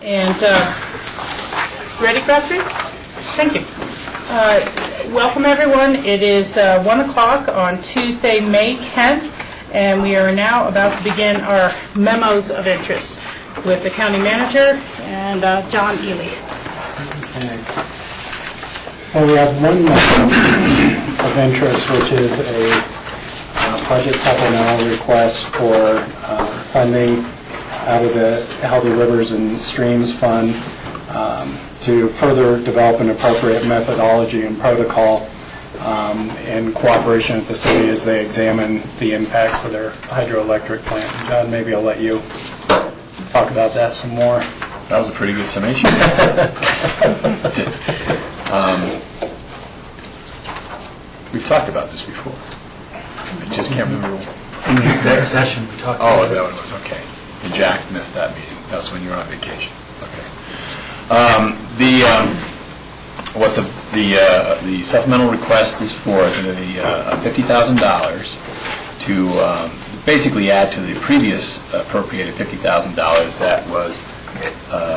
And ready, grassroots? Thank you. Welcome, everyone. It is 1 o'clock on Tuesday, May 10th, and we are now about to begin our memos of interest with the county manager and John Ely. Okay. Well, we have one memo of interest, which is a budget supplemental request for funding out of the Healthy Rivers and Streams Fund to further develop an appropriate methodology and protocol in cooperation with the city as they examine the impacts of their hydroelectric plant. John, maybe I'll let you talk about that some more. That was a pretty good summation. We've talked about this before. I just can't remember. In the exec session, we talked about Oh, is that what it was? Okay. And Jack missed that meeting. That was when you were on vacation. Okay. What the supplemental request is for is $50,000 to basically add to the previous appropriated $50,000 that was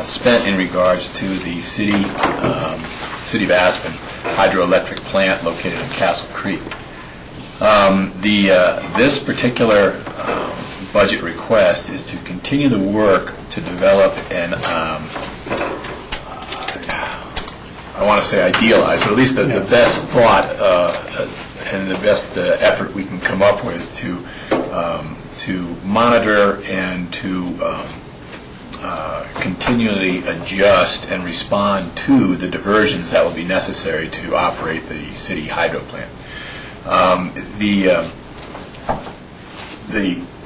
spent in regards to the City of Aspen hydroelectric plant located in Castle Creek. This particular budget request is to continue the work to develop an, I want to say idealized, but at least the best thought and the best effort we can come up with to monitor and to continually adjust and respond to the diversions that will be necessary to operate the city hydro plant.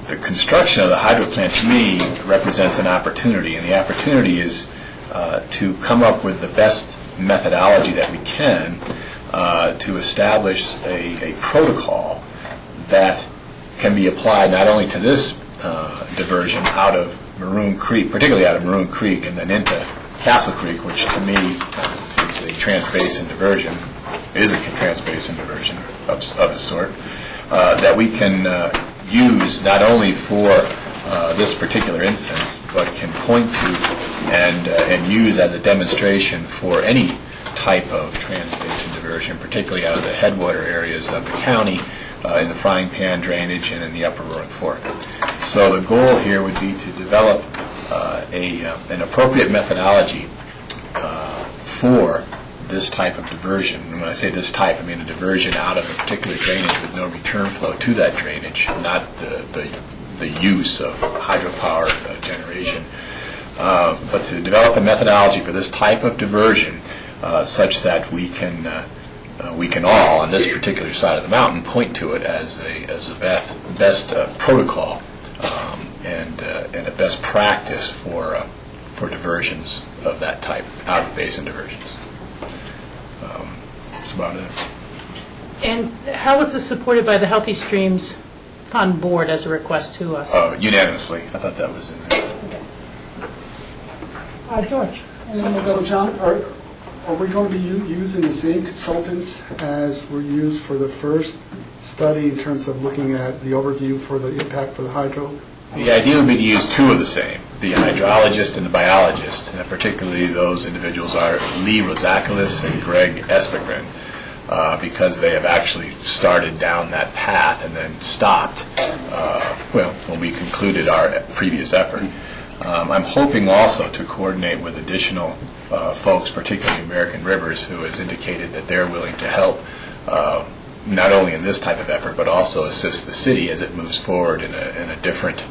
The construction of the hydro plant, to me, represents an opportunity, and the opportunity is to come up with the best methodology that we can to establish a protocol that can be applied not only to this diversion out of Maroon Creek, particularly out of Maroon Creek, and then into Castle Creek, which to me constitutes a trans-basin diversion, is a trans-basin diversion of a sort, that we can use not only for this particular instance, but can point to and use as a demonstration for any type of trans-basin diversion, particularly out of the headwater areas of the county, in the Frying Pan drainage and in the Upper Roaring Fork. So the goal here would be to develop an appropriate methodology for this type of diversion. And when I say this type, I mean a diversion out of a particular drainage with no return flow to that drainage, not the use of hydropower generation. But to develop a methodology for this type of diversion such that we can all, on this particular side of the mountain, point to it as a best protocol and a best practice for diversions of that type, out-of-basin diversions. That's about it. And how was this supported by the Healthy Streams Fund Board as a request to us? Unanimously. I thought that was in there. Okay. George. So John, are we going to be using the same consultants as were used for the first study in terms of looking at the overview for the impact for the hydro? The idea would be to use two of the same, the hydrologist and the biologist, and particularly those individuals are Lee Rosakoulis and Greg Espegren, because they have actually started down that path and then stopped when we concluded our previous effort. I'm hoping also to coordinate with additional folks, particularly American Rivers, who has indicated that they're willing to help not only in this type of effort, but also assist the city as it moves forward in a different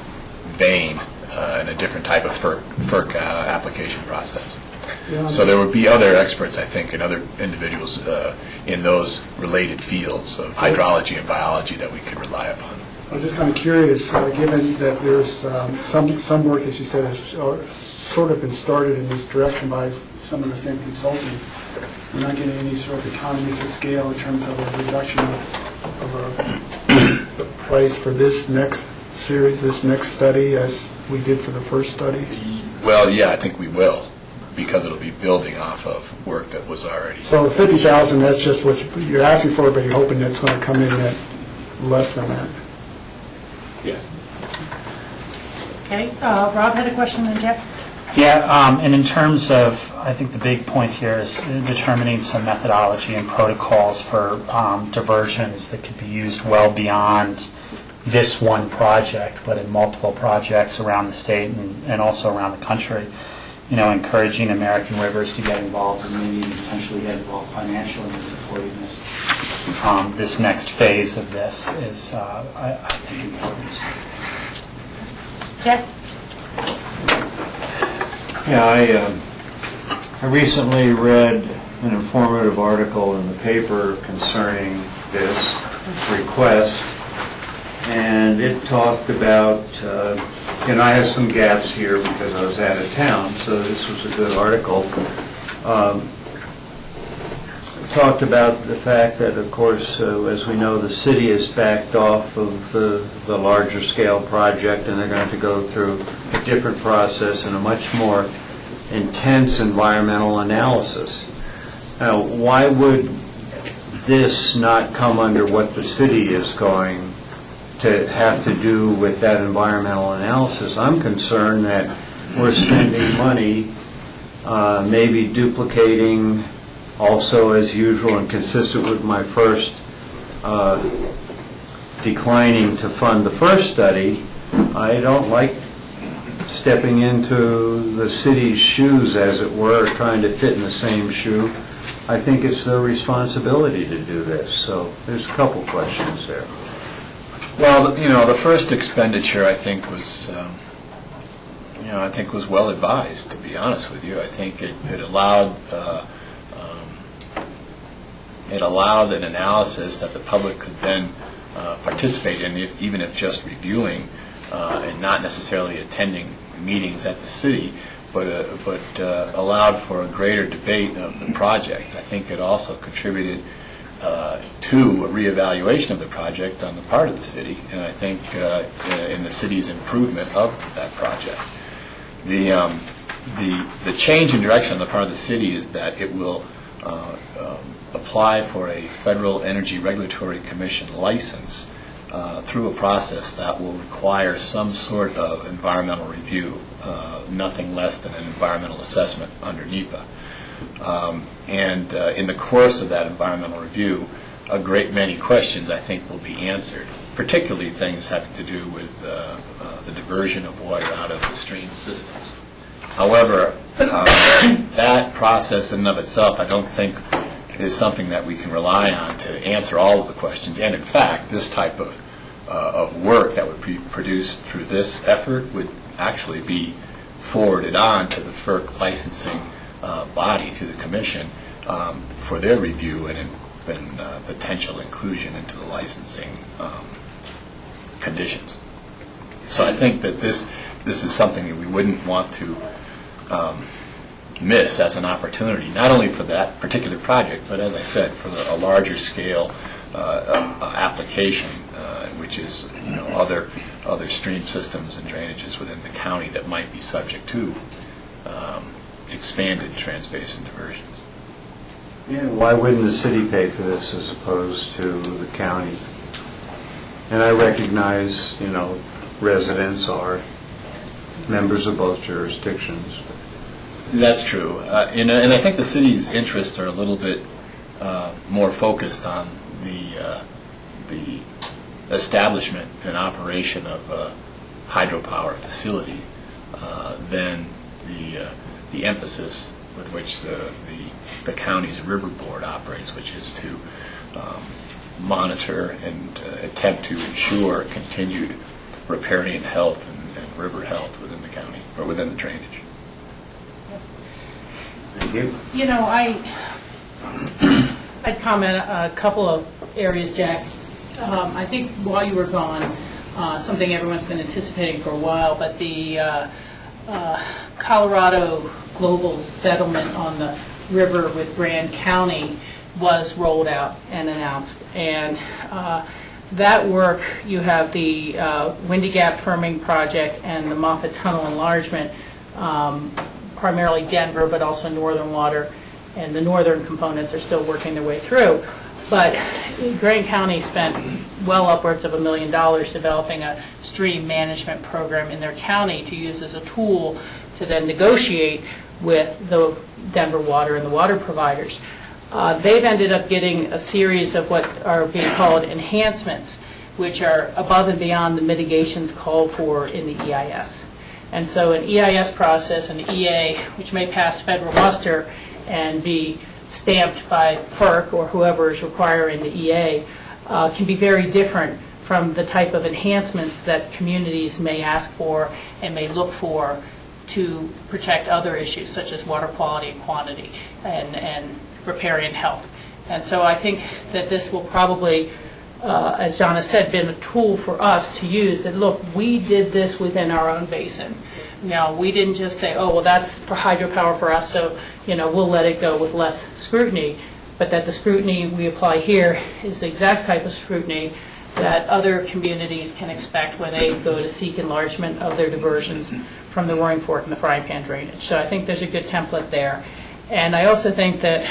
vein, in a different type of FERC application process. Yeah. So there would be other experts, I think, and other individuals in those related fields of hydrology and biology that we could rely upon. I'm just kind of curious, given that there's some work, as you said, has sort of been started in this direction by some of the same consultants. We're not getting any sort of economies of scale in terms of a reduction of the price for this next series, this next study, as we did for the first study? Well, yeah, I think we will, because it'll be building off of work that was already. So the 50,000, that's just what you're asking for, but you're hoping that's going to come in at less than that. Yes. Okay. Rob had a question, then Jeff. Yeah, and in terms of, I think the big point here is determining some methodology and protocols for diversions that could be used well beyond this one project, but in multiple projects around the state and also around the country. You know, encouraging American Rivers to get involved and maybe even potentially get involved financially in supporting this next phase of this is, I think, important. Jack? Yeah, I recently read an informative article in the paper concerning this request, and it talked about, and I have some gaps here because I was out of town, so this was a good article. It talked about the fact that, of course, as we know, the city has backed off of the larger scale project, and they're going to have to go through a different process and a much more intense environmental analysis. Now, why would this not come under what the city is going to have to do with that environmental analysis? I'm concerned that we're spending money, maybe duplicating, also as usual and consistent with my first declining to fund the first study. I don't like stepping into the city's shoes, as it were, trying to fit in the same shoe. I think it's their responsibility to do this. So there's a couple questions there. Well, you know, the first expenditure, I think, was, was well advised, to be honest with you. I think it allowed an analysis that the public could then participate in, even if just reviewing and not necessarily attending meetings at the city, but allowed for a greater debate of the project. I think it also contributed to a reevaluation of the project on the part of the city, and I think in the city's improvement of that project. The change in direction on the part of the city is that it will apply for a Federal Energy Regulatory Commission license through a process that will require some sort of environmental review, nothing less than an environmental assessment under NEPA. And in the course of that environmental review, a great many questions, I think, will be answered, particularly things having to do with the diversion of water out of the stream systems. However, that process in and of itself, I don't think, is something that we can rely on to answer all of the questions. And in fact, this type of work that would be produced through this effort would actually be forwarded on to the FERC licensing body, to the commission, for their review and potential inclusion into the licensing conditions. So I think that this is something that we wouldn't want to miss as an opportunity, not only for that particular project, but as I said, for a larger scale application, which is other stream systems and drainages within the county that might be subject to expanded transbasin diversions. Yeah, why wouldn't the city pay for this as opposed to the county? And I recognize, residents are members of both jurisdictions. That's true. And I think the city's interests are a little bit more focused on the establishment and operation of a hydropower facility than the emphasis with which the county's river board operates, which is to monitor and attempt to ensure continued riparian health and river health within the county, or within the drainage. Thank you. I'd comment a couple of areas, Jack. I think while you were gone, something everyone's been anticipating for a while, but the Colorado global settlement on the river with Grand County was rolled out and announced. And that work, you have the Windy Gap Firming Project and the Moffett Tunnel enlargement, primarily Denver, but also Northern Water, and the northern components are still working their way through. But Grand County spent well upwards of $1 million developing a stream management program in their county to use as a tool to then negotiate with the Denver Water and the water providers. They've ended up getting a series of what are being called enhancements, which are above and beyond the mitigations called for in the EIS. And so an EIS process, an EA, which may pass federal muster and be stamped by FERC or whoever is requiring the EA, can be very different from the type of enhancements that communities may ask for and may look for to protect other issues such as water quality and quantity and riparian health. And so I think that this will probably, as John has said, been a tool for us to use that, look, we did this within our own basin. Now, we didn't just say, oh, well, that's for hydropower for us, so, we'll let it go with less scrutiny, but that the scrutiny we apply here is the exact type of scrutiny that other communities can expect when they go to seek enlargement of their diversions from the Roaring Fork and the Frying Pan drainage. So I think there's a good template there. And I also think that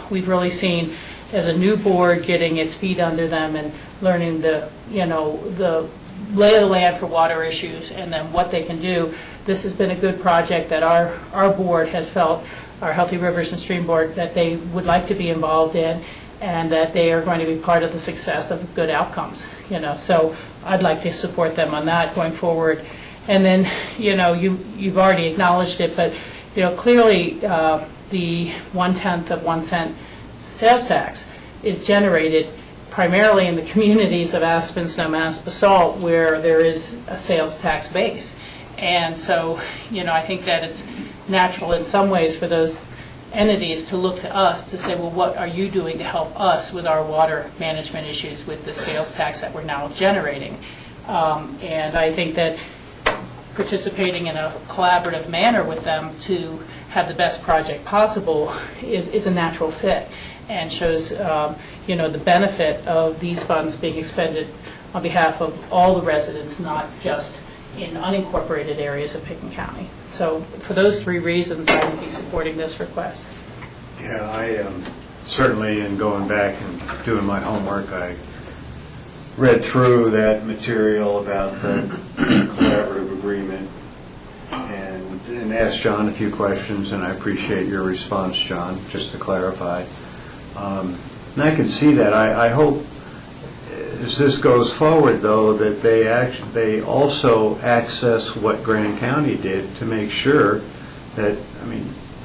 we've really seen, as a new board, getting its feet under them and learning the lay of the land for water issues and then what they can do. This has been a good project that our board has felt, our Healthy Rivers and Stream Board, that they would like to be involved in, and that they are going to be part of the success of good outcomes. So I'd like to support them on that going forward. And then, you've already acknowledged it, but clearly the 1/10 of 1 cent sales tax is generated primarily in the communities of Aspen, Snowmass, Basalt, where there is a sales tax base. And so, I think that it's natural in some ways for those entities to look to us to say, well, what are you doing to help us with our water management issues with the sales tax that we're now generating? And I think that participating in a collaborative manner with them to have the best project possible is a natural fit and shows the benefit of these funds being expended on behalf of all the residents, not just in unincorporated areas of Pickens County. So for those three reasons, I would be supporting this request. Yeah, I certainly, in going back and doing my homework, I read through that material about the collaborative agreement and asked John a few questions, and I appreciate your response, John, just to clarify. And I can see that. I hope, as this goes forward, though, that they also access what Grand County did to make sure that,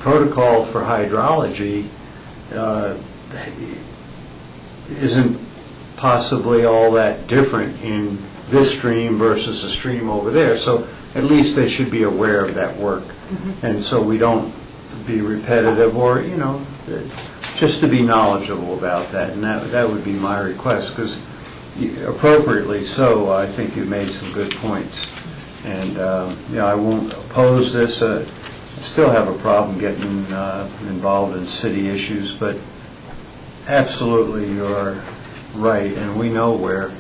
protocol for hydrology isn't possibly all that different in this stream versus a stream over there. So at least they should be aware of that work. Mm-hmm. And so we don't be repetitive or, just to be knowledgeable about that. And that would be my request, because appropriately so, I think you made some good points. And, I won't oppose this. I still have a problem getting involved in city issues, but absolutely you're right, and we know where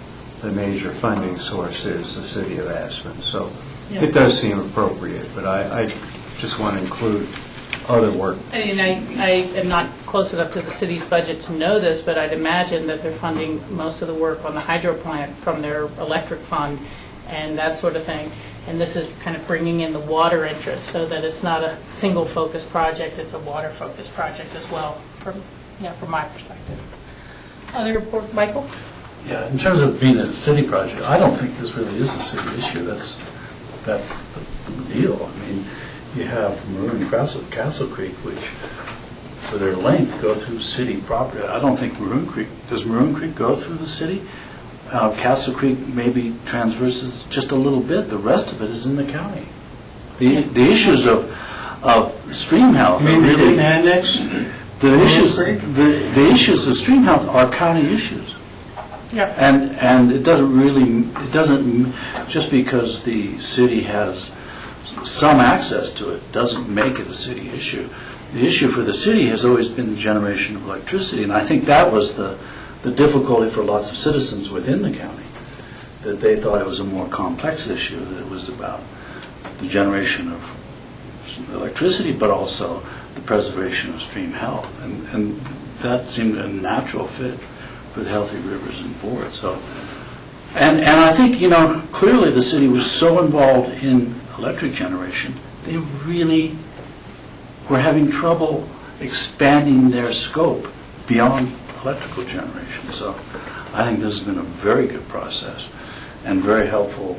the major funding source is, the city of Aspen. So It does seem appropriate, but I just want to include other work. I am not close enough to the city's budget to know this, but I'd imagine that they're funding most of the work on the hydro plant from their electric fund and that sort of thing. And this is kind of bringing in the water interest so that it's not a single focused project, it's a water focused project as well, from my perspective. Other report, Michael? Yeah, in terms of being a city project, I don't think this really is a city issue. That's the deal. You have Maroon and Castle Creek, which, for their length, go through city property. I don't think does Maroon Creek go through the city? Castle Creek maybe transverses just a little bit. The rest of it is in the county. The issues of stream health are really annex. The issues of stream health are county issues. Yeah. And it doesn't just because the city has some access to it doesn't make it a city issue. The issue for the city has always been the generation of electricity, and I think that was the difficulty for lots of citizens within the county, that they thought it was a more complex issue, that it was about the generation of electricity, but also the preservation of stream health, and that seemed a natural fit for the Healthy Rivers and Board. So, and I think clearly the city was so involved in electric generation they really were having trouble expanding their scope beyond electrical generation. So I think this has been a very good process and very helpful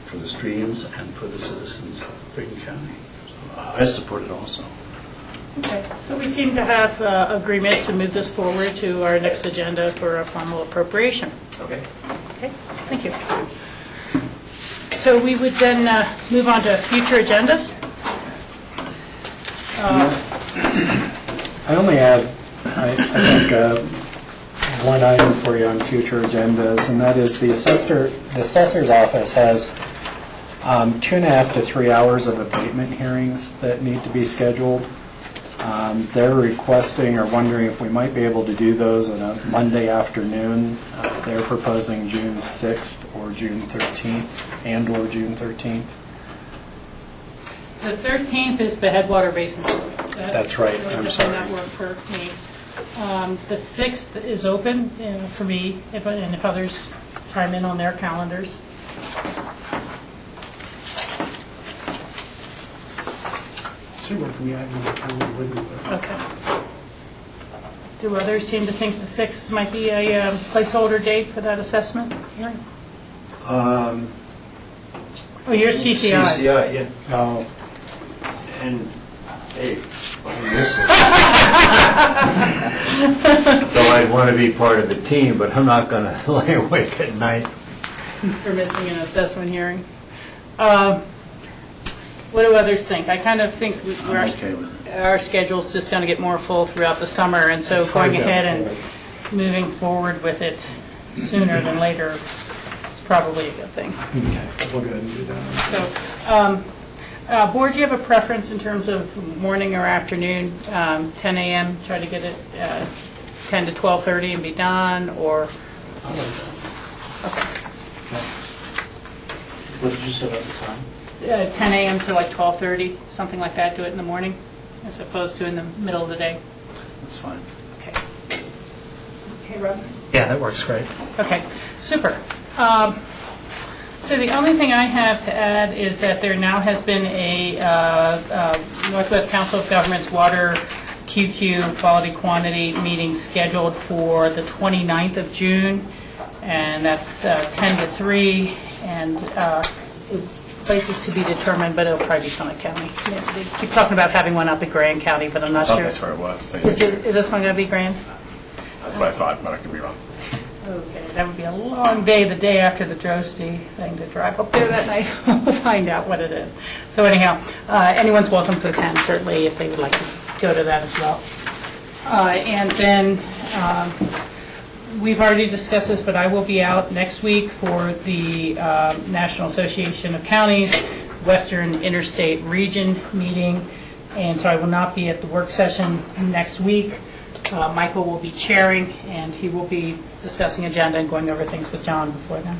for the streams and for the citizens of Brigham County. So I support it also. Okay, so we seem to have agreement to move this forward to our next agenda for a formal appropriation. Okay. Okay, thank you. So we would then move on to future agendas. I only have, I think, one item for you on future agendas, and that is the assessor's office has 2.5 to 3 hours of abatement hearings that need to be scheduled. They're requesting or wondering if we might be able to do those on a Monday afternoon. They're proposing June 6th or June 13th or June 13th. The 13th is the Headwater Basin. That's right, I'm sorry. That work for me. The 6th is open for me, and if others chime in on their calendars. Should work for me, I have no calendar with me. Okay. Do others seem to think the 6th might be a placeholder date for that assessment hearing? Oh, you're CCI. CCI, yeah. Oh, And, hey, I miss it. Though I'd want to be part of the team, but I'm not going to lay awake at night. For missing an assessment hearing. What do others think? I kind of think I'm okay with it. our schedule's just going to get more full throughout the summer, and so It's hard going to ahead and afford. moving forward with it sooner than later is probably a good thing. okay, we'll go ahead and do that. So, Board, do you have a preference in terms of morning or afternoon? 10 a.m., try to get it 10 to 12:30 and be done, or? Okay. What did you say about the time? 10 a.m. to like 12:30, something like that, do it in the morning, as opposed to in the middle of the day. That's fine. Okay. Okay, Rob? Yeah, that works great. Okay, super. So the only thing I have to add is that there now has been a Northwest Council of Governments Water QQ Quality Quantity meeting scheduled for the 29th of June, and that's 10 to 3, and places to be determined, but it'll probably be Summit County. Yeah, they keep talking about having one up in Grand County, but I'm I not thought sure. that's where it was. Is this one going to be Grand? That's what I thought, but I could be wrong. Okay, that would be a long day, the day after the Drosty thing, to drive up there that night. We'll find out what it is. So anyhow, anyone's welcome to attend, certainly, if they would like to go to that as well. And then, we've already discussed this, but I will be out next week for the National Association of Counties Western Interstate Region meeting, and so I will not be at the work session next week. Michael will be chairing, and he will be discussing agenda and going over things with John before then.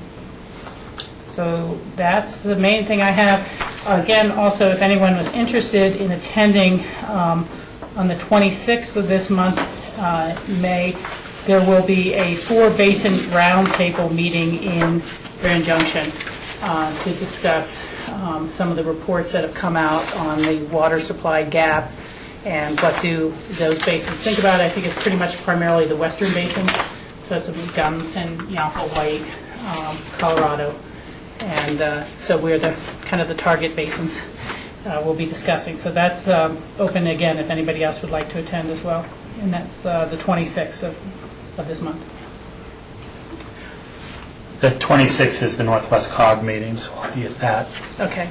So that's the main thing I have. Again, also, if anyone was interested in attending on the 26th of this month, May, there will be a 4-basin roundtable meeting in Grand Junction to discuss some of the reports that have come out on the water supply gap and what do those basins think about. I think it's pretty much primarily the western basin, so it's Gunnison, Yampa, White, Colorado, and so we're the kind of the target basins we'll be discussing. So that's open again if anybody else would like to attend as well, and that's the 26th of this month. The 26th is the Northwest COG meeting, so I'll be at that. Okay.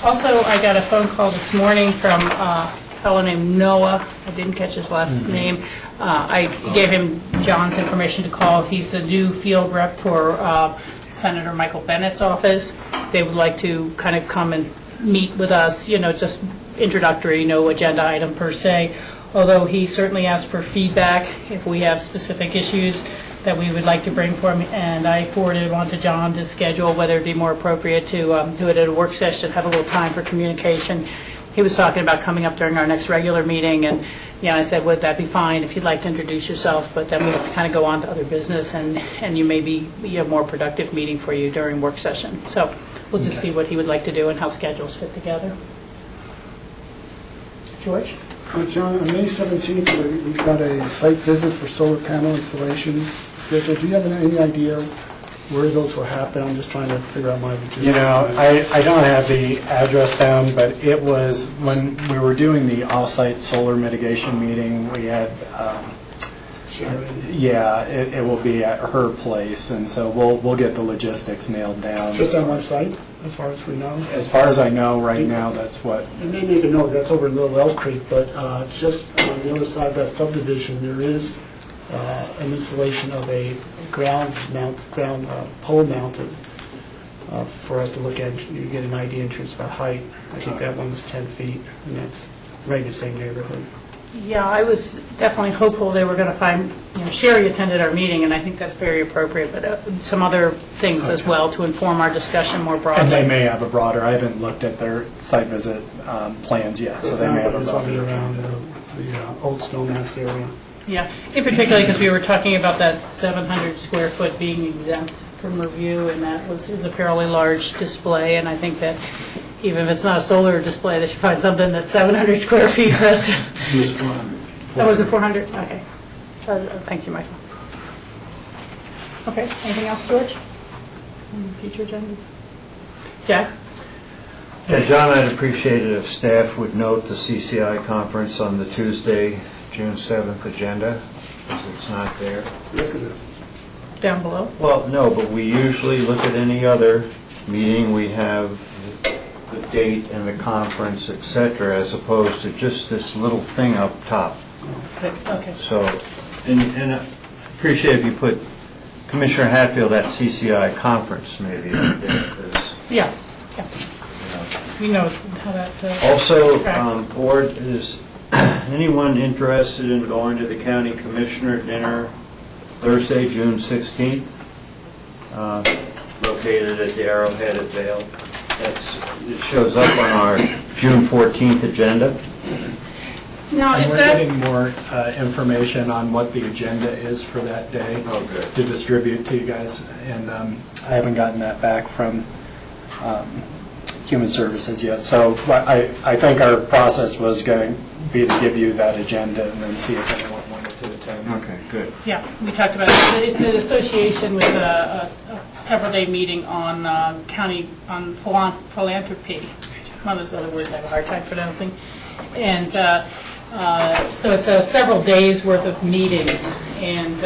Also, I got a phone call this morning from a fellow named Noah. I didn't catch his last name. I gave him John's information to call. He's a new field rep for Senator Michael Bennett's office. They would like to kind of come and meet with us, just introductory, no agenda item per se, although he certainly asked for feedback if we have specific issues that we would like to bring for him, and I forwarded it on to John to schedule whether it'd be more appropriate to do it at a work session, have a little time for communication. He was talking about coming up during our next regular meeting, and I said, would that be fine if you'd like to introduce yourself, but then we have to kind of go on to other business, and you may be a more productive meeting for you during work session. So we'll just see what he would like to do and how schedules fit together. George? John, on May 17th, we've got a site visit for solar panel installations scheduled. Do you have any idea where those will happen? I'm just trying to figure out my logistics. You know, I don't have the address down, but it was when we were doing the off-site solar mitigation meeting, we had, yeah, it will be at her place, and so we'll get the logistics nailed down. Just on one site, as far as we know? As far as I know right now, that's what. You may make a note, that's over in Little Elk Creek, but just on the other side of that subdivision, there is an installation of a pole mounted for us to look at. You get an idea in terms of the height. I think that one was 10 feet, and that's right in the same neighborhood. Yeah, I was definitely hopeful they were going to find, Sherry attended our meeting, and I think that's very appropriate, but some other things as well to inform our discussion more broadly. And they may have a broader, I haven't looked at their site visit plans yet, so they may have a It's broader. around the old Snowmass area. Yeah, in particular because we were talking about that 700 square foot being exempt from review, and that is a fairly large display, and I think that even if it's not a solar display, they should find something that's 700 square feet for us. It was 400. Oh, was it 400? Okay. Thank you, Michael. Okay, anything else, George? Future agendas? Jack? Yeah, John, I'd appreciate it if staff would note the CCI conference on the Tuesday, June 7th agenda, because it's not there. Yes, it is. Down below? Well, no, but we usually look at any other meeting, we have the date and the conference, et cetera, as opposed to just this little thing up top. Okay. So, and I appreciate if you put Commissioner Hatfield at CCI conference maybe up there, 'cause, Yeah, you know. we know how that Also, tracks. board, is anyone interested in going to the county commissioner dinner Thursday, June 16th? Located at the Arrowhead at Vail. It shows up on our June 14th agenda. Now, And is we're that, getting more information on what the agenda is for that day Oh, good. to distribute to you guys, and I haven't gotten that back from Human Services yet. So I think our process was going to be to give you that agenda and then see if anyone wanted to attend. Okay, good. yeah, we talked about it. It's an association with a several-day meeting on philanthropy. One of those other words I have a hard time pronouncing. And so it's several days' worth of meetings. And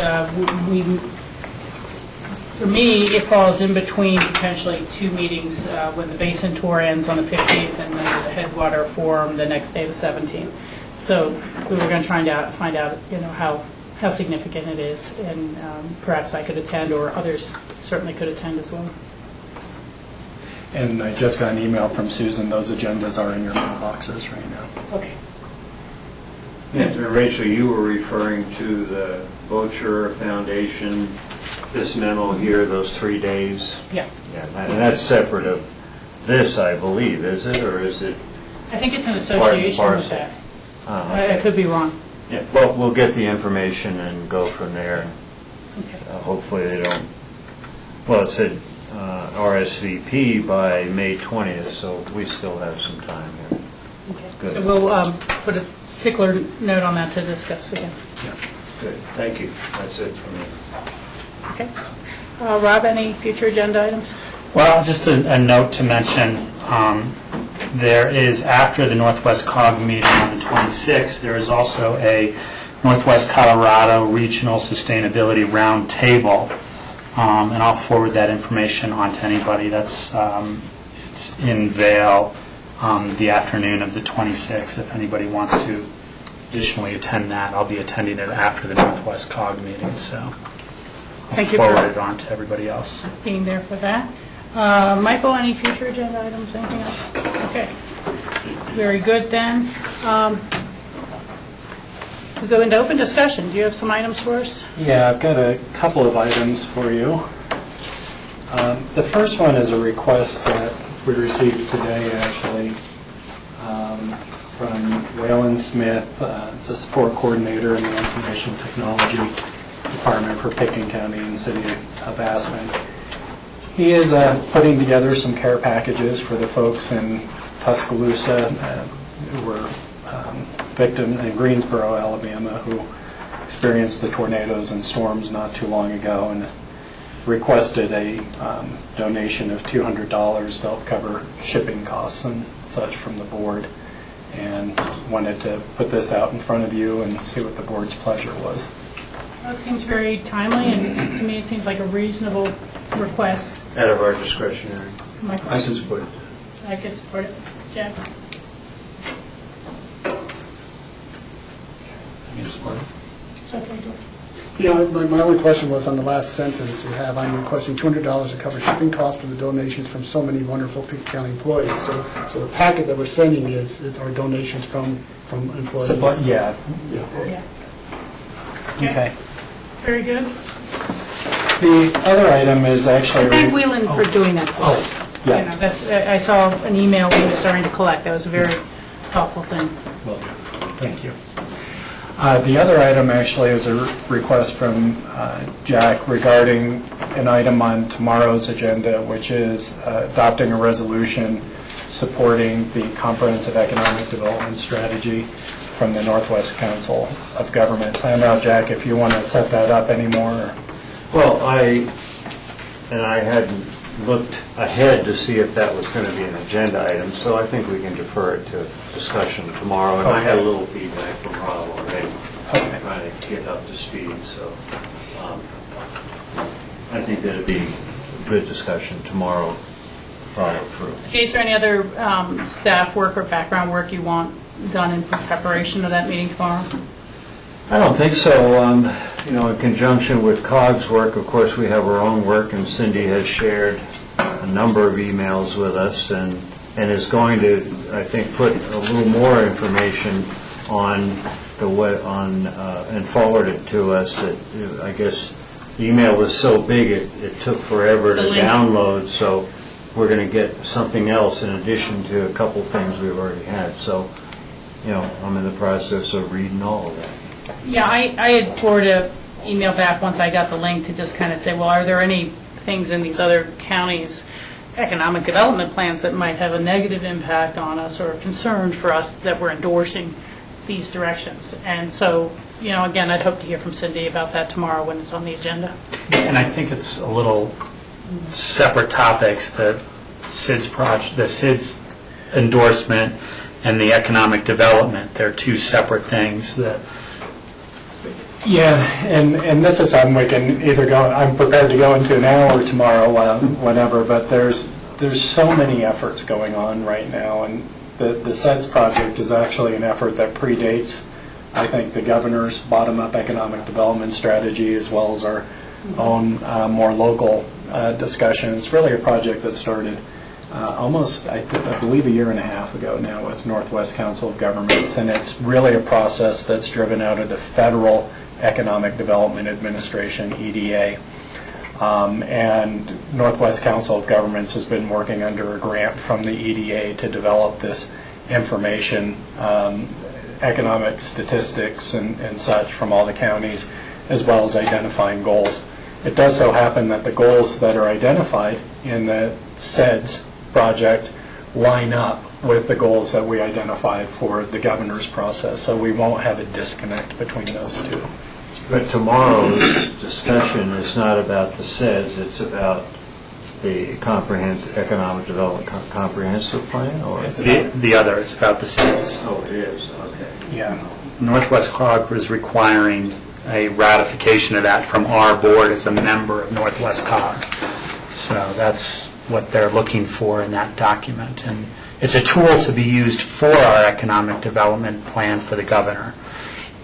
for me, it falls in between potentially two meetings when the Basin Tour ends on the 15th and then the Headwater Forum the next day, the 17th. So we were going to try and find out, how significant it is, and perhaps I could attend, or others certainly could attend as well. And I just got an email from Susan. Those agendas are in your mailboxes right now. Okay. And Rachel, you were referring to the Bocher Foundation, this memo here, those 3 days. Yeah. Yeah, and that's separate of this, I believe, is it, or is it? I think it's an Part and association with parcel. that. Okay. I could be wrong. Yeah, well, we'll get the information and go from there. Okay. Hopefully they don't, well, it said RSVP by May 20th, so we still have some time here. Okay. Good. So we'll put a particular note on that to discuss again. Good, thank you. That's it for me. Okay. Rob, any future agenda items? Well, just a note to mention, there is, after the Northwest COG meeting on the 26th, there is also a Northwest Colorado Regional Sustainability Roundtable, and I'll forward that information on to anybody. That's it's in Vail the afternoon of the 26th. If anybody wants to additionally attend that, I'll be attending it after the Northwest COG meeting, so I'll Thank you forward for it on to everybody else. being there for that. Michael, any future agenda items, anything else? Okay. Very good then. We go into open discussion. Do you have some items for us? Yeah, I've got a couple of items for you. The first one is a request that we received today, actually, from Waylon Smith. It's a support coordinator in the Information Technology Department for Pickens County and City of Aspen. He is putting together some care packages for the folks in Tuscaloosa who were victims in Greensboro, Alabama, who experienced the tornadoes and storms not too long ago, and requested a donation of $200 to help cover shipping costs and such from the board, and wanted to put this out in front of you and see what the board's pleasure was. Well, it seems very timely, and to me it seems like a reasonable request. Out of our discretionary. My I question. can support it. I could support it. Jack? I can support it. It's okay, George. Yeah, my only question was on the last sentence you have, I'm requesting $200 to cover shipping costs for the donations from so many wonderful Pickett County employees. So the packet that we're sending is our donations from employees. Yeah. Yeah. Yeah. Okay. Very good. The other item is actually... Thank Wheelan for doing that for us. Yeah. You know, that's, I saw an email we were starting to collect. That was a very thoughtful thing. Will do. Thank you. The other item actually is a request from Jack regarding an item on tomorrow's agenda, which is adopting a resolution supporting the Comprehensive Economic Development Strategy from the Northwest Council of Governments. I don't know, Jack, if you want to set that up anymore. Well, I hadn't looked ahead to see if that was going to be an agenda item, so I think we can defer it to discussion tomorrow. And I had a little feedback from Rob already, trying to get up to speed, so I think that'd be a good discussion tomorrow, follow through. Okay, is there any other staff work or background work you want done in preparation of that meeting tomorrow? I don't think so. In conjunction with COG's work, of course, we have our own work, and Cindy has shared a number of emails with us and is going to, I think, put a little more information on the and forward it to us. That I guess the email was so big it took forever to download, so we're going to get something else in addition to a couple things we've already had. So, I'm in the process of reading all of that. Yeah, I had forwarded an email back once I got the link to just kind of say, well, are there any things in these other counties' economic development plans that might have a negative impact on us or a concern for us that we're endorsing these directions? And so, again, I'd hope to hear from Cindy about that tomorrow when it's on the agenda. And I think it's a little separate topics, the SIDS endorsement and the economic development. They're two separate things that... Yeah, and this is something we can either go, I'm prepared to go into now or tomorrow, whatever, but there's so many efforts going on right now, and the SEDS project is actually an effort that predates, I think, the governor's bottom-up economic development strategy, as well as our own more local discussion. It's really a project that started almost, I believe, a year and a half ago now with Northwest Council of Governments, and it's really a process that's driven out of the federal Economic Development Administration, EDA. And Northwest Council of Governments has been working under a grant from the EDA to develop this information, economic statistics and such from all the counties, as well as identifying goals. It does so happen that the goals that are identified in the SEDS project line up with the goals that we identified for the governor's process, so we won't have a disconnect between those two. But tomorrow's discussion is not about the SEDS, it's about the Comprehensive Economic Development Comprehensive Plan, or? The other, it's about the SIDS. Oh, it is, okay. Yeah. Northwest COG was requiring a ratification of that from our board as a member of Northwest COG. So that's what they're looking for in that document. And it's a tool to be used for our economic development plan for the governor.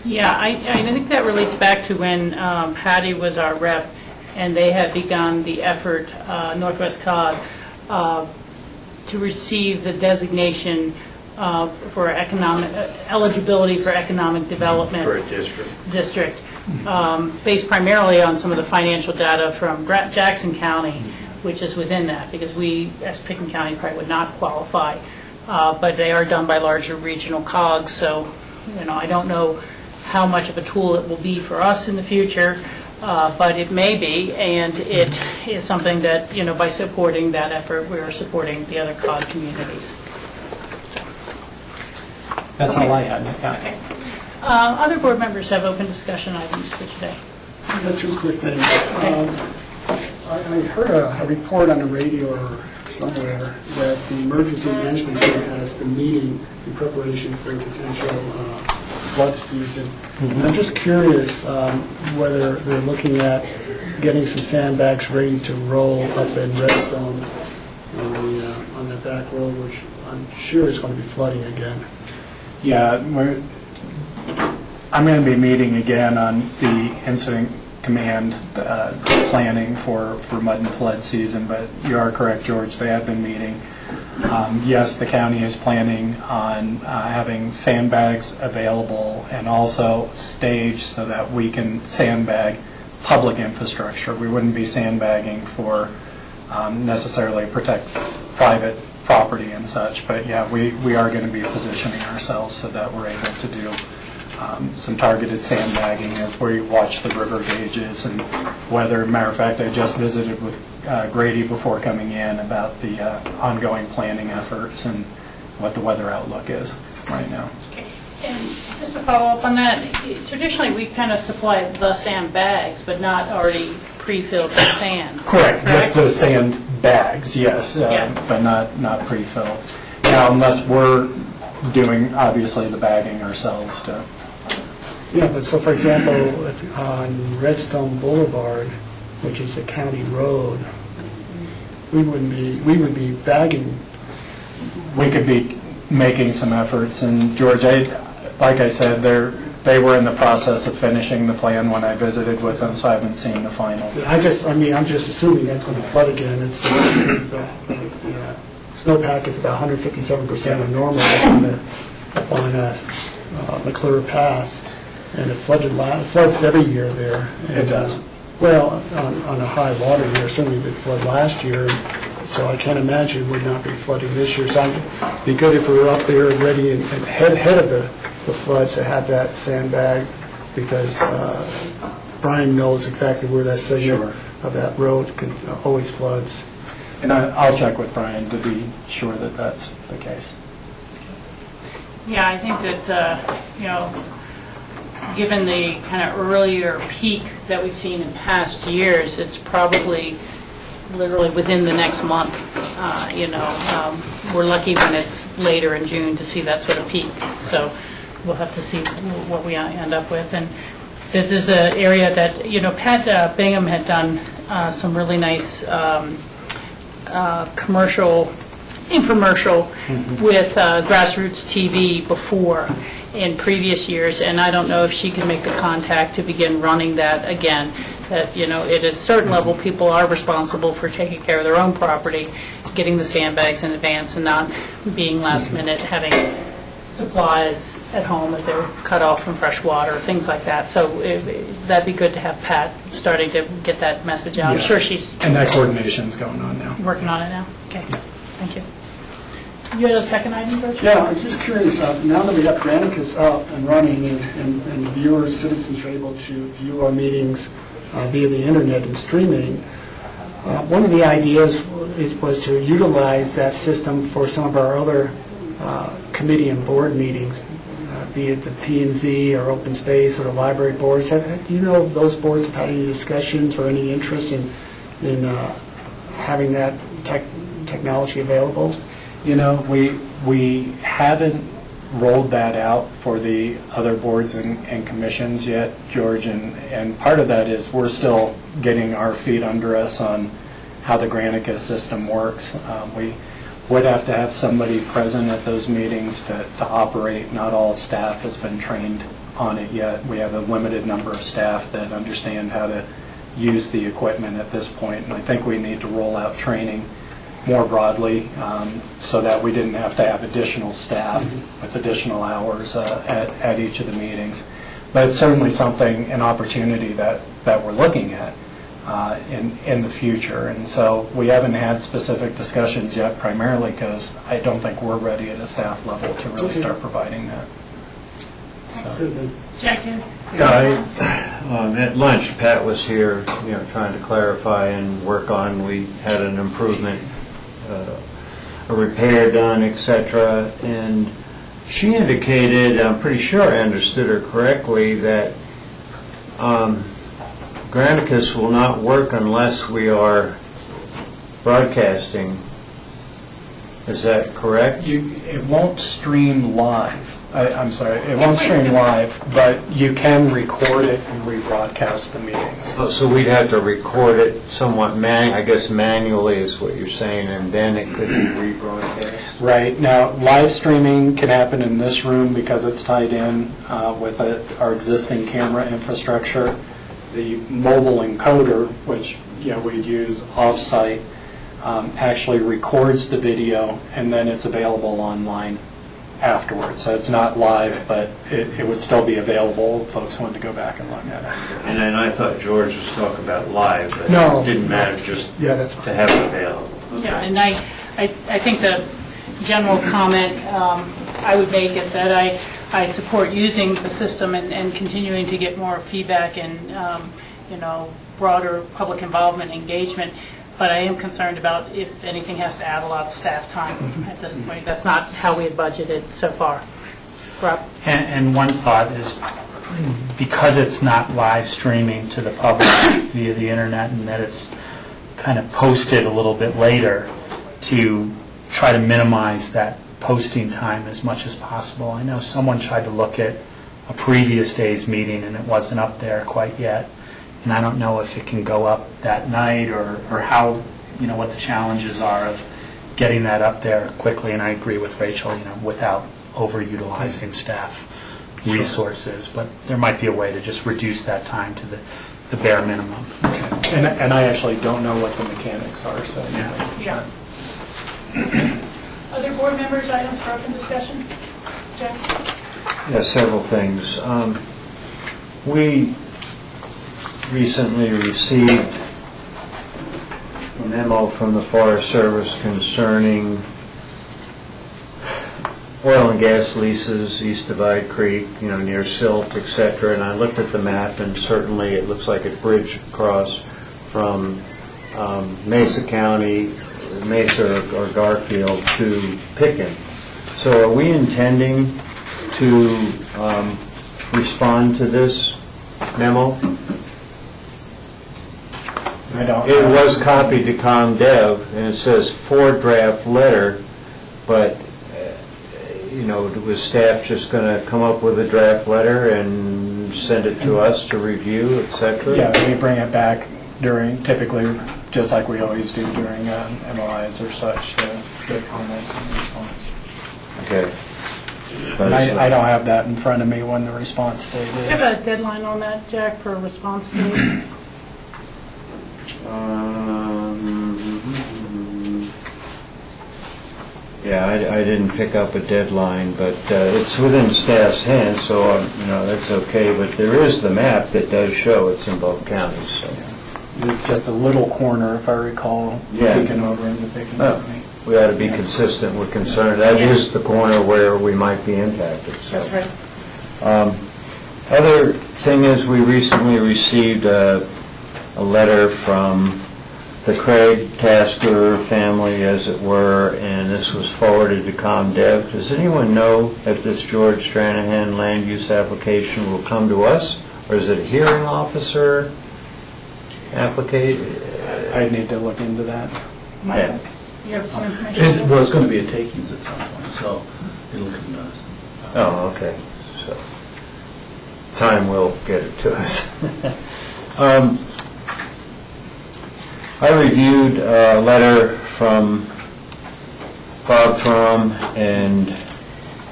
Yeah, I think that relates back to when Patty was our rep, and they had begun the effort, Northwest COG, to receive the designation for economic eligibility for economic development For a district. Based primarily on some of the financial data from Jackson County, which is within that, because we, as Pickett County, probably would not qualify. But they are done by larger regional COGs, so I don't know how much of a tool it will be for us in the future. but it may be, and it is something that, by supporting that effort, we are supporting the other COG communities. That's all I had. Yeah. Okay. Other board members have open discussion items for today. I got two quick things. I heard a report on the radio or somewhere that the emergency management team has been meeting in preparation for potential flood season. I'm just curious whether they're looking at getting some sandbags ready to roll up in Redstone on that back road, which I'm sure is going to be flooding again. Yeah, I'm going to be meeting again on the incident command planning for mud and flood season, but you are correct, George, they have been meeting. Yes, the county is planning on having sandbags available and also staged so that we can sandbag public infrastructure. We wouldn't be sandbagging for necessarily protect private property and such, but yeah, we are going to be positioning ourselves so that we're able to do some targeted sandbagging as we watch the river gauges and weather. Matter of fact, I just visited with Grady before coming in about the ongoing planning efforts and what the weather outlook is right now. Okay. And just to follow up on that, traditionally we kind of supply the sandbags, but not already pre-filled with sand. Correct. Just the sand bags, yes, but not pre-filled. Now, unless we're doing obviously the bagging ourselves to. Yeah, but so for example, if on Redstone Boulevard, which is a county road, we would be bagging. We could be making some efforts, and George, like I said, they were in the process of finishing the plan when I visited with them, so I haven't seen the final. I'm just assuming that's going to flood again. It's the snowpack is about 157% of normal up on McClure Pass, and it floods every year there. And, it does. Well, on a high water year, certainly it did flood last year, so I can't imagine it would not be flooding this year. So it'd be good if we were up there ready and ahead of the floods to have that sandbag, because Brian knows exactly where that segment of that road always floods. And I'll check with Brian to be sure that that's the case. Yeah, I think that, given the kind of earlier peak that we've seen in past years, it's probably literally within the next month. We're lucky when it's later in June to see that sort of peak. So we'll have to see what we end up with. And this is an area that, Pat Bingham had done some really nice infomercial with Grassroots TV before in previous years, and I don't know if she can make the contact to begin running that again. That, at a certain level, people are responsible for taking care of their own property, getting the sandbags in advance, and not being last minute, having supplies at home if they're cut off from fresh water, things like that. So that'd be good to have Pat starting to get that message out. I'm sure she's... And that coordination's going on now. Working on it now? Okay, thank you. You had a second item, George? Yeah, I'm just curious, now that we got Granicus up and running and viewers, citizens are able to view our meetings via the internet and streaming, one of the ideas was to utilize that system for some of our other committee and board meetings, be it the P&Z or open space or the library boards. Do you know if those boards have had any discussions or any interest in having that technology available? We haven't rolled that out for the other boards and commissions yet, George, and part of that is we're still getting our feet under us on how the Granicus system works. We would have to have somebody present at those meetings to operate. Not all staff has been trained on it yet. We have a limited number of staff that understand how to use the equipment at this point, and I think we need to roll out training more broadly so that we didn't have to have additional staff with additional hours at each of the meetings. But it's certainly an opportunity that we're looking at in the future. And so we haven't had specific discussions yet, primarily because I don't think we're ready at a staff level to really start providing that. Jack, Yeah, at lunch, Pat was here, trying to clarify and work on, we had an improvement, a repair done, et cetera, and she indicated, I'm pretty sure I understood her correctly, that Granicus will not work unless we are broadcasting. Is that correct? It won't stream live. I'm sorry, it won't stream live, but you can record it and rebroadcast the meetings. So we'd have to record it somewhat, I guess manually is what you're saying, and then it could be rebroadcast? Right. Now, live streaming can happen in this room because it's tied in with our existing camera infrastructure. The mobile encoder, which we'd use off-site, actually records the video, and then it's available online afterwards. So it's not live, but it would still be available if folks wanted to go back and look at it. And then I thought George was talking about live, but No. it didn't matter, just That's to fine. have it available. Yeah, and I think the general comment I would make is that I support using the system and continuing to get more feedback and, broader public involvement, engagement, but I am concerned about if anything has to add a lot of staff time at this point. That's not how we had budgeted so far. Rob? And one thought is, because it's not live streaming to the public via the internet, and that it's kind of posted a little bit later, to try to minimize that posting time as much as possible. I know someone tried to look at a previous day's meeting and it wasn't up there quite yet, and I don't know if it can go up that night or how, what the challenges are of getting that up there quickly. And I agree with Rachel, without overutilizing staff resources, but there might be a way to just reduce that time to the bare minimum. And I actually don't know what the mechanics are, so. Yeah. Other board members, items for open discussion? Jeff? Yeah, several things. We recently received a memo from the Forest Service concerning oil and gas leases east of Ide Creek, near Silt, et cetera, and I looked at the map, and certainly it looks like a bridge across from Mesa County, Mesa or Garfield to Picken. So are we intending to respond to this memo? I don't It know. was copied to ComDev, and it says for draft letter, but, was staff just going to come up with a draft letter and send it to us to review, et cetera? Yeah, we bring it back typically, just like we always do during MOIs or such, to get comments and response. Okay. And I don't have that in front of me when the response date Do you is. have a deadline on that, Jack, for a response date? Yeah, I didn't pick up a deadline, but it's within staff's hands, so, that's okay. But there is the map that does show it's in both counties, so. It's just a little corner, if I recall, Yeah. peeking over into Pickens. Oh, we ought to be consistent. We're concerned. That is the corner where we might be impacted. So. That's right. Other thing is, we recently received a letter from the Craig Tasker family, as it were, and this was forwarded to ComDev. Does anyone know if this George Stranahan land use application will come to us, or is it a hearing officer application? I need to look into that. Yeah. You have some information? Well, it's going to be a takings at some point, so it'll come to us. Oh, okay. So, time will get it to us. I reviewed a letter from Bob Thrum, and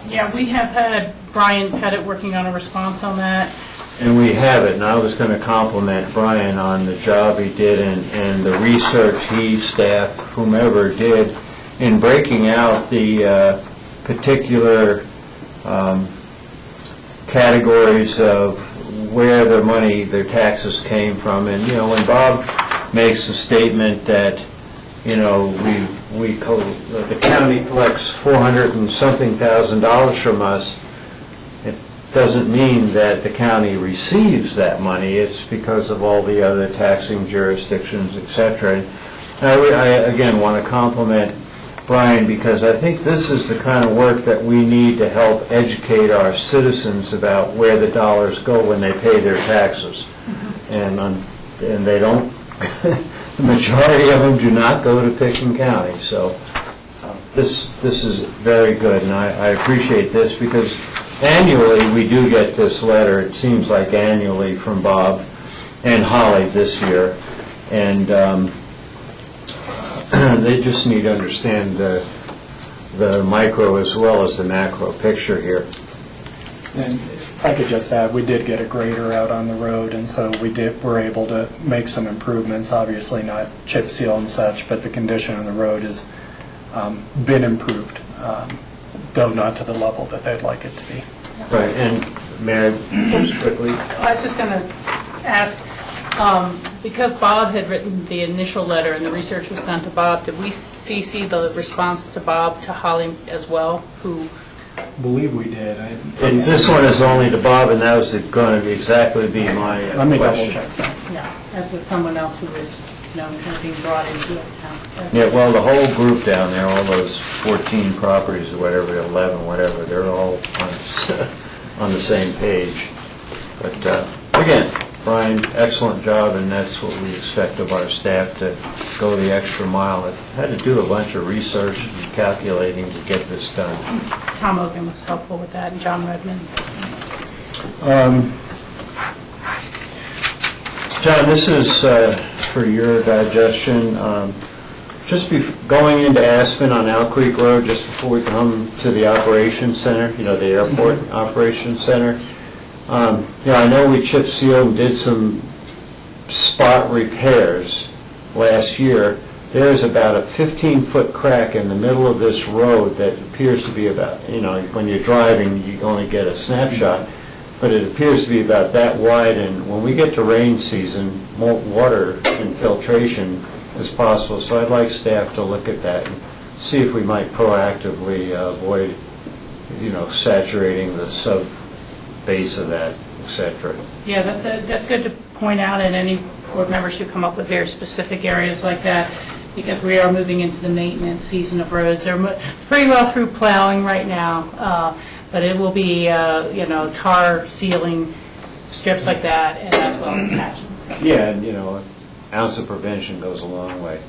Yeah, we have had Brian Pettit working on a response on that. we have it, and I was going to compliment Brian on the job he did and the research he, staff, whomever did in breaking out the particular categories of where their money, their taxes came from. And, when Bob makes a statement that, the county collects $400 and something thousand from us, doesn't mean that the county receives that money. It's because of all the other taxing jurisdictions, et cetera. And I again want to compliment Brian, because I think this is the kind of work that we need to help educate our citizens about where the dollars go when they pay their taxes. And they don't, the majority of them do not go to Pickens County. So this is very good, and I appreciate this, because annually we do get this letter, it seems like annually, from Bob and Holly this year. And they just need to understand the micro as well as the macro picture here. And if I could just add, we did get a grader out on the road, and so were able to make some improvements, obviously not chip seal and such, but the condition on the road has been improved, though not to the level that they'd like it to be. Right, and Mary, just quickly. I was just going to ask, because Bob had written the initial letter and the research was done to Bob, did we CC the response to Bob to Holly as well, who... I believe we did. And this one is only to Bob, and that was going to exactly be my Let me double question. check that. No, as with someone else who was, kind of being brought into it. Yeah, well, the whole group down there, all those 14 properties or whatever, 11, whatever, they're all on the same page. But again, Brian, excellent job, and that's what we expect of our staff, to go the extra mile. I had to do a bunch of research and calculating to get this done. Tom Ogan was helpful with that, and John Redmond. John, this is for your digestion. Just going into Aspen on Owl Creek Road, just before we come to the operations center, the airport operations center. I know we chip sealed and did some spot repairs last year. There's about a 15-foot crack in the middle of this road that appears to be about, when you're driving, you only get a snapshot, but it appears to be about that wide. And when we get to rain season, more water infiltration is possible. So I'd like staff to look at that and see if we might proactively avoid, saturating the sub base of that, etc. Yeah, that's good to point out, and any board members who come up with very specific areas like that, because we are moving into the maintenance season of roads. They're pretty well through plowing right now, but it will be, tar sealing strips like that, and as well as patching. So. Yeah, and an ounce of prevention goes a long way.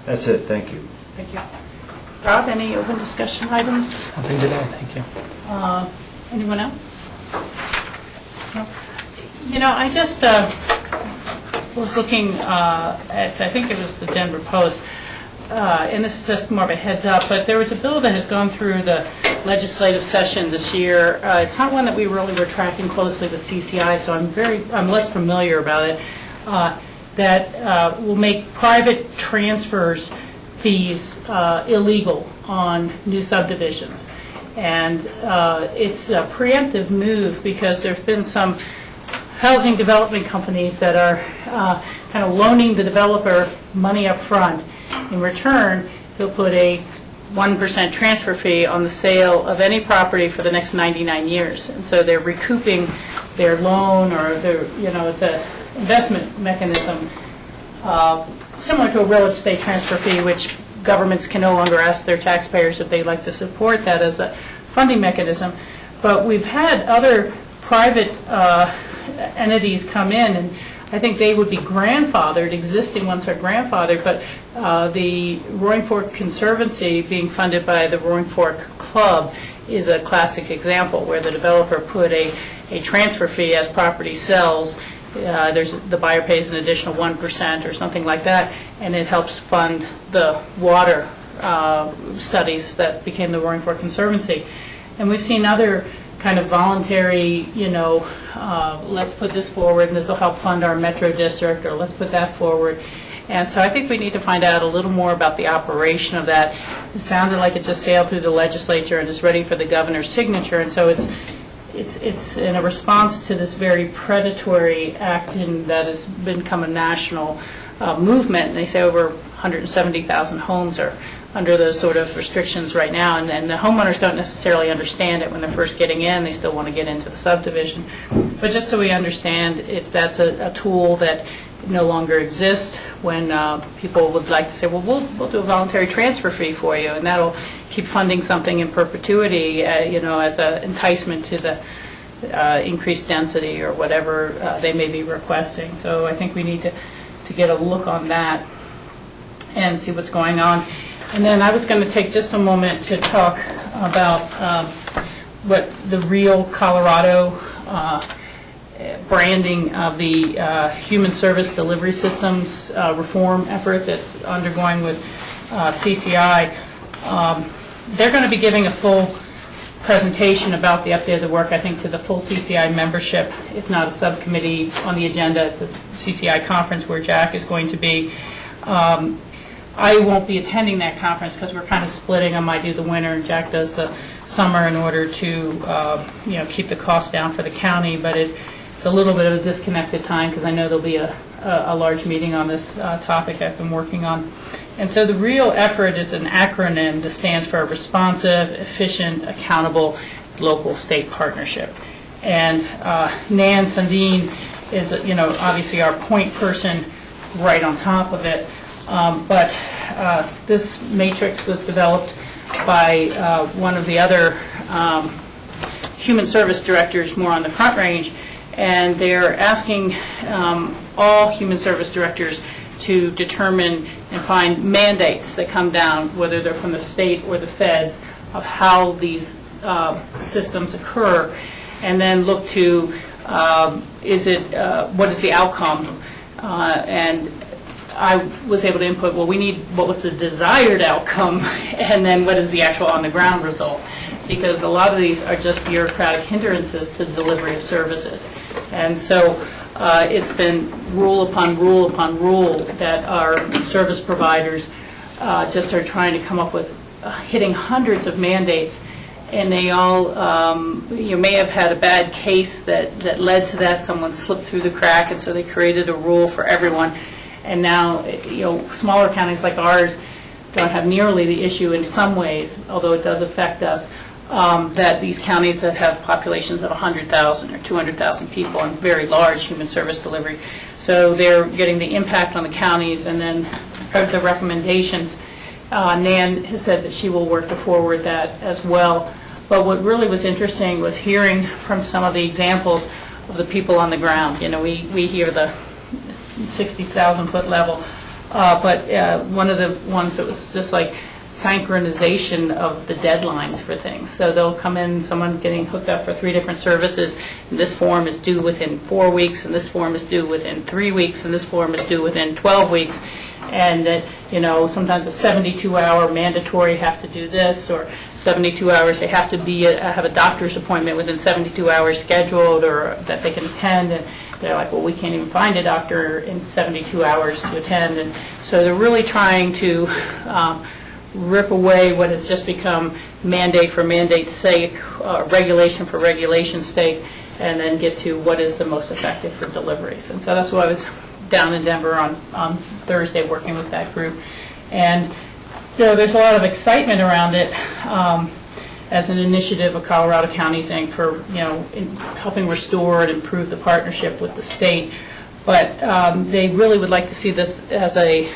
That's it. Thank you. Thank you. Rob, any open discussion items? Nothing today, thank you. Anyone else? No? I just was looking at, I think it was the Denver Post, and this is just more of a heads up, but there was a bill that has gone through the legislative session this year. It's not one that we really were tracking closely with CCI, so I'm less familiar about it, that will make private transfers fees illegal on new subdivisions. And it's a preemptive move, because there's been some housing development companies that are kind of loaning the developer money up front. In return, they'll put a 1% transfer fee on the sale of any property for the next 99 years. And so they're recouping their loan, or it's an investment mechanism similar to a real estate transfer fee, which governments can no longer ask their taxpayers if they'd like to support that as a funding mechanism. But we've had other private entities come in, and I think they would be grandfathered, existing ones are grandfathered, but the Roaring Fork Conservancy, being funded by the Roaring Fork Club, is a classic example where the developer put a transfer fee as property sells. The buyer pays an additional 1% or something like that, and it helps fund the water studies that became the Roaring Fork Conservancy. And we've seen other kind of voluntary, let's put this forward and this will help fund our metro district, or let's put that forward. And so I think we need to find out a little more about the operation of that. It sounded like it just sailed through the legislature and is ready for the governor's signature, and so it's in a response to this very predatory act that has become a national movement. And they say over 170,000 homes are under those sort of restrictions right now, and the homeowners don't necessarily understand it when they're first getting in. They still want to get into the subdivision. But just so we understand, if that's a tool that no longer exists, when people would like to say, well, we'll do a voluntary transfer fee for you, and that'll keep funding something in perpetuity, as an enticement to the increased density or whatever they may be requesting. So I think we need to get a look on that and see what's going on. And then I was going to take just a moment to talk about what the real Colorado branding of the human service delivery systems reform effort that's undergoing with CCI. They're going to be giving a full presentation about the update of the work, I think, to the full CCI membership, if not a subcommittee on the agenda at the CCI conference where Jack is going to be. I won't be attending that conference because we're kind of splitting. I might do the winter and Jack does the summer in order to keep the costs down for the county, but it's a little bit of a disconnected time because I know there'll be a large meeting on this topic I've been working on. And so the real effort is an acronym that stands for Responsive, Efficient, Accountable, Local State Partnership. And Nan Sundin is, obviously our point person right on top of it. But this matrix was developed by one of the other human service directors more on the Front Range, and they're asking all human service directors to determine and find mandates that come down, whether they're from the state or the feds, of how these systems occur, and then look to what is the outcome, and I was able to input, well, we need what was the desired outcome, and then what is the actual on-the-ground result, because a lot of these are just bureaucratic hindrances to the delivery of services. And so it's been rule upon rule upon rule that our service providers just are trying to come up with hitting hundreds of mandates, and they all may have had a bad case that led to that. Someone slipped through the crack, and so they created a rule for everyone. And now, smaller counties like ours don't have nearly the issue in some ways, although it does affect us, that these counties that have populations of 100,000 or 200,000 people and very large human service delivery. So they're getting the impact on the counties, and then the recommendations. Nan has said that she will work to forward that as well. But what really was interesting was hearing from some of the examples of the people on the ground. We hear the 60,000-foot level, but one of the ones that was just like synchronization of the deadlines for things. So they'll come in, someone getting hooked up for 3 different services, and this form is due within 4 weeks, and this form is due within 3 weeks, and this form is due within 12 weeks. And that, sometimes a 72-hour mandatory have to do this, or 72 hours they have to have a doctor's appointment within 72 hours scheduled, or that they can attend. And they're like, well, we can't even find a doctor in 72 hours to attend. And so they're really trying to rip away what has just become mandate for mandate's sake, regulation for regulation's sake, and then get to what is the most effective for deliveries. And so that's why I was down in Denver on Thursday working with that group. And there's a lot of excitement around it as an initiative of Colorado Counties, Inc. for in helping restore and improve the partnership with the state. But they really would like to see this as a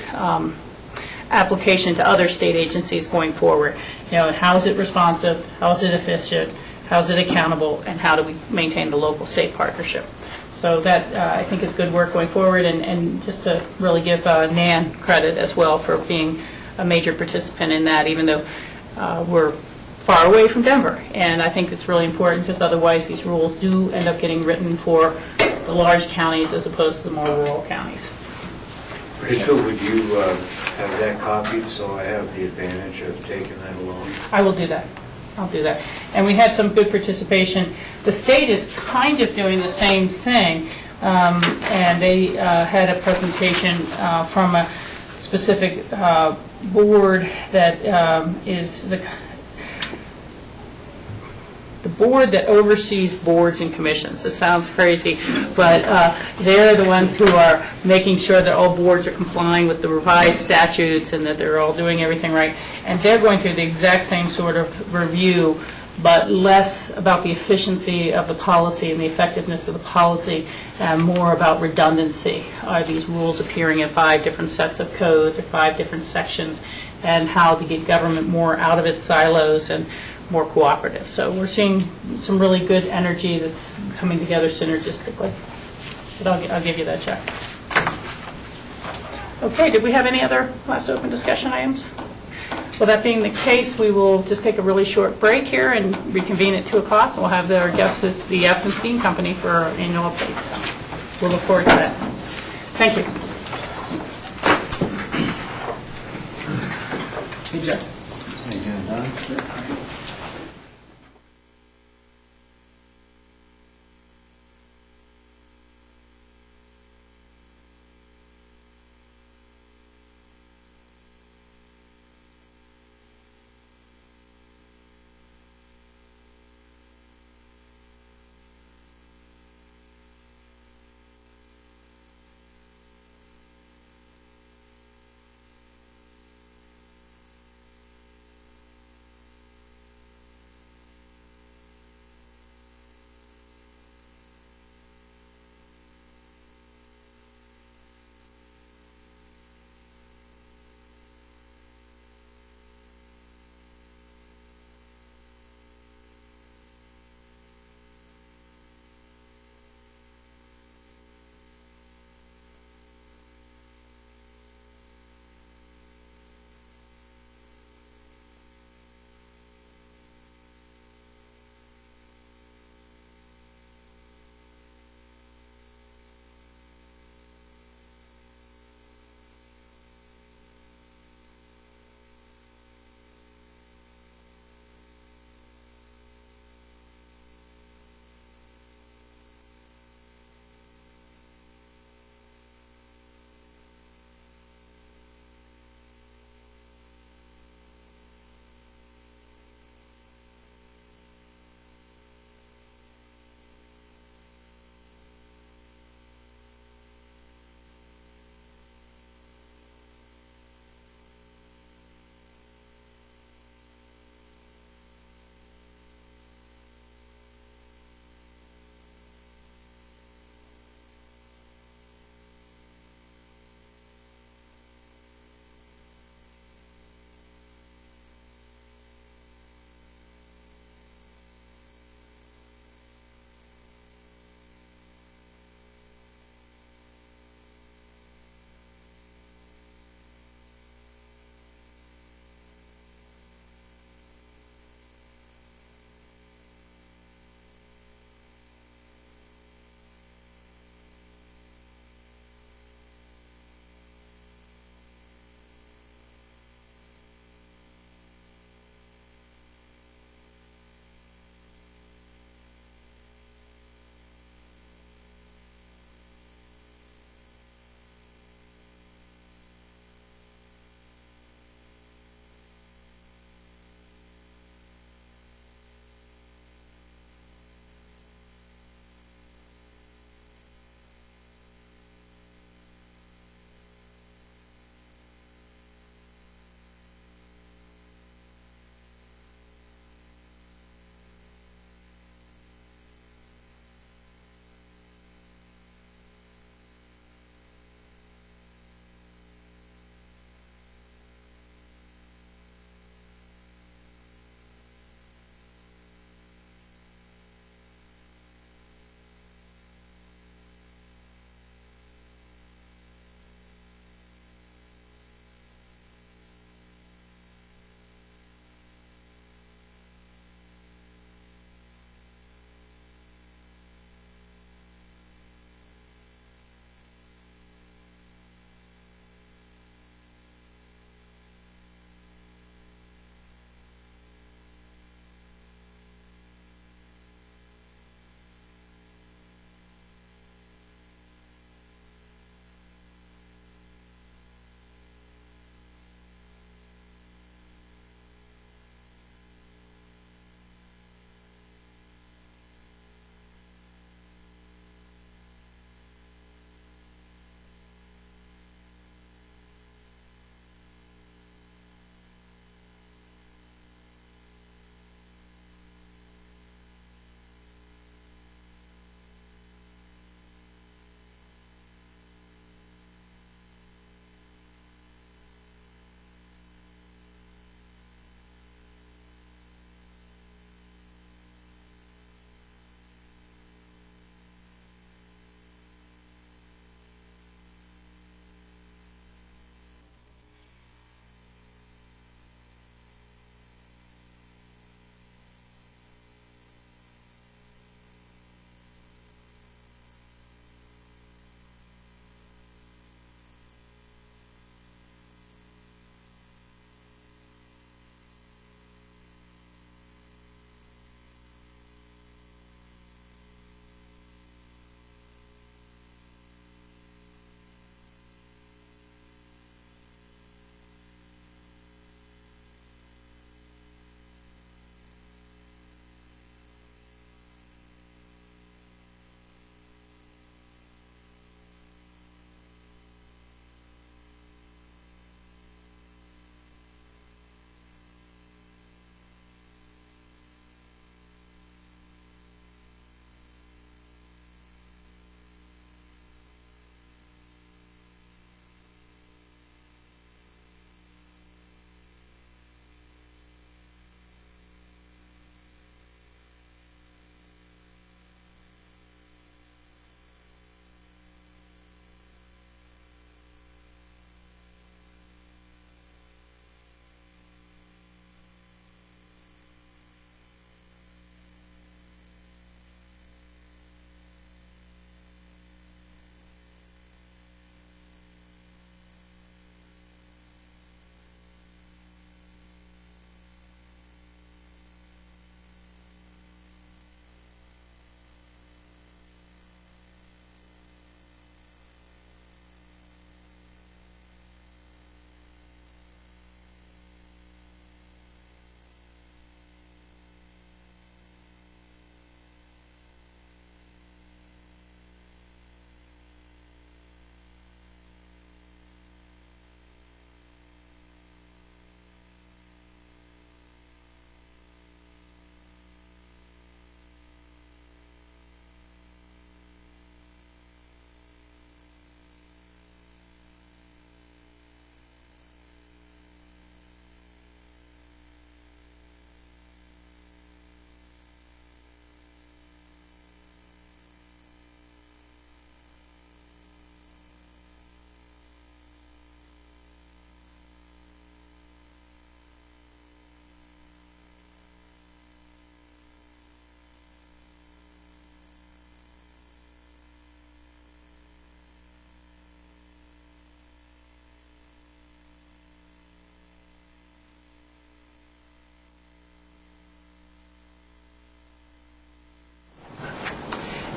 application to other state agencies going forward. How is it responsive? How is it efficient? How is it accountable? And how do we maintain the local state partnership? So that, I think, is good work going forward, and just to really give Nan credit as well for being a major participant in that, even though we're far away from Denver. And I think it's really important, because otherwise these rules do end up getting written for the large counties as opposed to the more rural counties. Rachel, would you have that copied so I have the advantage of taking that along? I will do that. I'll do that. And we had some good participation. The state is kind of doing the same thing, and they had a presentation from a specific board that is the board that oversees boards and commissions. This sounds crazy, but they're the ones who are making sure that all boards are complying with the revised statutes and that they're all doing everything right. And they're going through the exact same sort of review, but less about the efficiency of the policy and the effectiveness of the policy, and more about redundancy. Are these rules appearing in 5 different sets of codes or 5 different sections, and how to get government more out of its silos and more cooperative. So we're seeing some really good energy that's coming together synergistically. But I'll give you that check. Okay, did we have any other last open discussion items? Well, that being the case, we will just take a really short break here and reconvene at 2 o'clock. We'll have our guests at the Aspen Skiing Company for our annual update. So we'll look forward to that. Thank you. Hey, Jeff.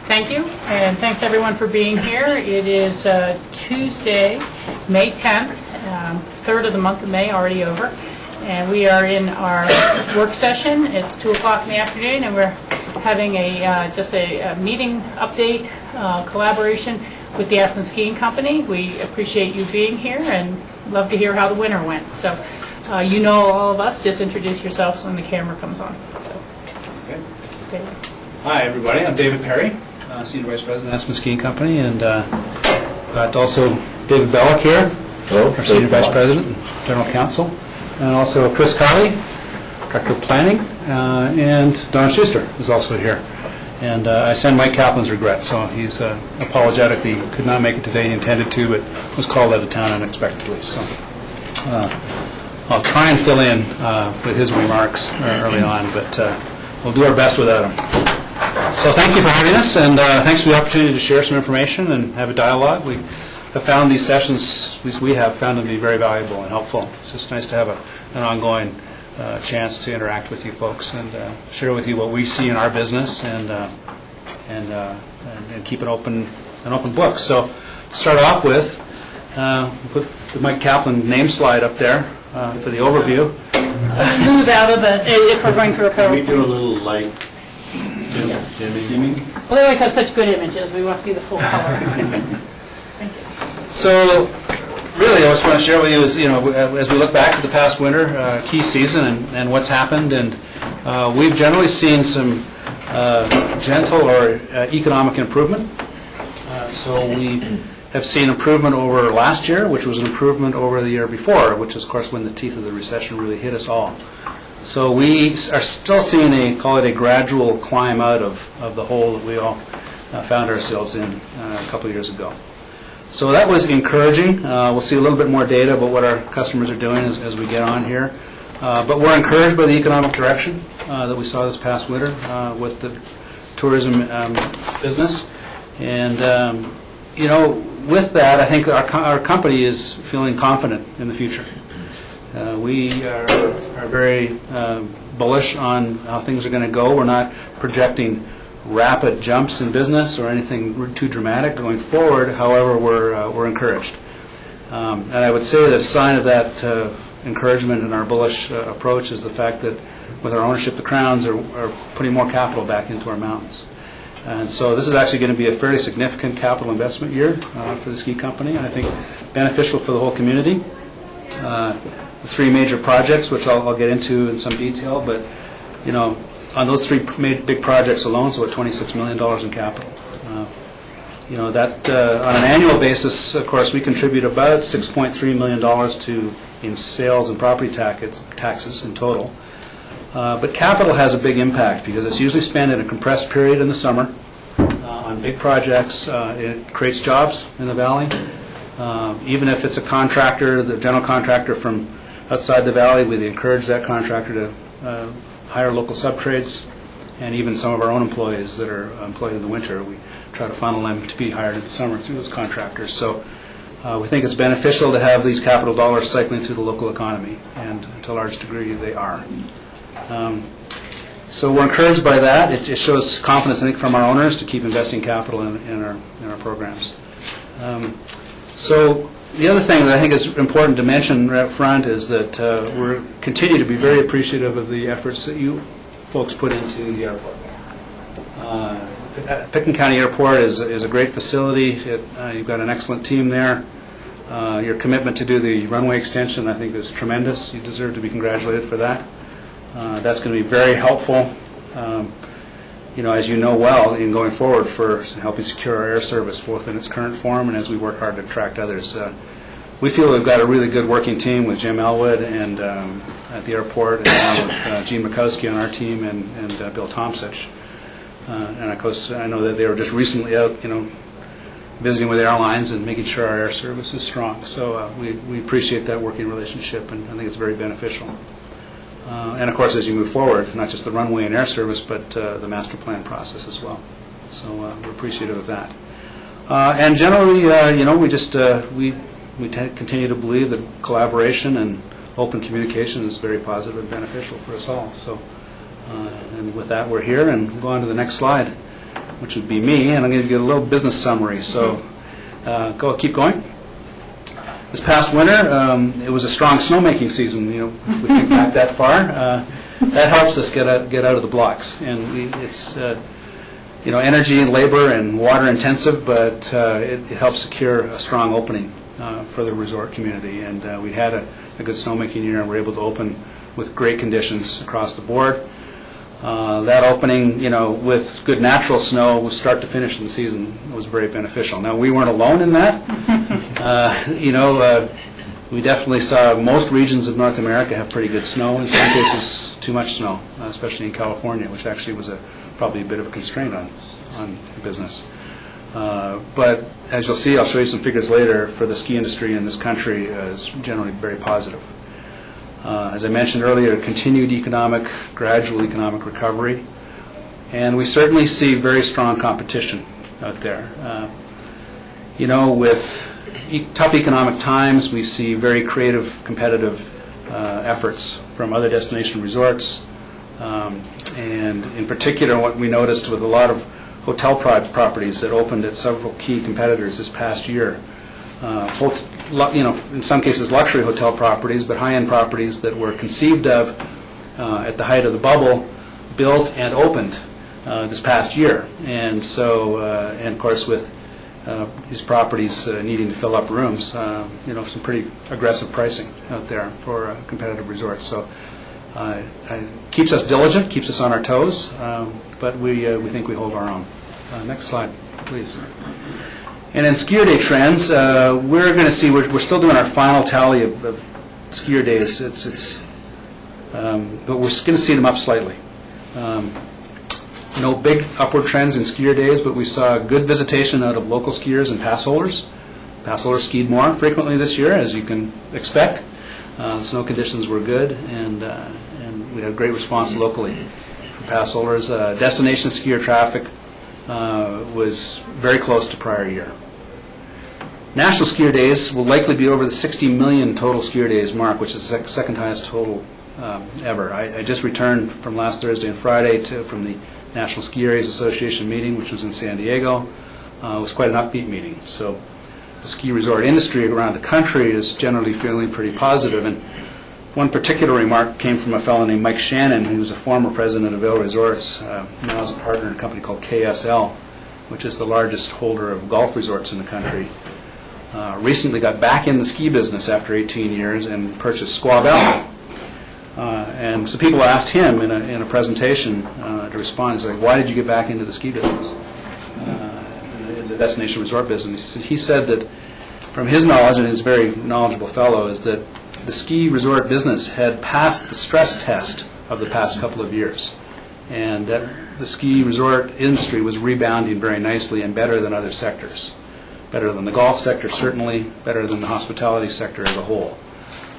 Thank you, and thanks everyone for being here. It is Tuesday, May 10th, third of the month of May, already over, and we are in our work session. It's 2 o'clock in the afternoon, and we're having just a meeting update collaboration with the Aspen Skiing Company. We appreciate you being here and love to hear how the winter went. So you know all of us, just introduce yourselves when the camera comes on. Okay. David. Hi, everybody. I'm David Perry, Senior Vice President at Aspen Skiing Company, and got also David Bellick here, our Senior Vice President and General Counsel, and also Chris Colley, Director of Planning, and Don Schuster is also here. And I send Mike Kaplan's regrets, so he's apologetic that he could not make it today. He intended to, but was called out of town unexpectedly. So I'll try and fill in with his remarks early on, but we'll do our best without him. So thank you for having us, and thanks for the opportunity to share some information and have a dialogue. We have found these sessions, at least we have found them to be very valuable and helpful. It's just nice to have an ongoing chance to interact with you folks and share with you what we see in our business and keep an open book. So to start off with, we'll put the Mike Kaplan name slide up there for the overview. Move out of the, if we're going through a Can we PowerPoint. do a little light dimming? Well, they always have such good images. We want to see the full color. Thank you. So, really, I just want to share with you is, as we look back at the past winter, key season, and what's happened, and we've generally seen some gentle or economic improvement. So we have seen improvement over last year, which was an improvement over the year before, which is, of course, when the teeth of the recession really hit us all. So we are still seeing call it a gradual climb out of the hole that we all found ourselves in a couple of years ago. So that was encouraging. We'll see a little bit more data about what our customers are doing as we get on here. But we're encouraged by the economic direction that we saw this past winter with the tourism business. And, with that, I think our company is feeling confident in the future. We are very bullish on how things are going to go. We're not projecting rapid jumps in business or anything too dramatic going forward. However, we're encouraged. And I would say that a sign of that encouragement in our bullish approach is the fact that with our ownership, the Crowns are putting more capital back into our mountains. And so this is actually going to be a fairly significant capital investment year for the ski company, and I think beneficial for the whole community. The three major projects, which I'll get into in some detail, but on those three big projects alone, so about $26 million in capital. That on an annual basis, of course, we contribute about $6.3 million in sales and property taxes in total. But capital has a big impact because it's usually spent in a compressed period in the summer on big projects. It creates jobs in the valley. Even if it's a contractor, the general contractor from outside the valley, we encourage that contractor to hire local subtrades, and even some of our own employees that are employed in the winter, we try to funnel them to be hired in the summer through those contractors. So we think it's beneficial to have these capital dollars cycling through the local economy, and to a large degree they are. So we're encouraged by that. It shows confidence, I think, from our owners to keep investing capital in our programs. So the other thing that I think is important to mention right up front is that we continue to be very appreciative of the efforts that you folks put into the airport. Pitkin County Airport is a great facility. You've got an excellent team there. Your commitment to do the runway extension, I think, is tremendous. You deserve to be congratulated for that. That's going to be very helpful, as you know well, in going forward for helping secure our air service, both in its current form and as we work hard to attract others. We feel we've got a really good working team with Jim Elwood and at the airport, and with Gene Mikowski on our team and Bill Tomsich. And of course, I know that they were just recently out, visiting with airlines and making sure our air service is strong. So we appreciate that working relationship, and I think it's very beneficial. And of course, as you move forward, not just the runway and air service, but the master plan process as well. So we're appreciative of that. And generally, we continue to believe that collaboration and open communication is very positive and beneficial for us all. So, and with that, we're here, and we'll go on to the next slide. which would be me, and I'm going to give you a little business summary. So keep going. This past winter, it was a strong snowmaking season. If we think back that far, that helps us get out of the blocks. And it's energy and labor and water intensive, but it helps secure a strong opening for the resort community. And we had a good snowmaking year, and were able to open with great conditions across the board. That opening, with good natural snow, start to finish in the season, was very beneficial. Now, we weren't alone in that. We definitely saw most regions of North America have pretty good snow. In some cases, too much snow, especially in California, which actually was probably a bit of a constraint on business. But as you'll see, I'll show you some figures later, for the ski industry in this country is generally very positive. As I mentioned earlier, continued gradual economic recovery, and we certainly see very strong competition out there. With tough economic times, we see very creative, competitive efforts from other destination resorts, and in particular, what we noticed with a lot of hotel properties that opened at several key competitors this past year. In some cases luxury hotel properties, but high-end properties that were conceived of at the height of the bubble, built and opened this past year. And so, and of course, with these properties needing to fill up rooms, some pretty aggressive pricing out there for competitive resorts. So keeps us diligent, keeps us on our toes, but we think we hold our own. Next slide, please. And in skier day trends, we're going to see, we're still doing our final tally of skier days. But we're going to see them up slightly. No big upward trends in skier days, but we saw good visitation out of local skiers and pass holders. Pass holders skied more frequently this year, as you can expect. Snow conditions were good, and we had a great response locally for pass holders. Destination skier traffic was very close to prior year. National skier days will likely be over the 60 million total skier days mark, which is the second highest total ever. I just returned from last Thursday and Friday from the National Ski Areas Association meeting, which was in San Diego. It was quite an upbeat meeting. So the ski resort industry around the country is generally feeling pretty positive. And one particular remark came from a fellow named Mike Shannon, who was a former president of Vail Resorts, now is a partner in a company called KSL, which is the largest holder of golf resorts in the country. Recently got back in the ski business after 18 years and purchased Squaw Valley. And so people asked him in a presentation to respond. He's like, "Why did you get back into the ski business, the destination resort business?" He said that, from his knowledge, and he's a very knowledgeable fellow, is that the ski resort business had passed the stress test of the past couple of years, and that the ski resort industry was rebounding very nicely and better than other sectors. Better than the golf sector, certainly, better than the hospitality sector as a whole.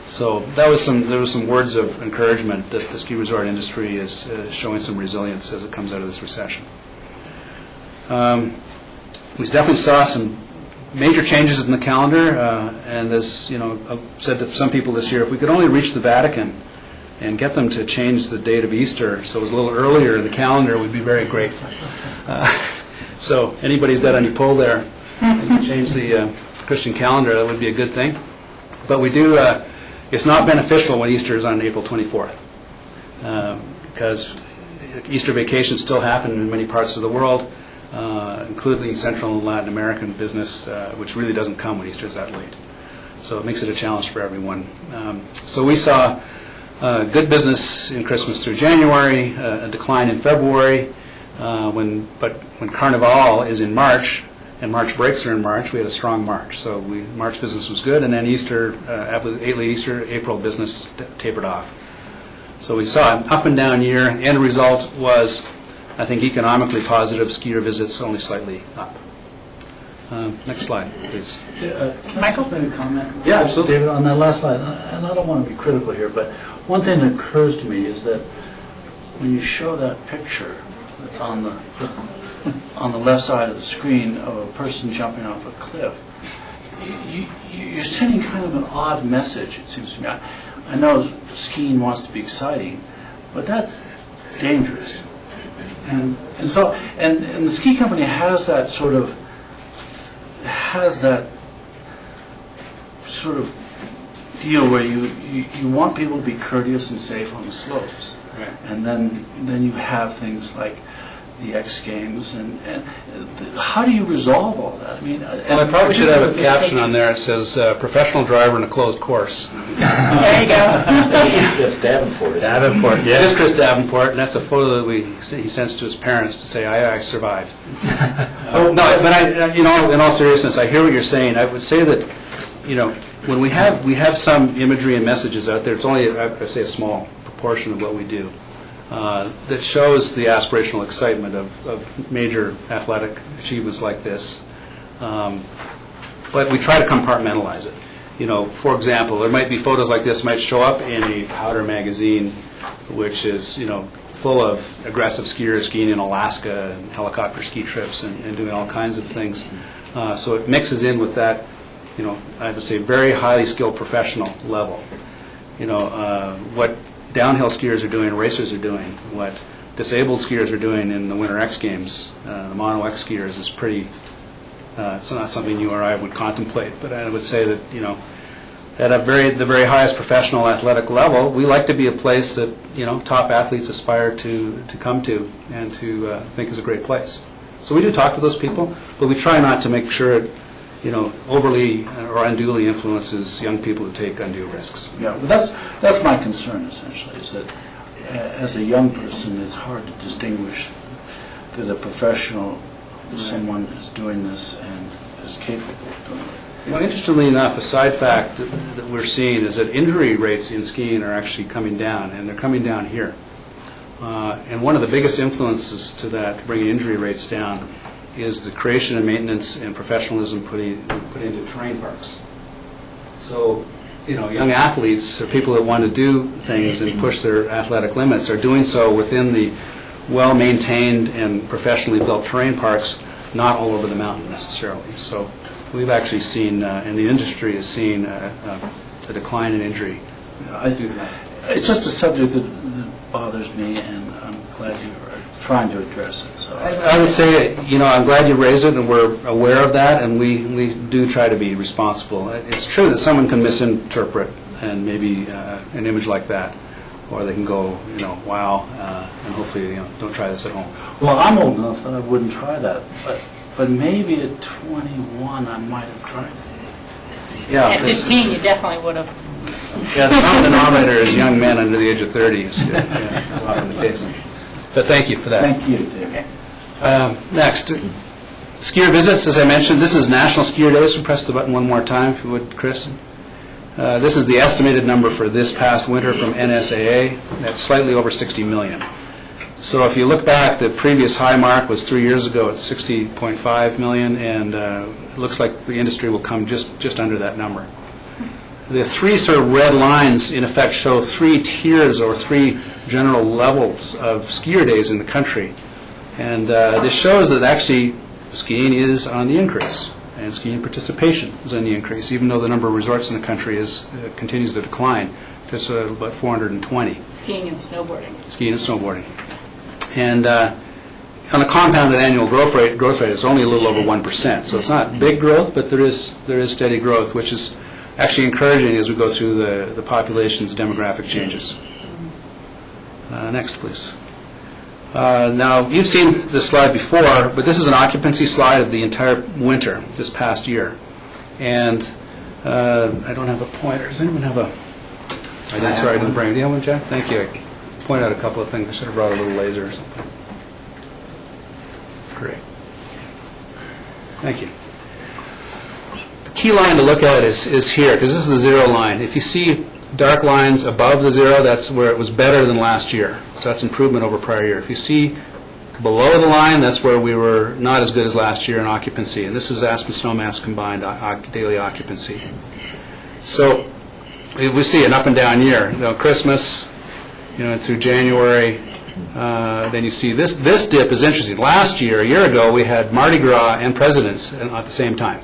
So there was some words of encouragement that the ski resort industry is showing some resilience as it comes out of this recession. We definitely saw some major changes in the calendar, and as I've said to some people this year, if we could only reach the Vatican and get them to change the date of Easter so it was a little earlier in the calendar, we'd be very grateful. So anybody who's got any pull there, and change the Christian calendar, that would be a good thing. But we do, it's not beneficial when Easter is on April 24th, because Easter vacations still happen in many parts of the world, including Central and Latin American business, which really doesn't come when Easter is that late. So it makes it a challenge for everyone. So we saw good business in Christmas through January, a decline in February, but when Carnival is in March, and March breaks are in March, we had a strong March. So March business was good, and then Easter, after late Easter, April business tapered off. So we saw an up and down year. The end result was, I think, economically positive. Skier visits only slightly up. Next slide, please. Michael? Just make a comment? Yeah, absolutely. David, on that last slide, and I don't want to be critical here, but one thing that occurs to me is that when you show that picture that's on the left side of the screen of a person jumping off a cliff, you're sending kind of an odd message, it seems to me. I know skiing wants to be exciting, but that's dangerous. And the ski company has that sort of deal where you want people to be courteous and safe on the slopes. Right. And then you have things like the X Games, and how do you resolve all that? I mean, Well, I probably should have a caption on there that says, "Professional driver in a closed course." There you go. That's Davenport. Davenport, yeah. It is Chris Davenport, and that's a photo that he sends to his parents to say, I survived. No, but in all seriousness, I hear what you're saying. I would say that, when we have some imagery and messages out there, it's only, I'd say, a small proportion of what we do, that shows the aspirational excitement of major athletic achievements like this. But we try to compartmentalize it. For example, there might be photos like this might show up in a powder magazine, which is, full of aggressive skiers skiing in Alaska and helicopter ski trips and doing all kinds of things. So it mixes in with that, I would say, very highly skilled professional level. What downhill skiers are doing, racers are doing, what disabled skiers are doing in the Winter X Games, the Mono X skiers, is pretty. It's not something you or I would contemplate, but I would say that at the very highest professional athletic level, we like to be a place that top athletes aspire to come to and to think is a great place. So we do talk to those people, but we try not to make sure it overly or unduly influences young people to take undue risks. Yeah, but that's my concern essentially, is that as a young person, it's hard to distinguish that a professional, someone is doing this and is capable of doing it. Interestingly enough, a side fact that we're seeing is that injury rates in skiing are actually coming down, and they're coming down here. And one of the biggest influences to that, bringing injury rates down, is the creation and maintenance and professionalism put into terrain parks. So, young athletes or people that want to do things and push their athletic limits are doing so within the well-maintained and professionally built terrain parks, not all over the mountain necessarily. So we've actually seen, and the industry has seen, a decline in injury. I do. It's just a subject that bothers me, and I'm glad you are trying to address it. So I would say, I'm glad you raised it, and we're aware of that, and we do try to be responsible. It's true that someone can misinterpret and maybe an image like that, or they can go, wow, and hopefully, don't try this at home. Well, I'm old enough that I wouldn't try that, but maybe at 21 I might have tried it. Yeah. At 15, you definitely would have. Yeah, the common denominator is young men under the age of 30 is often the case. But thank you for that. Thank you, Dave. Next, skier visits, as I mentioned, this is National Skier Day, so press the button one more time, if you would, Chris. This is the estimated number for this past winter from NSAA. That's slightly over 60 million. So if you look back, the previous high mark was 3 years ago at 60.5 million, and it looks like the industry will come just under that number. The three sort of red lines, in effect, show three tiers or three general levels of skier days in the country. And this shows that actually skiing is on the increase, and skiing participation is on the increase, even though the number of resorts in the country continues to decline to about 420. Skiing and snowboarding. Skiing and snowboarding. And on a compounded annual growth rate, it's only a little over 1%. So it's not big growth, but there is steady growth, which is actually encouraging as we go through the population's demographic changes. Next, please. Now, you've seen this slide before, but this is an occupancy slide of the entire winter this past year. And I don't have a pointer. Does anyone have a... Sorry, I didn't bring it. Do you have one, Jack? Thank you. I point out a couple of things. I should have brought a little laser or something. Great. Thank you. The key line to look at is here, because this is the zero line. If you see dark lines above the zero, that's where it was better than last year. So that's improvement over prior year. If you see below the line, that's where we were not as good as last year in occupancy. And this is Aspen Snowmass combined daily occupancy. So we see an up and down year. Christmas, through January, then you see this dip is interesting. Last year, a year ago, we had Mardi Gras and Presidents at the same time.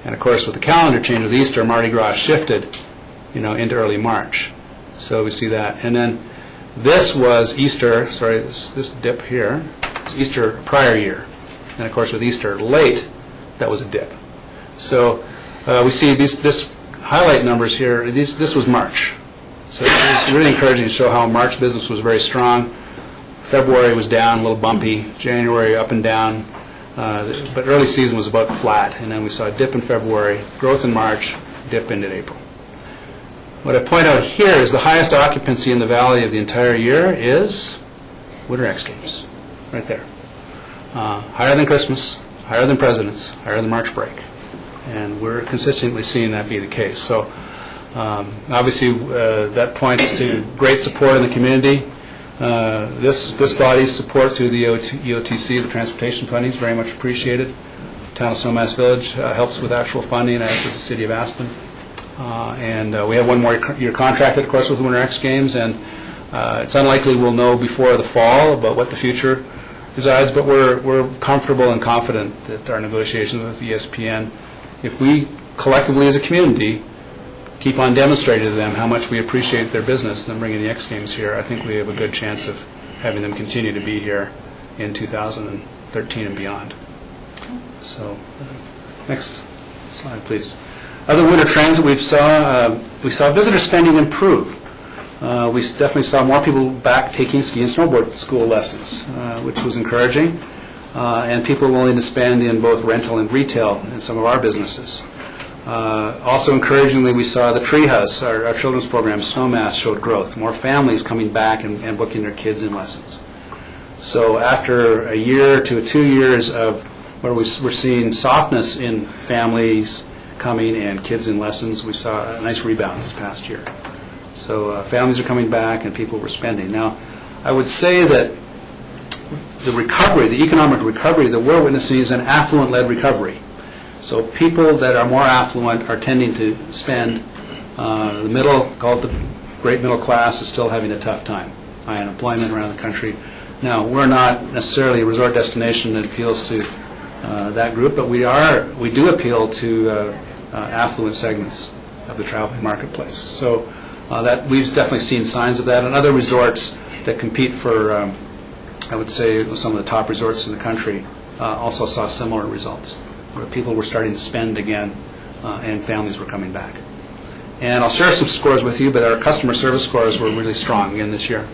And of course, with the calendar change with Easter, Mardi Gras shifted, into early March. So we see that. And then this was Easter, this dip here. Easter prior year. And of course, with Easter late, that was a dip. So we see this highlight numbers here. This was March. So it's really encouraging to show how March business was very strong. February was down, a little bumpy. January up and down. But early season was about flat. And then we saw a dip in February, growth in March, dip into April. What I point out here is the highest occupancy in the valley of the entire year is Winter X Games, right there. Higher than Christmas, higher than Presidents, higher than March break. And we're consistently seeing that be the case. So obviously that points to great support in the community. This body's support through the EOTC, the transportation funding, is very much appreciated. Town of Snowmass Village helps with actual funding, as does the City of Aspen. And we have one more year contracted, of course, with the Winter X Games, and it's unlikely we'll know before the fall about what the future resides, but we're comfortable and confident that our negotiations with ESPN, if we collectively as a community keep on demonstrating to them how much we appreciate their business and bringing the X Games here, I think we have a good chance of having them continue to be here in 2013 and beyond. So, next slide, please. Other winter trends that we saw visitor spending improve. We definitely saw more people back taking ski and snowboard school lessons, which was encouraging, and people willing to spend in both rental and retail in some of our businesses. Also encouragingly, we saw the Treehouse, our children's program, Snowmass, showed growth. More families coming back and booking their kids in lessons. So after a year to 2 years of where we're seeing softness in families coming and kids in lessons, we saw a nice rebound this past year. So families are coming back and people were spending. Now, I would say that the recovery, the economic recovery that we're witnessing is an affluent-led recovery. So people that are more affluent are tending to spend. The middle, called the great middle class, is still having a tough time. High unemployment around the country. Now, we're not necessarily a resort destination that appeals to that group, but we do appeal to affluent segments of the traveling marketplace. So that we've definitely seen signs of that, and other resorts that compete for, I would say, some of the top resorts in the country also saw similar results, where people were starting to spend again, and families were coming back. And I'll share some scores with you, but our customer service scores were really strong again this year.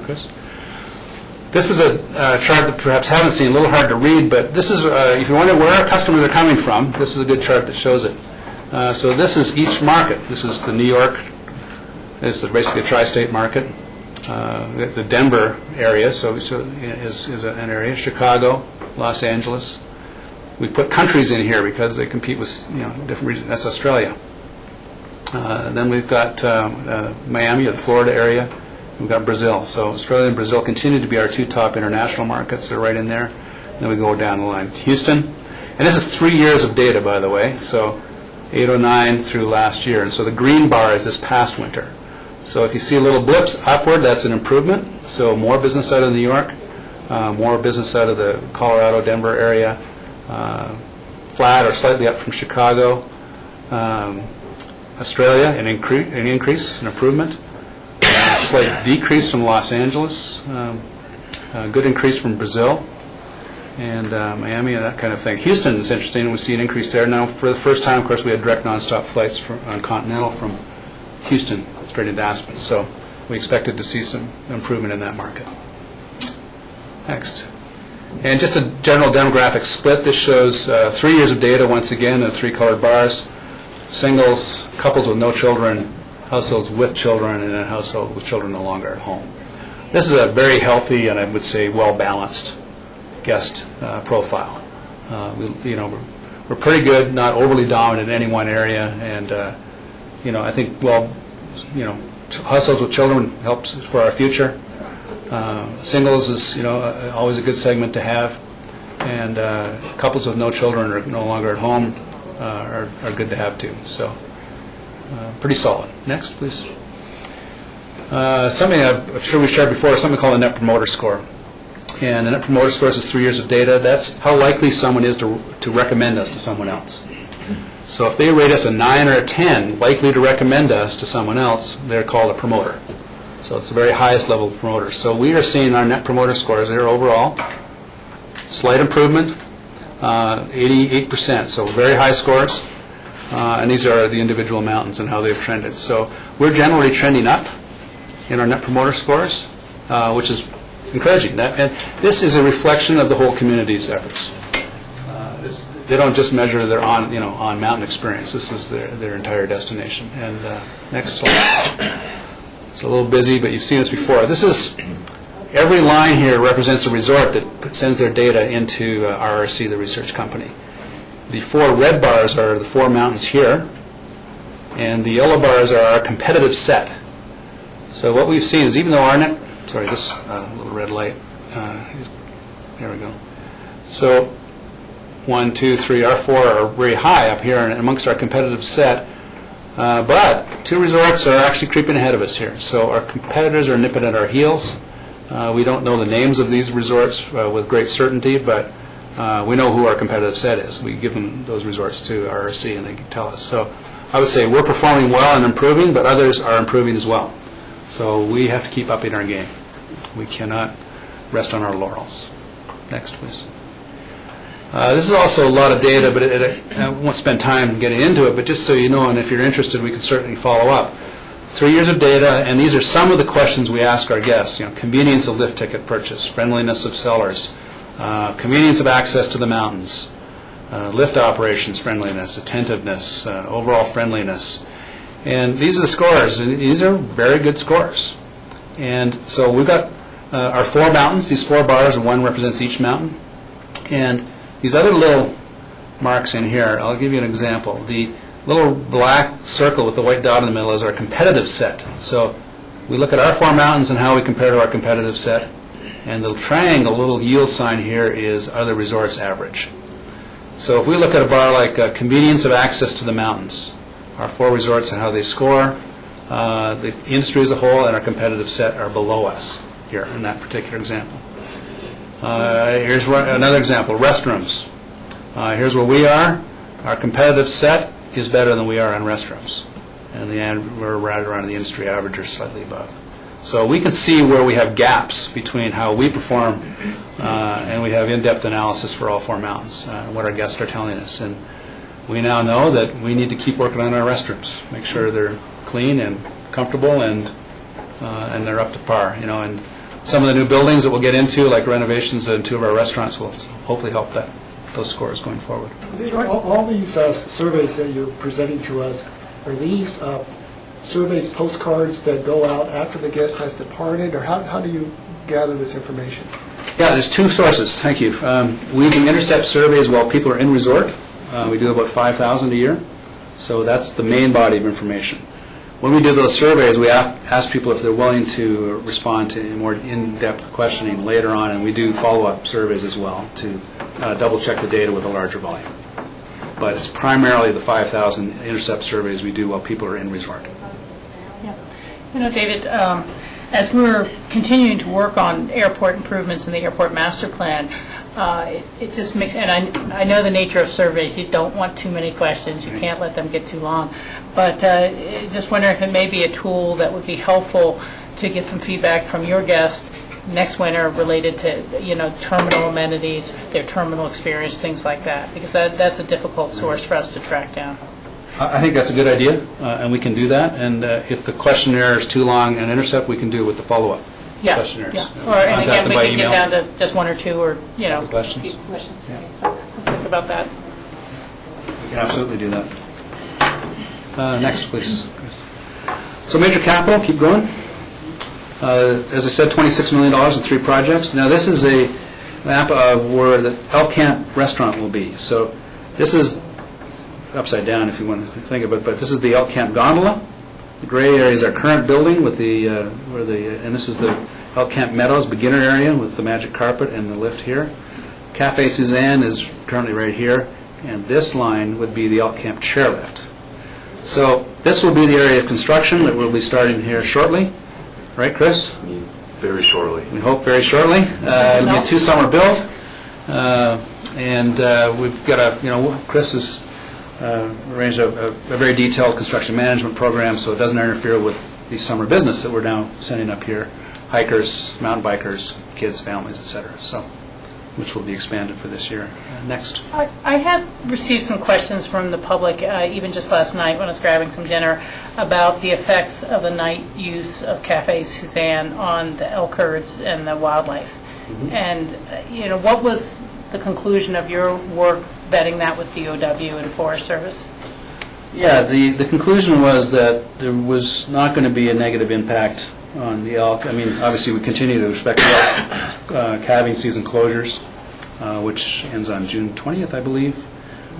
Chris? This is a chart that perhaps haven't seen, a little hard to read, but this is, if you wonder where our customers are coming from, this is a good chart that shows it. So this is each market. This is the New York, this is basically a tri-state market. The Denver area is an area, Chicago, Los Angeles. We put countries in here because they compete with different regions. That's Australia. Then we've got Miami, the Florida area. We've got Brazil. So Australia and Brazil continue to be our two top international markets. They're right in there. Then we go down the line. Houston. And this is 3 years of data, by the way. So 809 through last year. And so the green bar is this past winter. So if you see little blips upward, that's an improvement. So more business out of New York, more business out of the Colorado, Denver area, flat or slightly up from Chicago. Australia, an increase, an improvement. A slight decrease from Los Angeles, a good increase from Brazil, and Miami, and that kind of thing. Houston is interesting. We see an increase there. Now, for the first time, of course, we had direct nonstop flights on Continental from Houston straight into Aspen. So we expected to see some improvement in that market. Next. And just a general demographic split. This shows 3 years of data, once again, in 3 colored bars. Singles, couples with no children, households with children, and a household with children no longer at home. This is a very healthy and I would say well-balanced guest profile. We're pretty good, not overly dominant in any one area, and I think households with children helps for our future. Singles is always a good segment to have, and couples with no children or no longer at home are good to have too. So pretty solid. Next, please. Something I'm sure we shared before, something called a Net Promoter Score. And the Net Promoter Score is 3 years of data. That's how likely someone is to recommend us to someone else. So if they rate us a 9 or a 10, likely to recommend us to someone else, they're called a promoter. So it's the very highest level of promoters. So we are seeing our Net Promoter Scores there overall slight improvement, 88%, so very high scores. And these are the individual mountains and how they've trended. So we're generally trending up in our Net Promoter Scores, which is encouraging. And this is a reflection of the whole community's efforts. They don't just measure their on mountain experience. This is their entire destination. And next slide. It's a little busy, but you've seen this before. This is every line here represents a resort that sends their data into RRC, the research company. The 4 red bars are the 4 mountains here, and the yellow bars are our competitive set. So what we've seen is even though this little red light, here we go. So 1, 2, 3, our 4 are very high up here and amongst our competitive set, but 2 resorts are actually creeping ahead of us here. So our competitors are nipping at our heels. We don't know the names of these resorts with great certainty, but we know who our competitive set is. We give them those resorts to RRC and they can tell us. So I would say we're performing well and improving, but others are improving as well. So we have to keep upping our game. We cannot rest on our laurels. Next, please. This is also a lot of data, but I won't spend time getting into it, but just so you know, and if you're interested, we can certainly follow up. 3 years of data, and these are some of the questions we ask our guests. Convenience of lift ticket purchase, friendliness of sellers, convenience of access to the mountains, lift operations friendliness, attentiveness, overall friendliness. And these are the scores, and these are very good scores. And so we've got our 4 mountains, these 4 bars, and 1 represents each mountain. And these other little marks in here, I'll give you an example. The little black circle with the white dot in the middle is our competitive set. So we look at our 4 mountains and how we compare to our competitive set. And the triangle, little yield sign here, is other resorts average. So if we look at a bar like convenience of access to the mountains, our 4 resorts and how they score, the industry as a whole and our competitive set are below us here in that particular example. Here's another example, restrooms. Here's where we are. Our competitive set is better than we are on restrooms. And we're right around the industry average or slightly above. So we can see where we have gaps between how we perform and we have in-depth analysis for all 4 mountains, what our guests are telling us. And we now know that we need to keep working on our restrooms, make sure they're clean and comfortable and they're up to par. And some of the new buildings that we'll get into, like renovations in 2 of our restaurants, will hopefully help those scores going forward. All these surveys that you're presenting to us, are these surveys, postcards that go out after the guest has departed, or how do you gather this information? Yeah, there's 2 sources. Thank you. We can intercept surveys while people are in resort. We do about 5,000 a year. So that's the main body of information. When we do those surveys, we ask people if they're willing to respond to more in-depth questioning later on, and we do follow-up surveys as well to double-check the data with a larger volume. But it's primarily the 5,000 intercept surveys we do while people are in resort. Yeah. David, as we're continuing to work on airport improvements in the airport master plan, it just makes, and I know the nature of surveys, you don't want too many questions, you can't let them get too long, but just wondering if it may be a tool that would be helpful to get some feedback from your guests next winter related to, terminal amenities, their terminal experience, things like that, because that's a difficult source for us to track down. I think that's a good idea, and we can do that. And if the questionnaire is too long and intercept, we can do it with the follow-up questionnaires. Yeah. And again, we can email. get down to just 1 or 2, or Questions. few questions. So let's think about that. We can absolutely do that. Next, please. So major capital, keep going. As I said, $26 million in 3 projects. Now this is a map of where the El Camp restaurant will be. So this is upside down if you want to think of it, but this is the El Camp gondola. The gray area is our current building with and this is the El Camp Meadows beginner area with the magic carpet and the lift here. Cafe Suzanne is currently right here, and this line would be the El Camp chairlift. So this will be the area of construction that we'll be starting here shortly. Right, Chris? Very shortly. We hope very shortly. It'll be a 2-summer build, and we've got Chris has arranged a very detailed construction management program so it doesn't interfere with the summer business that we're now sending up here, hikers, mountain bikers, kids, families, etc. So which will be expanded for this year. Next. I had received some questions from the public, even just last night when I was grabbing some dinner, about the effects of the night use of Cafe Suzanne on the elk herds and the wildlife. And, what was the conclusion of your work vetting that with DOW and Forest Service? Yeah, the conclusion was that there was not going to be a negative impact on the elk. I mean, obviously, we continue to respect the elk calving season closures, which ends on June 20th, I believe.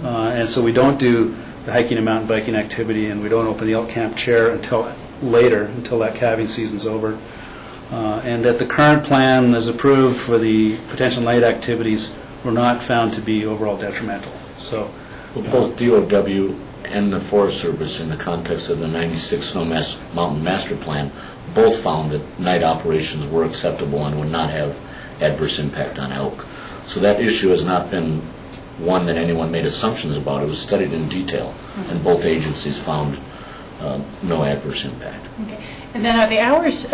And so we don't do the hiking and mountain biking activity, and we don't open the elk camp chair until later, until that calving season's over. And that the current plan is approved for the potential night activities were not found to be overall detrimental. So, Well, both DOW and the Forest Service, in the context of the 96 Snow Mountain Master Plan, both found that night operations were acceptable and would not have adverse impact on elk. So that issue has not been one that anyone made assumptions about. It was studied in detail, and both agencies found no adverse impact. Okay. And then are the hours,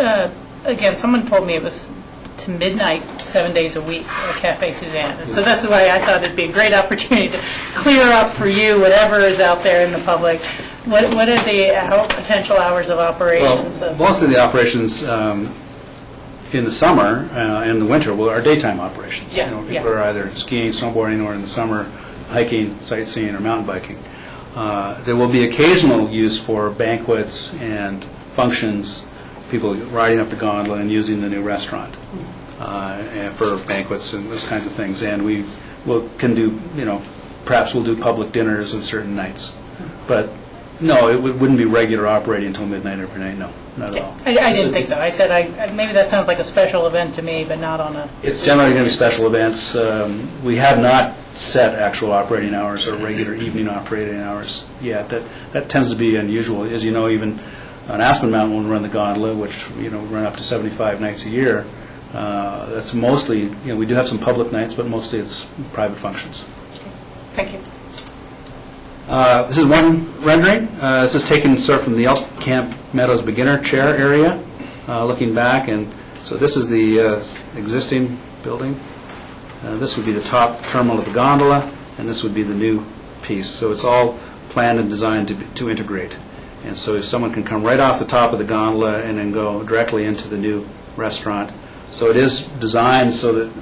again, someone told me it was to midnight, 7 days a week at Cafe Suzanne. And so that's why I thought it'd be a great opportunity to clear up for you whatever is out there in the public. What are the potential hours of operations? well, most of the operations in the summer and the winter are daytime operations. Yeah, People yeah. are either skiing, snowboarding, or in the summer hiking, sightseeing, or mountain biking. There will be occasional use for banquets and functions, people riding up the gondola and using the new restaurant and for banquets and those kinds of things. And can do, perhaps we'll do public dinners on certain nights. But no, it wouldn't be regular operating until midnight every night, no, not at all. I didn't think so. I said maybe that sounds like a special event to me, but not on a... It's generally going to be special events. We have not set actual operating hours or regular evening operating hours yet. That tends to be unusual. As you know, even on Aspen Mountain, when we run the gondola, which run up to 75 nights a year, that's mostly, we do have some public nights, but mostly it's private functions. Thank you. This is one rendering. This is taken sort of from the Elk Camp Meadows beginner chair area, looking back. And so this is the existing building. This would be the top terminal of the gondola, and this would be the new piece. So it's all planned and designed to integrate. And so someone can come right off the top of the gondola and then go directly into the new restaurant. So it is designed so that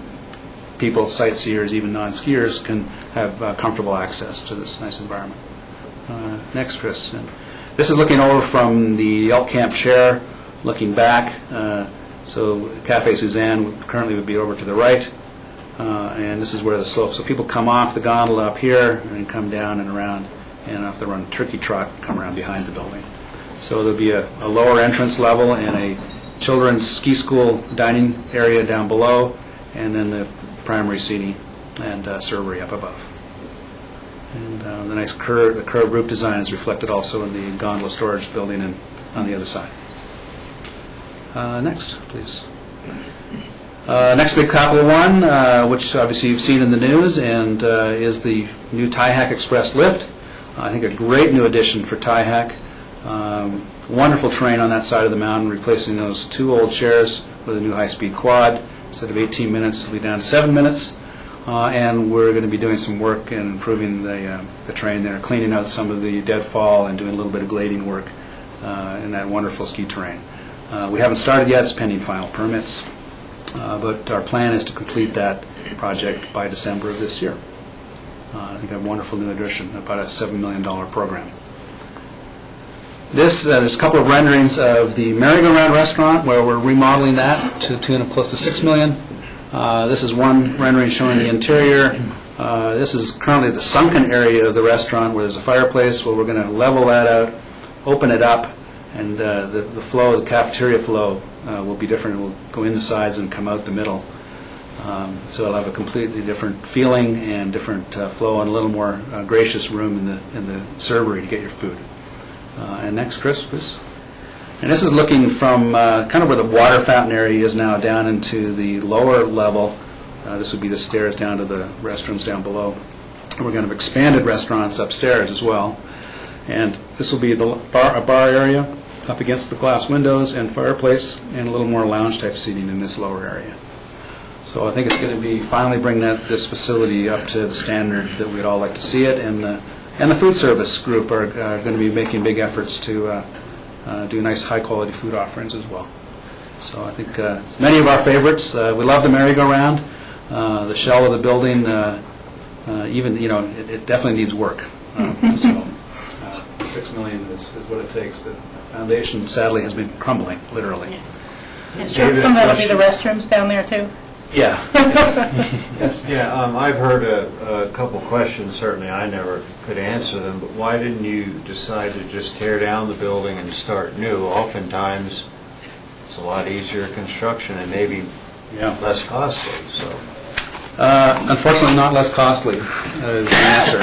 people, sightseers, even non-skiers, can have comfortable access to this nice environment. Next, Chris. And this is looking over from the Elk Camp chair, looking back. So Cafe Suzanne currently would be over to the right, and this is where the slope. So people come off the gondola up here and come down and around, and if they run turkey trot, come around behind the building. So there'll be a lower entrance level and a children's ski school dining area down below, and then the primary seating and servery up above. And the nice curved roof design is reflected also in the gondola storage building and on the other side. Next, please. Next big capital one, which obviously you've seen in the news, and is the new Tie-Hack Express lift. I think a great new addition for Tie-Hack. Wonderful terrain on that side of the mountain, replacing those two old chairs with a new high-speed quad. Instead of 18 minutes, it'll be down to 7 minutes. And we're going to be doing some work and improving the terrain there, cleaning out some of the deadfall and doing a little bit of glading work in that wonderful ski terrain. We haven't started yet, it's pending final permits, but our plan is to complete that project by December of this year. I think a wonderful new addition, about a $7 million program. There's a couple of renderings of the merry-go-round restaurant where we're remodeling that to the tune of close to $6 million. This is one rendering showing the interior. This is currently the sunken area of the restaurant where there's a fireplace. Well, we're going to level that out, open it up, and the flow, the cafeteria flow, will be different. It will go in the sides and come out the middle. So it'll have a completely different feeling and different flow and a little more gracious room in the servery to get your food. And next, Chris, please. And this is looking from kind of where the water fountain area is now down into the lower level. This would be the stairs down to the restrooms down below. We're going to have expanded restaurants upstairs as well. And this will be a bar area up against the glass windows and fireplace, and a little more lounge-type seating in this lower area. So I think it's going to be finally bring this facility up to the standard that we'd all like to see it, and the food service group are going to be making big efforts to do nice, high-quality food offerings as well. So I think it's many of our favorites. We love the merry-go-round. The shell of the building, even, it definitely needs work. So $6 million is what it takes. The foundation, sadly, has been crumbling, literally. And sure, some of that'll be the restrooms down there, too? Yeah. Yeah, I've heard a couple questions, certainly I never could answer them, but why didn't you decide to just tear down the building and start new? Oftentimes, it's a lot easier construction and maybe less costly, so. Unfortunately, not less costly is the answer.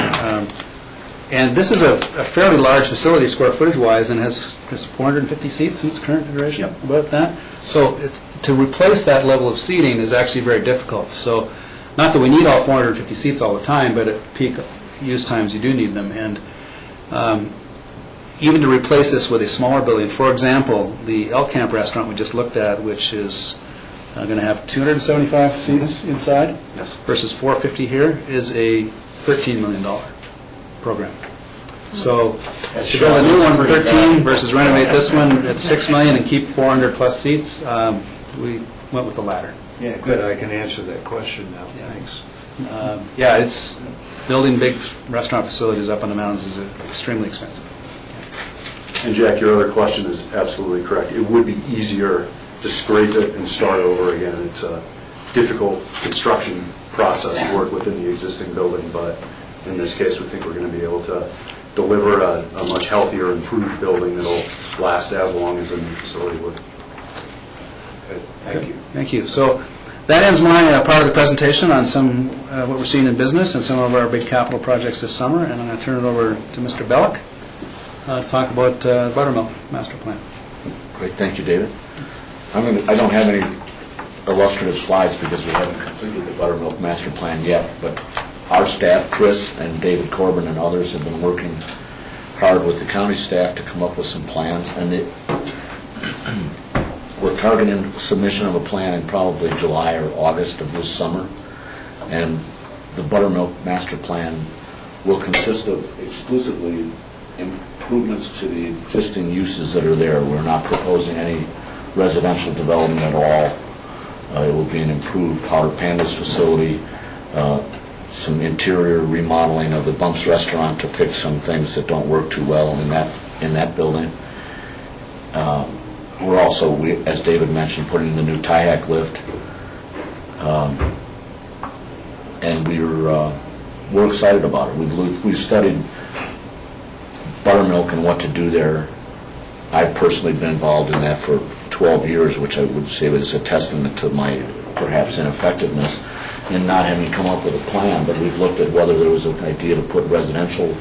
And this is a fairly large facility, square footage-wise, and has 450 seats in its current iteration, about that. So to replace that level of seating is actually very difficult. So not that we need all 450 seats all the time, but at peak use times you do need them. And even to replace this with a smaller building, for example, the El Camp restaurant we just looked at, which is going to have 275 seats inside versus 450 here, is a $13 million program. So to build a new one for 13 versus renovate this one at $6 million and keep 400 plus seats, we went with the latter. Yeah, good, I can answer that question now, thanks. Yeah, it's building big restaurant facilities up on the mountains is extremely expensive. And Jack, your other question is absolutely correct. It would be easier to scrape it and start over again. It's a difficult construction process to work within the existing building, but in this case, we think we're going to be able to deliver a much healthier, improved building that'll last as long as a new facility would. Good, thank you. Thank you. So that ends my part of the presentation on some what we're seeing in business and some of our big capital projects this summer, and I'm going to turn it over to Mr. Bellick to talk about Buttermilk Master Plan. Great, thank you, David. I don't have any illustrative slides because we haven't completed the Buttermilk Master Plan yet, but our staff, Chris and David Corbin and others, have been working hard with the county staff to come up with some plans, and we're targeting submission of a plan in probably July or August of this summer. And the Buttermilk Master Plan will consist of exclusively improvements to the existing uses that are there. We're not proposing any residential development at all. It will be an improved powder pandas facility, some interior remodeling of the Bumps restaurant to fix some things that don't work too well in that building. We're also, as David mentioned, putting in the new Tyhack lift, and we're excited about it. We've studied Buttermilk and what to do there. I've personally been involved in that for 12 years, which I would say is a testament to my perhaps ineffectiveness in not having come up with a plan. But we've looked at whether there was an idea to put residential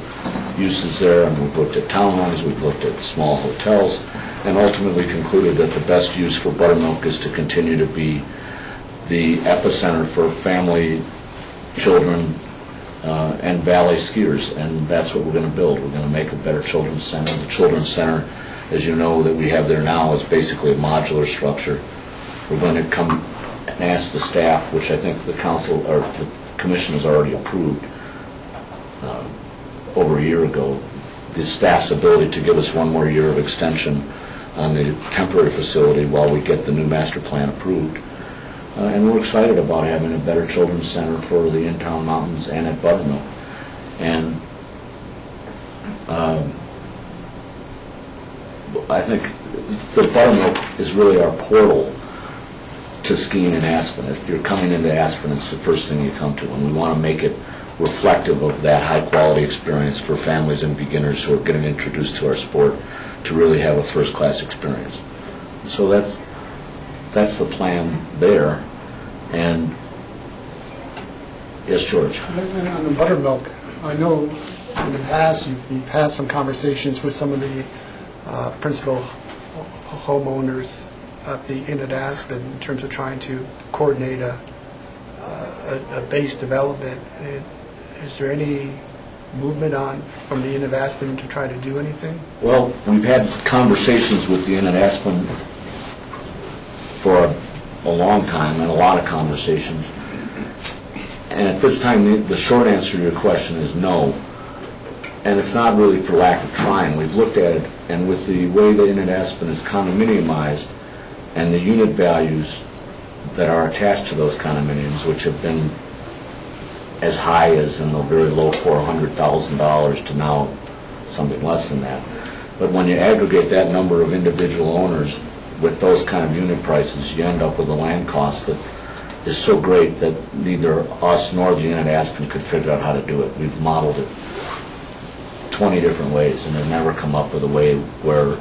uses there, and we've looked at townhomes, we've looked at small hotels, and ultimately concluded that the best use for Buttermilk is to continue to be the epicenter for family, children, and valley skiers, and that's what we're going to build. We're going to make a better children's center. The children's center, as you know, that we have there now is basically a modular structure. We're going to come and ask the staff, which I think the council or the commission has already approved over a year ago, the staff's ability to give us one more year of extension on the temporary facility while we get the new master plan approved. And we're excited about having a better children's center for the in-town mountains and at Buttermilk. And I think the Buttermilk is really our portal to skiing in Aspen. If you're coming into Aspen, it's the first thing you come to, and we want to make it reflective of that high-quality experience for families and beginners who are getting introduced to our sport to really have a first-class experience. So that's the plan there. And yes, George. And on the Buttermilk, I know in the past you've had some conversations with some of the principal homeowners at the Inn at Aspen in terms of trying to coordinate a base development. Is there any movement from the Inn at Aspen to try to do anything? Well, we've had conversations with the Inn at Aspen for a long time and a lot of conversations. And at this time, the short answer to your question is no. And it's not really for lack of trying. We've looked at it, and with the way the Inn at Aspen is condominiumized and the unit values that are attached to those condominiums, which have been as high as in the very low $400,000 to now something less than that. But when you aggregate that number of individual owners with those kind of unit prices, you end up with a land cost that is so great that neither us nor the Inn at Aspen could figure out how to do it. We've modeled it 20 different ways and have never come up with a way where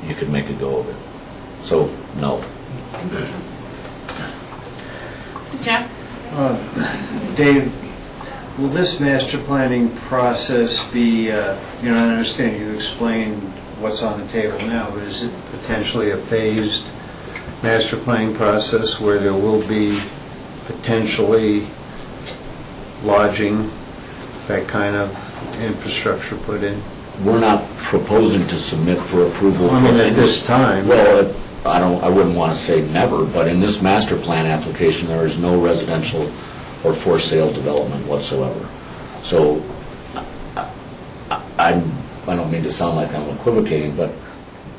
you could make a go of it. So, no. Jack? Dave, will this master planning process be, I understand you explained what's on the table now, but is it potentially a phased master planning process where there will be potentially lodging, that kind of infrastructure put in? We're not proposing to submit for approval for at this time. Well, I wouldn't want to say never, but in this master plan application, there is no residential or for sale development whatsoever. So I don't mean to sound like I'm equivocating, but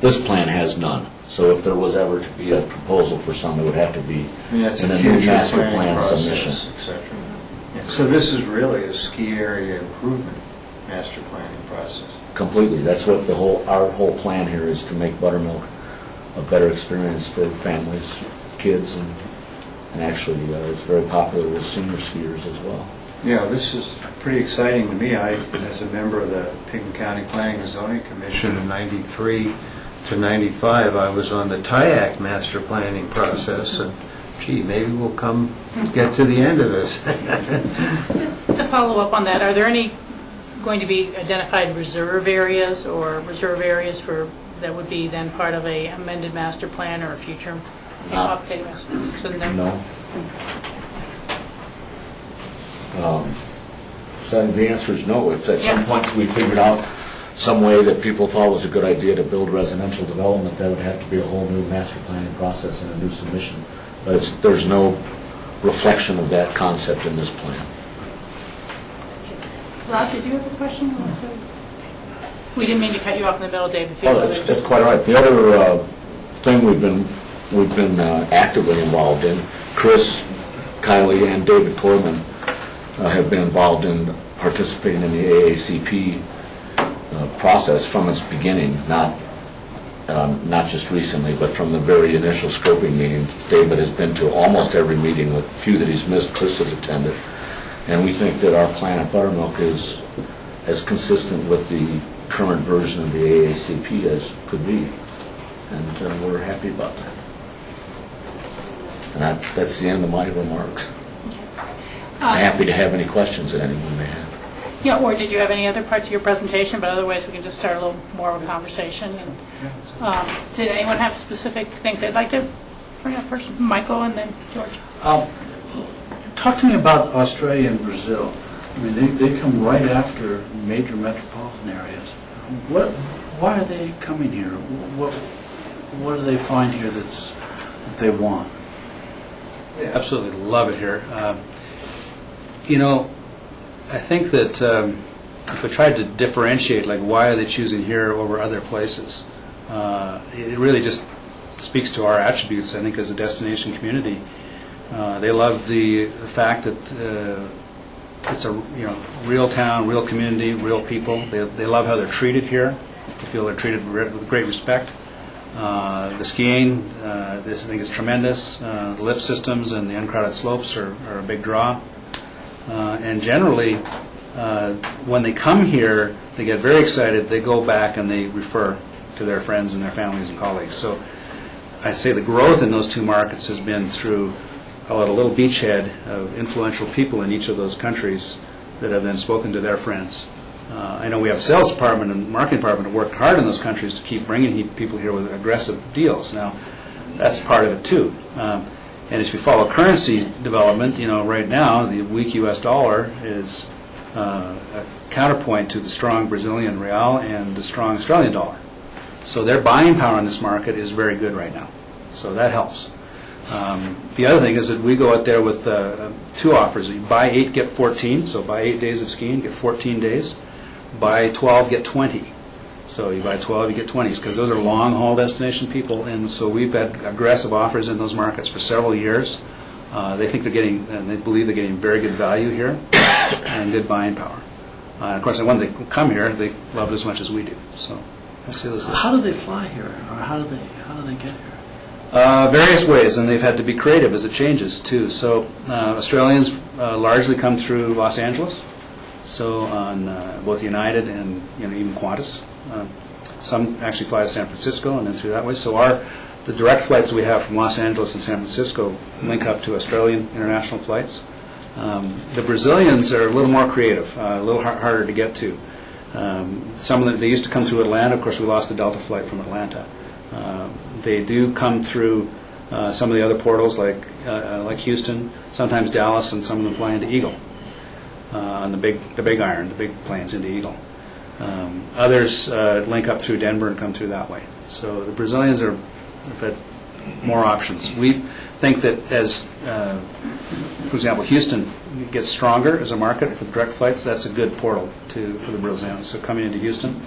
this plan has none. So if there was ever to be a proposal for some, it would have to be in a new master plan submission. So this is really a ski area improvement master planning process. Completely. That's what our whole plan here is, to make Buttermilk a better experience for families, kids, and actually it's very popular with senior skiers as well. Yeah, this is pretty exciting to me. As a member of the Pickens County Planning and Zoning Commission in '93 to '95, I was on the TIAC master planning process, and gee, maybe we'll come get to the end of this. Just to follow up on that, are there any going to be identified reserve areas or reserve areas that would be then part of a amended master plan or a future updated master plan? So No. So the answer is no. If at some point we figured out some way that people thought was a good idea to build residential development, that would have to be a whole new master planning process and a new submission. But there's no reflection of that concept in this plan. Raj, did you have a question? We didn't mean to cut you off in the middle, Dave. If you Oh, that's quite all right. The other thing we've been actively involved in, Chris, Kylie, and David Corman have been involved in participating in the AACP process from its beginning, not just recently, but from the very initial scoping meetings. David has been to almost every meeting. With a few that he's missed, Chris has attended. And we think that our plan at Buttermilk is as consistent with the current version of the AACP as could be. And we're happy about that. And that's the end of my remarks. I'm happy to have any questions that anyone may have. Yeah, or did you have any other parts of your presentation? But otherwise, we can just start a little more of a conversation. Did anyone have specific things they'd like to bring up first? Michael and then George. Talk to me about Australia and Brazil. I mean, they come right after major metropolitan areas. Why are they coming here? What do they find here that they want? Yeah, absolutely love it here. I think that if we tried to differentiate, like, why are they choosing here over other places, it really just speaks to our attributes, I think, as a destination community. They love the fact that it's a real town, real community, real people. They love how they're treated here. They feel they're treated with great respect. The skiing, this I think is tremendous. The lift systems and the uncrowded slopes are a big draw. And generally, when they come here, they get very excited. They go back and they refer to their friends and their families and colleagues. So I'd say the growth in those two markets has been through, call it a little beachhead of influential people in each of those countries that have then spoken to their friends. I know we have a sales department and marketing department that worked hard in those countries to keep bringing people here with aggressive deals. Now, that's part of it too. And if you follow currency development, right now the weak U.S. dollar is a counterpoint to the strong Brazilian real and the strong Australian dollar. So their buying power in this market is very good right now. So that helps. The other thing is that we go out there with two offers. You buy 8, get 14, so buy 8 days of skiing, get 14 days. Buy 12, get 20. So you buy 12, you get 20s, because those are long-haul destination people, and so we've had aggressive offers in those markets for several years. They think they're getting, and they believe they're getting very good value here and good buying power. And of course, when they come here, they love it as much as we do. So we'll see this. How do they fly here, or how do they get here? Various ways, and they've had to be creative as it changes too. So Australians largely come through Los Angeles, so on both United and even Qantas. Some actually fly to San Francisco and then through that way. So the direct flights we have from Los Angeles and San Francisco link up to Australian international flights. The Brazilians are a little more creative, a little harder to get to. Some of them, they used to come through Atlanta. Of course, we lost the Delta flight from Atlanta. They do come through some of the other portals like Houston, sometimes Dallas, and some of them fly into Eagle on the big iron, the big planes into Eagle. Others link up through Denver and come through that way. So the Brazilians have had more options. We think that as, for example, Houston gets stronger as a market for the direct flights, that's a good portal for the Brazilians. So coming into Houston,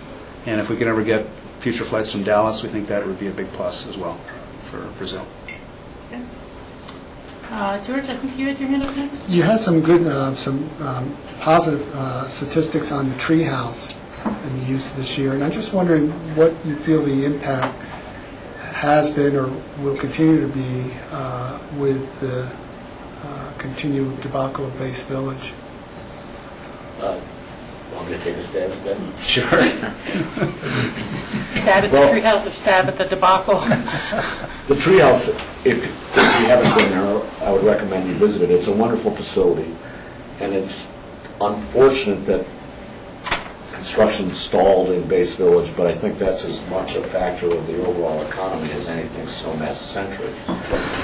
and if we can ever get future flights from Dallas, we think that would be a big plus as well for Brazil. Okay. George, I think you had your hand up next. You had some good, positive statistics on the treehouse and the use this year, and I'm just wondering what you feel the impact has been or will continue to be with the continued debacle of Base Village. Want me to take a stab at that? Sure. Stab at the treehouse or stab at the debacle? The treehouse, if you haven't been there, I would recommend you visit it. It's a wonderful facility, and it's unfortunate that construction stalled in Base Village, but I think that's as much a factor of the overall economy as anything Snowmass-centric.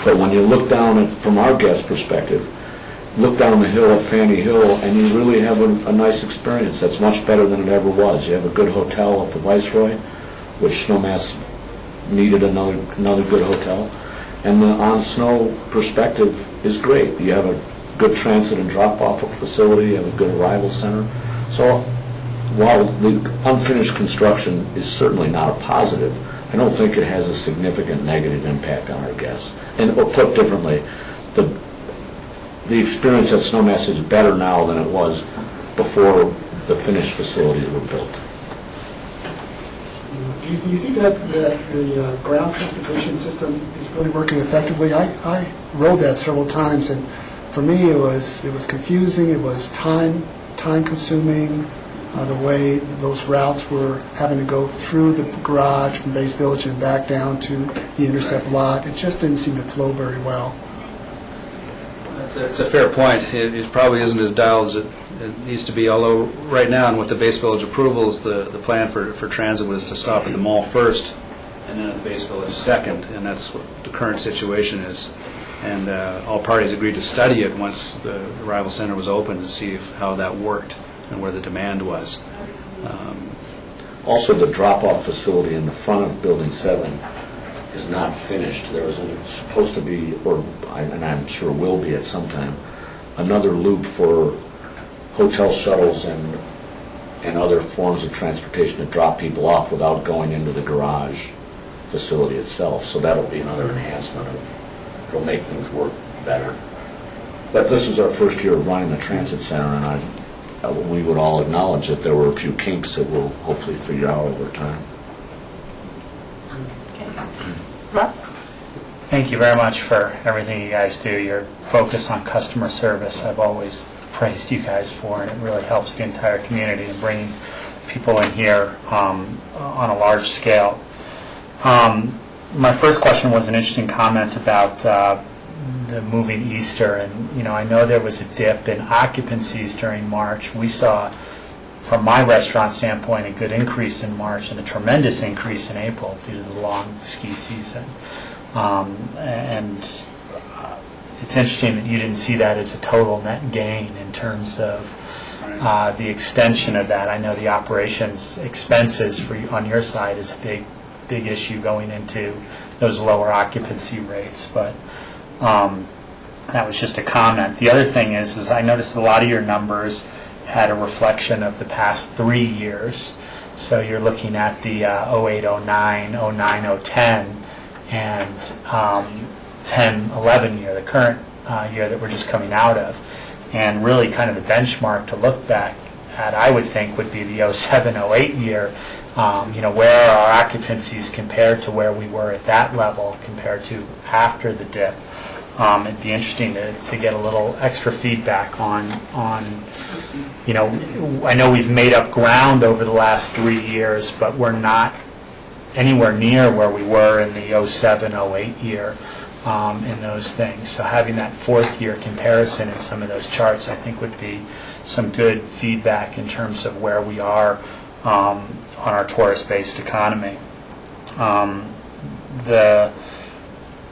But when you look down from our guest perspective, look down the hill at Fanny Hill, and you really have a nice experience that's much better than it ever was. You have a good hotel at the Viceroy, which Snowmass needed another good hotel. And the on-snow perspective is great. You have a good transit and drop-off facility, you have a good arrival center. So while the unfinished construction is certainly not a positive, I don't think it has a significant negative impact on our guests. And or put differently, the experience at Snowmass is better now than it was before the finished facilities were built. Do you think that the ground transportation system is really working effectively? I rode that several times, and for me it was confusing. It was time consuming. The way those routes were having to go through the garage from Base Village and back down to the intercept lot. It just didn't seem to flow very well. It's a fair point. It probably isn't as dialed as it needs to be, although right now, and with the Base Village approvals, the plan for transit was to stop at the mall first and then at the Base Village second, and that's what the current situation is. And all parties agreed to study it once the arrival center was open to see how that worked and where the demand was. Also, the drop-off facility in the front of Building 7 is not finished. There was supposed to be, and I'm sure will be at some time, another loop for hotel shuttles and other forms of transportation to drop people off without going into the garage facility itself. So that'll be another enhancement it'll make things work better. But this is our first year of running the transit center, and we would all acknowledge that there were a few kinks that we'll hopefully figure out over time. Rob? Thank you very much for everything you guys do. Your focus on customer service, I've always praised you guys for, and it really helps the entire community in bringing people in here on a large scale. My first question was an interesting comment about the moving Easter, and I know there was a dip in occupancies during March. We saw, from my restaurant standpoint, a good increase in March and a tremendous increase in April due to the long ski season. And it's interesting that you didn't see that as a total net gain in terms of the extension of that. I know the operations expenses on your side is a big issue going into those lower occupancy rates, but That was just a comment. The other thing is I noticed a lot of your numbers had a reflection of the past 3 years. So you're looking at the 08, 09, 09, 010, and 10, 11 year, the current year that we're just coming out of. And really kind of the benchmark to look back at, I would think, would be the 07, 08 year. Where are our occupancies compared to where we were at that level compared to after the dip? It'd be interesting to get a little extra feedback on, I know we've made up ground over the last 3 years, but we're not anywhere near where we were in the 07, 08 year in those things. So having that fourth year comparison in some of those charts, I think, would be some good feedback in terms of where we are on our tourist-based economy. The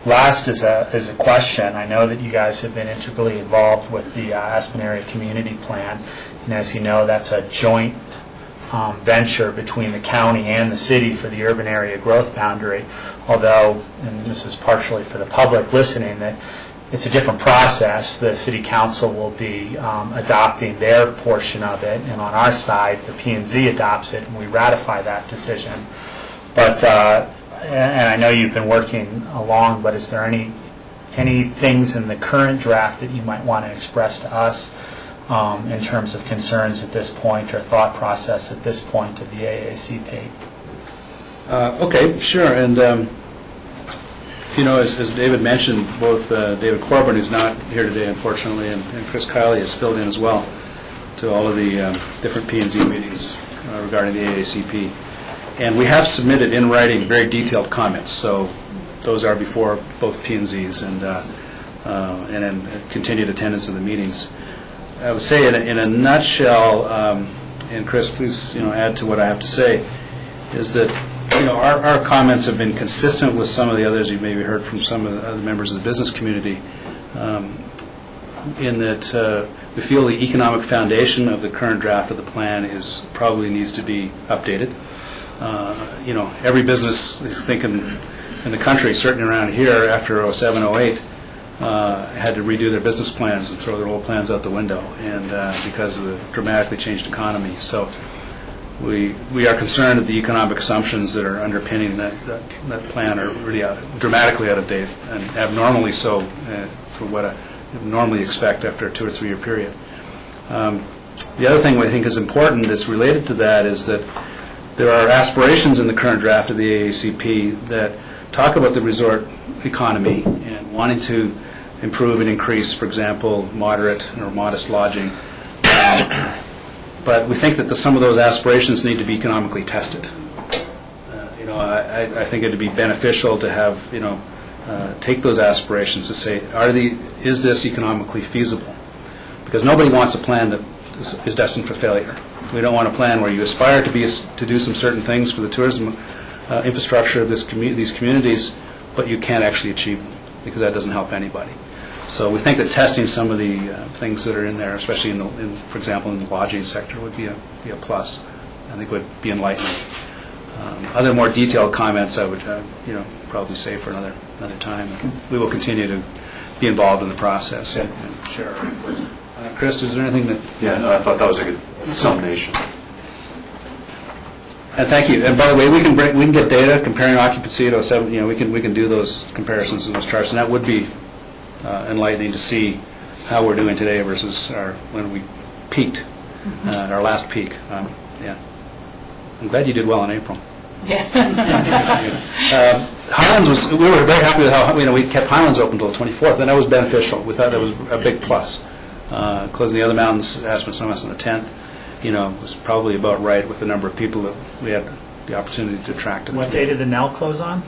last is a question. I know that you guys have been integrally involved with the Aspen Area Community Plan, and as you know, that's a joint venture between the county and the city for the urban area growth boundary, although, and this is partially for the public listening, that it's a different process. The city council will be adopting their portion of it, and on our side, the P&Z adopts it, and we ratify that decision. But and I know you've been working along, but is there any things in the current draft that you might want to express to us in terms of concerns at this point or thought process at this point of the AACP? Okay, sure. And, as David mentioned, both David Corbin, who's not here today, unfortunately, and Chris Kiley has filled in as well to all of the different P&Z meetings regarding the AACP. And we have submitted in writing very detailed comments, so those are before both P&Zs and in continued attendance of the meetings. I would say in a nutshell, and Chris, please add to what I have to say, is that our comments have been consistent with some of the others you've maybe heard from some of the other members of the business community, in that we feel the economic foundation of the current draft of the plan probably needs to be updated. Every business is thinking in the country, certainly around here, after 07, 08, had to redo their business plans and throw their old plans out the window, and because of the dramatically changed economy. So we are concerned that the economic assumptions that are underpinning that plan are really dramatically out of date, and abnormally so for what I normally expect after a 2 or 3 year period. The other thing I think is important that's related to that is that there are aspirations in the current draft of the AACP that talk about the resort economy and wanting to improve and increase, for example, moderate or modest lodging. But we think that some of those aspirations need to be economically tested. I think it would be beneficial to have, take those aspirations to say, is this economically feasible? Because nobody wants a plan that is destined for failure. We don't want a plan where you aspire to do some certain things for the tourism infrastructure of these communities, but you can't actually achieve them, because that doesn't help anybody. So we think that testing some of the things that are in there, especially for example, in the lodging sector, would be a plus. I think would be enlightening. Other more detailed comments I would probably say for another time. We will continue to be involved in the process and share our input. Chris, is there anything that? Yeah, no, I thought that was a good summation. And thank you. And by the way, we can get data comparing occupancy at 07. We can do those comparisons in those charts, and that would be enlightening to see how we're doing today versus when we peaked, our last peak. Yeah, I'm glad you did well in April. Yeah. Highlands we were very happy with how we kept Highlands open until the 24th, and that was beneficial. We thought that was a big plus. Closing the other mountains, Aspen Snowmass on the 10th, was probably about right with the number of people that we had the opportunity to attract. What day did the Nell close on?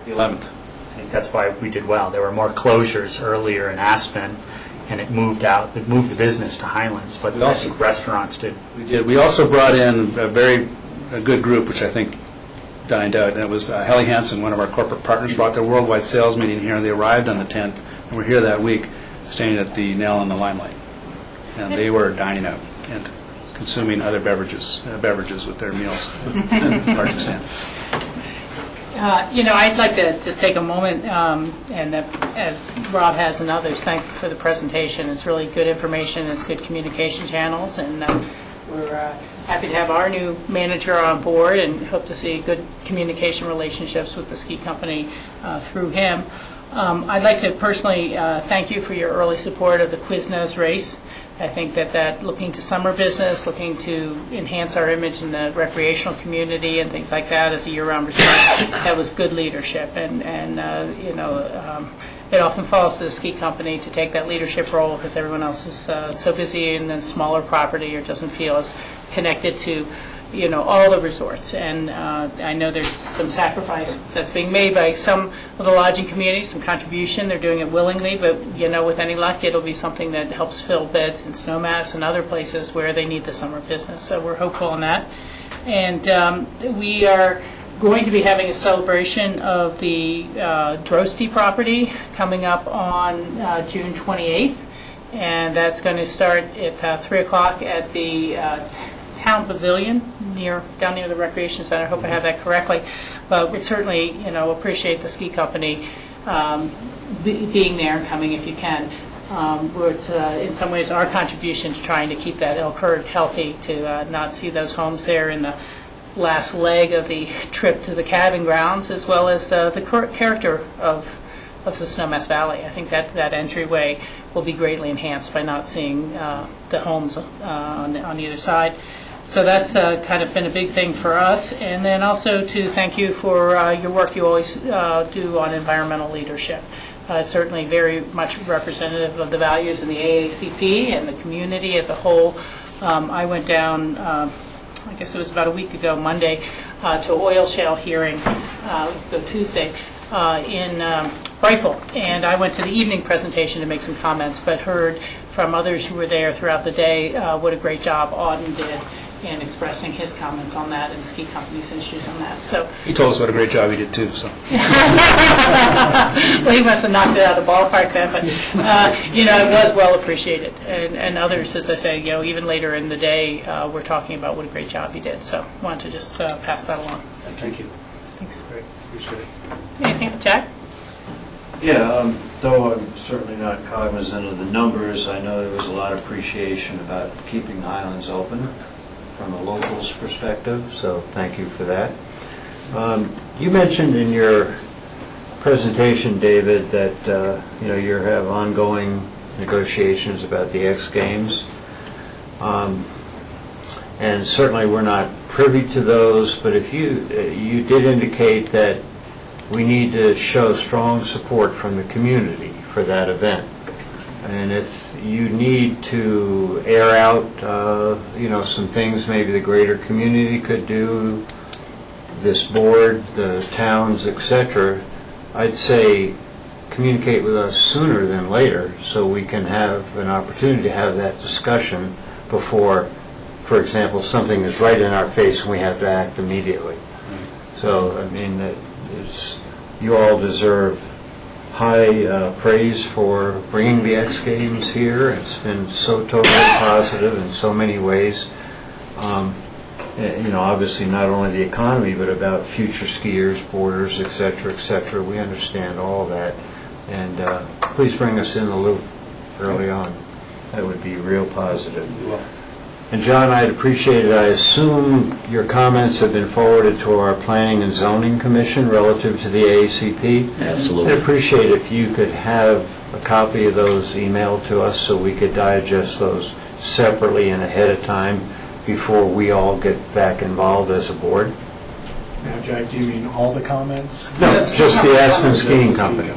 The 11th. I think that's why we did well. There were more closures earlier in Aspen, and it moved the business to Highlands, but I think restaurants did. We did. We also brought in a good group, which I think dined out, and it was Helly Hansen, one of our corporate partners, brought their worldwide sales meeting here, and they arrived on the 10th, and we're here that week, staying at the Nell and the Limelight. And they were dining out and consuming other beverages with their meals to a large extent. I'd like to just take a moment, and as Rob has and others, thank you for the presentation. It's really good information, it's good communication channels, and we're happy to have our new manager on board and hope to see good communication relationships with the ski company through him. I'd like to personally thank you for your early support of the Quiznos race. I think that looking to summer business, looking to enhance our image in the recreational community and things like that as a year-round response, that was good leadership. And it often falls to the ski company to take that leadership role because everyone else is so busy in a smaller property or doesn't feel as connected to all the resorts. And I know there's some sacrifice that's being made by some of the lodging communities, some contribution. They're doing it willingly, but with any luck, it'll be something that helps fill beds in Snowmass and other places where they need the summer business. So we're hopeful on that. And we are going to be having a celebration of the Drosty property coming up on June 28th. And that's going to start at 3 o'clock at the Town Pavilion down near the Recreation Center. I hope I have that correctly. But we certainly, appreciate the ski company being there and coming if you can. Where it's in some ways our contribution to trying to keep that Elk herd healthy, to not see those homes there in the last leg of the trip to the calving grounds, as well as the character of the Snowmass Valley. I think that entryway will be greatly enhanced by not seeing the homes on either side. So that's kind of been a big thing for us. And then also to thank you for your work you always do on environmental leadership. It's certainly very much representative of the values in the AACP and the community as a whole. I went down, I guess it was about a week ago, Monday, to oil shale hearing, Tuesday, in Rifle. And I went to the evening presentation to make some comments, but heard from others who were there throughout the day what a great job Auden did in expressing his comments on that and the ski company's issues on that. So He told us what a great job he did, too, so. well, he must have knocked it out of the ballpark then, but it was well appreciated. And others, as I say, even later in the day, we're talking about what a great job he did. So wanted to just pass that along. Thank you. Thanks. Great, appreciate it. Anything, Jack? Yeah, though I'm certainly not cognizant of the numbers, I know there was a lot of appreciation about keeping the islands open from a locals perspective, so thank you for that. You mentioned in your presentation, David, that you have ongoing negotiations about the X Games, and certainly we're not privy to those. But if you did indicate that we need to show strong support from the community for that event, and if you need to air out, some things maybe the greater community could do, this board, the towns, etc., I'd say communicate with us sooner than later so we can have an opportunity to have that discussion before, for example, something is right in our face and we have to act immediately. So, I mean, you all deserve high praise for bringing the X Games here. It's been so totally positive in so many ways. Obviously not only the economy, but about future skiers, borders, et cetera, we understand all that. And please bring us in the loop early on. That would be real positive. And John, I'd appreciate it. I assume your comments have been forwarded to our Planning and Zoning Commission relative to the AACP. Absolutely. I'd appreciate if you could have a copy of those emailed to us so we could digest those separately and ahead of time before we all get back involved as a board. Now, Jack, do you mean all the comments? No, just the Aspen Skiing Company.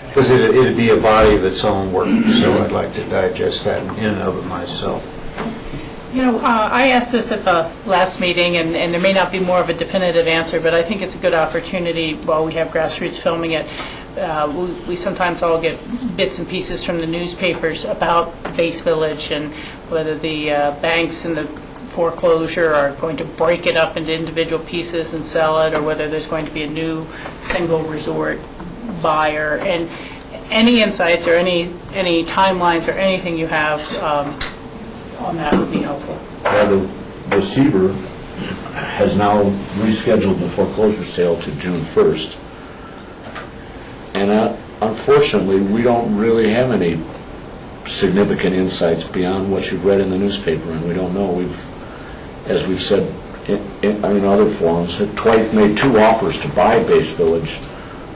Because it'd be a body of its own work, so I'd like to digest that in and of it myself. I asked this at the last meeting, and there may not be more of a definitive answer, but I think it's a good opportunity while we have grassroots filming it. We sometimes all get bits and pieces from the newspapers about Base Village and whether the banks and the foreclosure are going to break it up into individual pieces and sell it, or whether there's going to be a new single resort buyer. And any insights or any timelines or anything you have on that would be helpful. The receiver has now rescheduled the foreclosure sale to June 1st. And unfortunately, we don't really have any significant insights beyond what you've read in the newspaper, and we don't know. As we've said in other forums, had twice made 2 offers to buy Base Village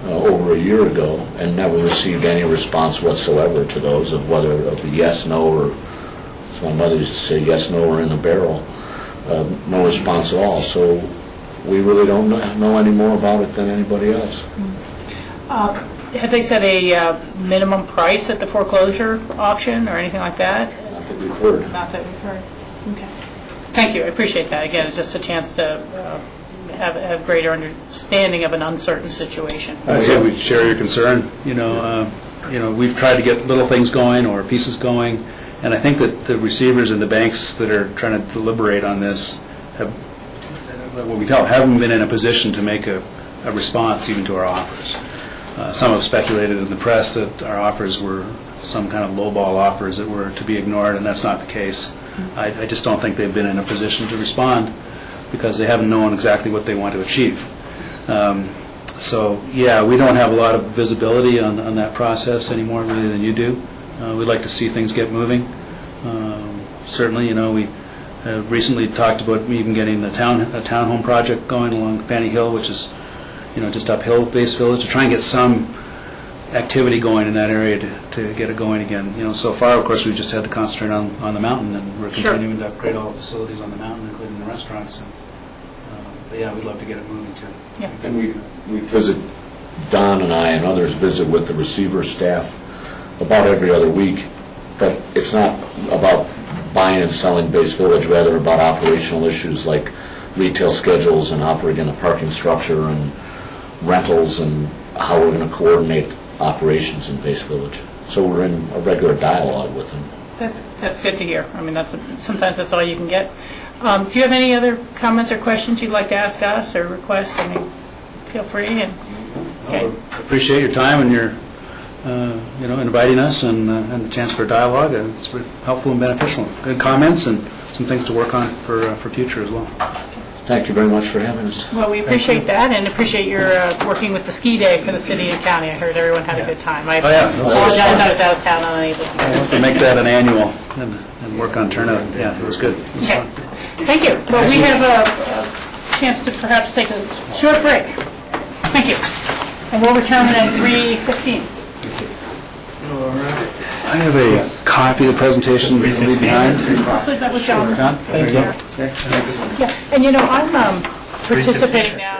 over a year ago and never received any response whatsoever to those of whether of the yes, no, or as my mother used to say, yes, no, or in the barrel. No response at all. So we really don't know any more about it than anybody else. Have they set a minimum price at the foreclosure auction or anything like that? Not that we've heard. Not that we've heard. Okay. Thank you. I appreciate that. Again, it's just a chance to have a greater understanding of an uncertain situation. I'd say we share your concern. We've tried to get little things going or pieces going, and I think that the receivers and the banks that are trying to deliberate on this have, what we tell, haven't been in a position to make a response even to our offers. Some have speculated in the press that our offers were some kind of lowball offers that were to be ignored, and that's not the case. I just don't think they've been in a position to respond because they haven't known exactly what they want to achieve. So, yeah, we don't have a lot of visibility on that process anymore, really, than you do. We'd like to see things get moving. Certainly, we recently talked about even getting a townhome project going along Fanny Hill, which is just uphill Base Village, to try and get some activity going in that area to get it going again. So far, of course, we've just had to concentrate on the mountain, and we're continuing to upgrade all the facilities on the mountain, including the restaurants. But yeah, we'd love to get it moving too. Yeah. And we visit, Don and I and others visit with the receiver staff about every other week, but it's not about buying and selling Base Village, rather about operational issues like retail schedules and operating the parking structure and rentals and how we're going to coordinate operations in Base Village. So we're in a regular dialogue with them. That's good to hear. I mean, sometimes that's all you can get. Do you have any other comments or questions you'd like to ask us or request? I mean, feel free. Okay. Appreciate your time and your inviting us and the chance for a dialogue. It's very helpful and beneficial. Good comments and some things to work on for future as well. Thank you very much for having us. Well, we appreciate that and appreciate your working with the ski day for the city and county. I heard everyone had a good time. I apologize I was out of town on unable to. We'll have to make that an annual and work on turnout. Yeah, it was good. It was Okay. fun. Thank you. Well, we have a chance to perhaps take a short break. Thank you. And we'll return at 3:15. I have a copy of the presentation to leave behind. I'll leave that with John. John? Thank you. Yeah, and I'm participating now.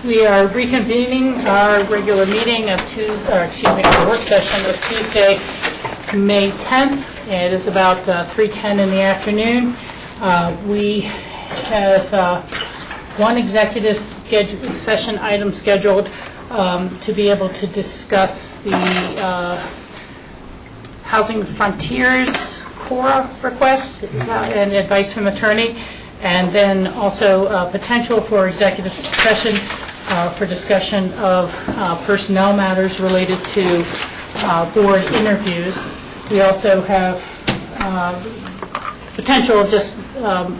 We are reconvening our regular meeting of our work session of Tuesday, May 10th. It is about 3:10 in the afternoon. We have one executive session item scheduled to be able to discuss the Housing Frontiers Core request and advice from attorney, and then also potential for executive session for discussion of personnel matters related to board interviews. We also have potential of just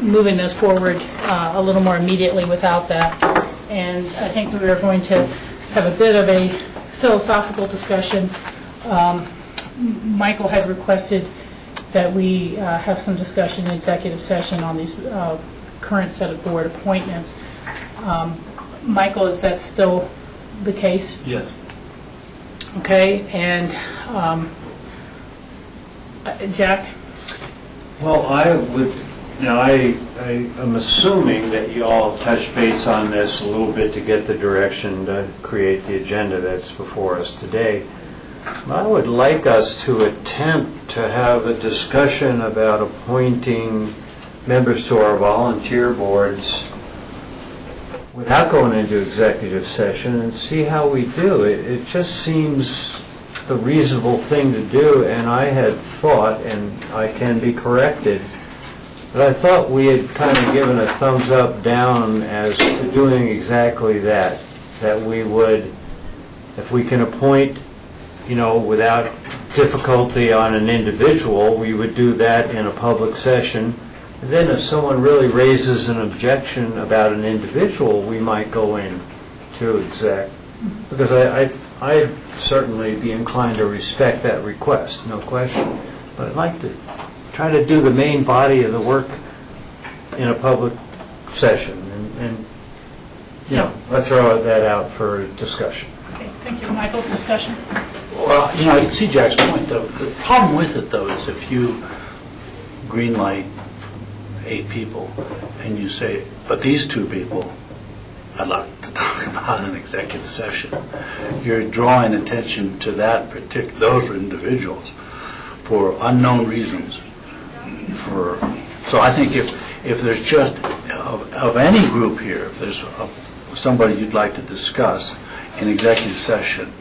moving this forward a little more immediately without that. And I think we are going to have a bit of a philosophical discussion. Michael has requested that we have some discussion in executive session on these current set of board appointments. Michael, is that still the case? Yes. Okay, and Jack? Well, I would, I am assuming that you all touched base on this a little bit to get the direction to create the agenda that's before us today. I would like us to attempt to have a discussion about appointing members to our volunteer boards without going into executive session and see how we do. It just seems the reasonable thing to do, and I had thought, and I can be corrected, but I thought we had kind of given a thumbs up, down as to doing exactly that we would, if we can appoint, without difficulty on an individual, we would do that in a public session. And then if someone really raises an objection about an individual, we might go in to exec. Because I'd certainly be inclined to respect that request, no question. But I'd like to try to do the main body of the work in a public session. And I'll throw that out for discussion. Okay, thank you. Michael, discussion? Well, I can see Jack's point, though. The problem with it, though, is if you greenlight 8 people and you say, but these 2 people I'd like to talk about in executive session, you're drawing attention to those individuals for unknown reasons. So I think if there's just, of any group here, if there's somebody you'd like to discuss in executive session,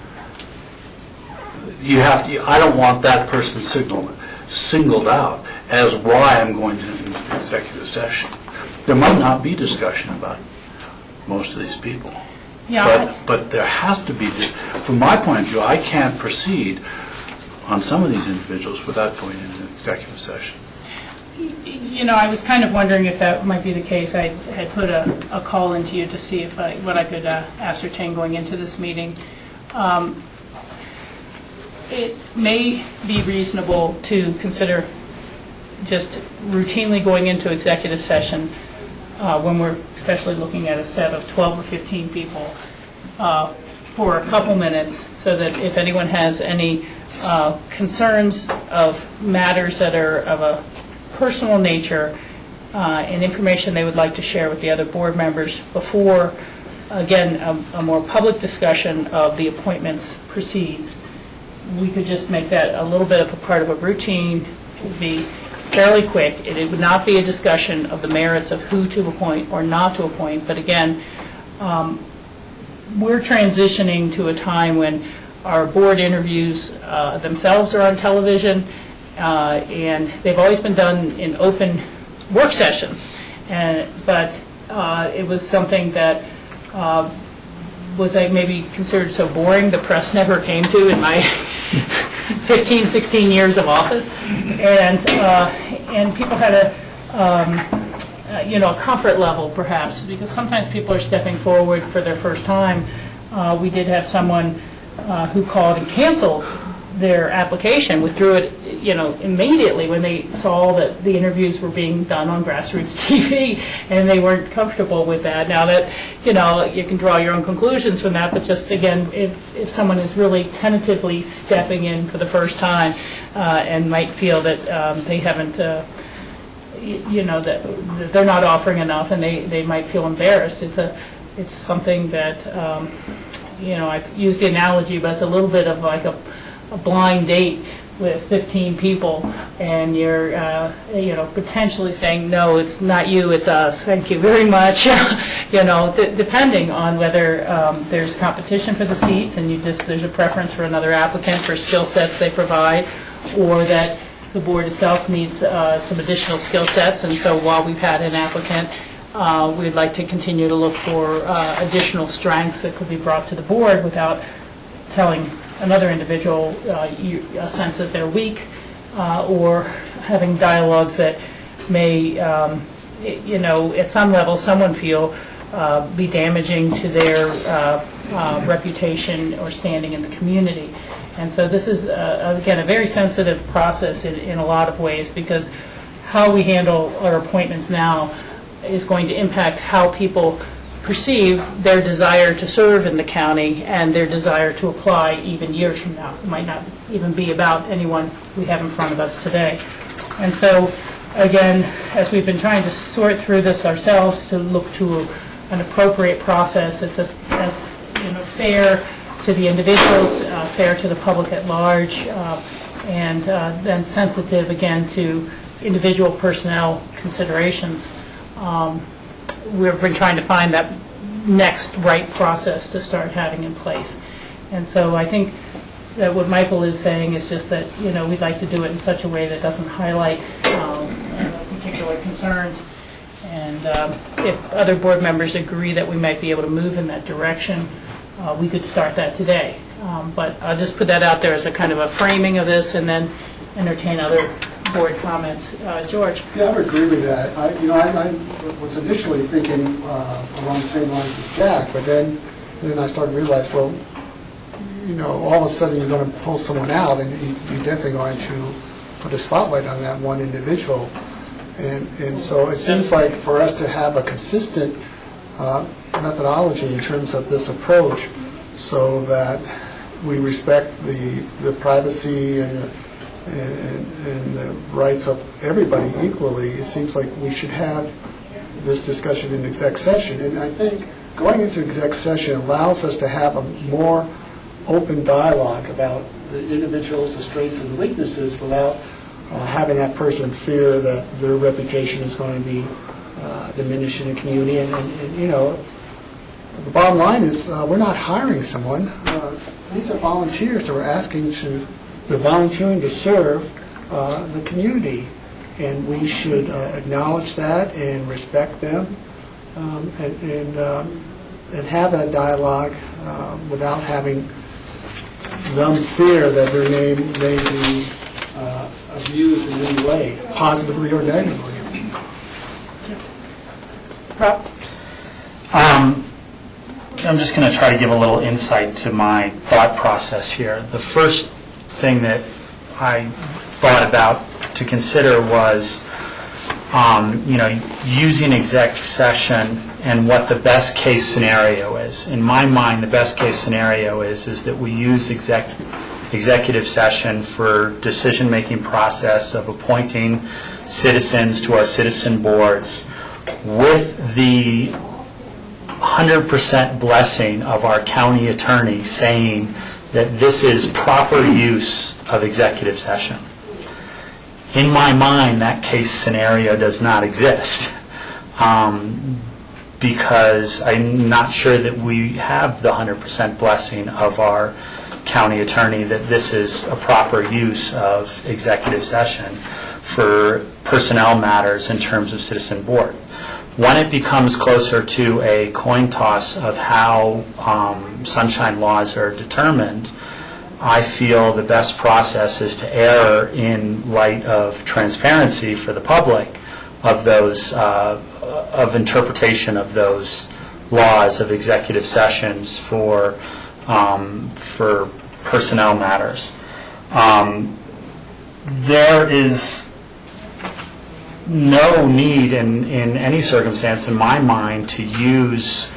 I don't want that person singled out as why I'm going to executive session. There might not be discussion about most of these people. Yeah. But there has to be, from my point of view, I can't proceed on some of these individuals without going into executive session. I was kind of wondering if that might be the case. I had put a call into you to see what I could ascertain going into this meeting. It may be reasonable to consider just routinely going into executive session when we're especially looking at a set of 12 or 15 people for a couple minutes, so that if anyone has any concerns of matters that are of a personal nature and information they would like to share with the other board members before, again, a more public discussion of the appointments proceeds, we could just make that a little bit of a part of a routine. It would be fairly quick. It would not be a discussion of the merits of who to appoint or not to appoint, but again, we're transitioning to a time when our board interviews themselves are on television, and they've always been done in open work sessions. But it was something that was maybe considered so boring the press never came to in my 15, 16 years of office. And people had a comfort level, perhaps, because sometimes people are stepping forward for their first time. We did have someone who called and canceled their application, withdrew it, immediately when they saw that the interviews were being done on grassroots TV, and they weren't comfortable with that. Now that, you can draw your own conclusions from that, but just again, if someone is really tentatively stepping in for the first time and might feel that they haven't, that they're not offering enough, and they might feel embarrassed. It's something that, I've used the analogy, but it's a little bit of like a blind date with 15 people, and you're, potentially saying, no, it's not you, it's us, thank you very much, depending on whether there's competition for the seats and there's a preference for another applicant for skill sets they provide, or that the board itself needs some additional skill sets, and so while we've had an applicant, we'd like to continue to look for additional strengths that could be brought to the board without telling another individual a sense that they're weak, or having dialogues that may, at some level, someone feel be damaging to their reputation or standing in the community. And so this is, again, a very sensitive process in a lot of ways, because how we handle our appointments now is going to impact how people perceive their desire to serve in the county and their desire to apply even years from now. It might not even be about anyone we have in front of us today. And so, again, as we've been trying to sort through this ourselves to look to an appropriate process that's as fair to the individuals, fair to the public at large, and then sensitive, again, to individual personnel considerations. We've been trying to find that next right process to start having in place. And so I think that what Michael is saying is just that, we'd like to do it in such a way that doesn't highlight particular concerns. And if other board members agree that we might be able to move in that direction, we could start that today. But I'll just put that out there as a kind of a framing of this, and then entertain other board comments. George? Yeah, I would agree with that. I was initially thinking along the same lines as Jack, but then I started to realize, well, all of a sudden you're going to pull someone out, and you're definitely going to put a spotlight on that one individual. And so it seems like for us to have a consistent methodology in terms of this approach, so that we respect the privacy and the rights of everybody equally, it seems like we should have this discussion in exec session. And I think going into exec session allows us to have a more open dialogue about the individuals, the strengths and weaknesses, without having that person fear that their reputation is going to be diminished in the community. And the bottom line is we're not hiring someone. These are volunteers that we're asking to. They're volunteering to serve the community, and we should acknowledge that and respect them, and have that dialogue without having them fear that their name may be abused in any way, positively or negatively. Rob? I'm just going to try to give a little insight to my thought process here. The first thing that I thought about to consider was, using exec session and what the best case scenario is. In my mind, the best case scenario is that we use executive session for decision-making process of appointing citizens to our citizen boards with the 100% blessing of our county attorney saying that this is proper use of executive session. In my mind, that case scenario does not exist, because I'm not sure that we have the 100% blessing of our county attorney that this is a proper use of executive session for personnel matters in terms of citizen board. When it becomes closer to a coin toss of how sunshine laws are determined, I feel the best process is to err in light of transparency for the public of those, of interpretation of those laws of executive sessions for personnel matters. There is no need in any circumstance, in my mind, to use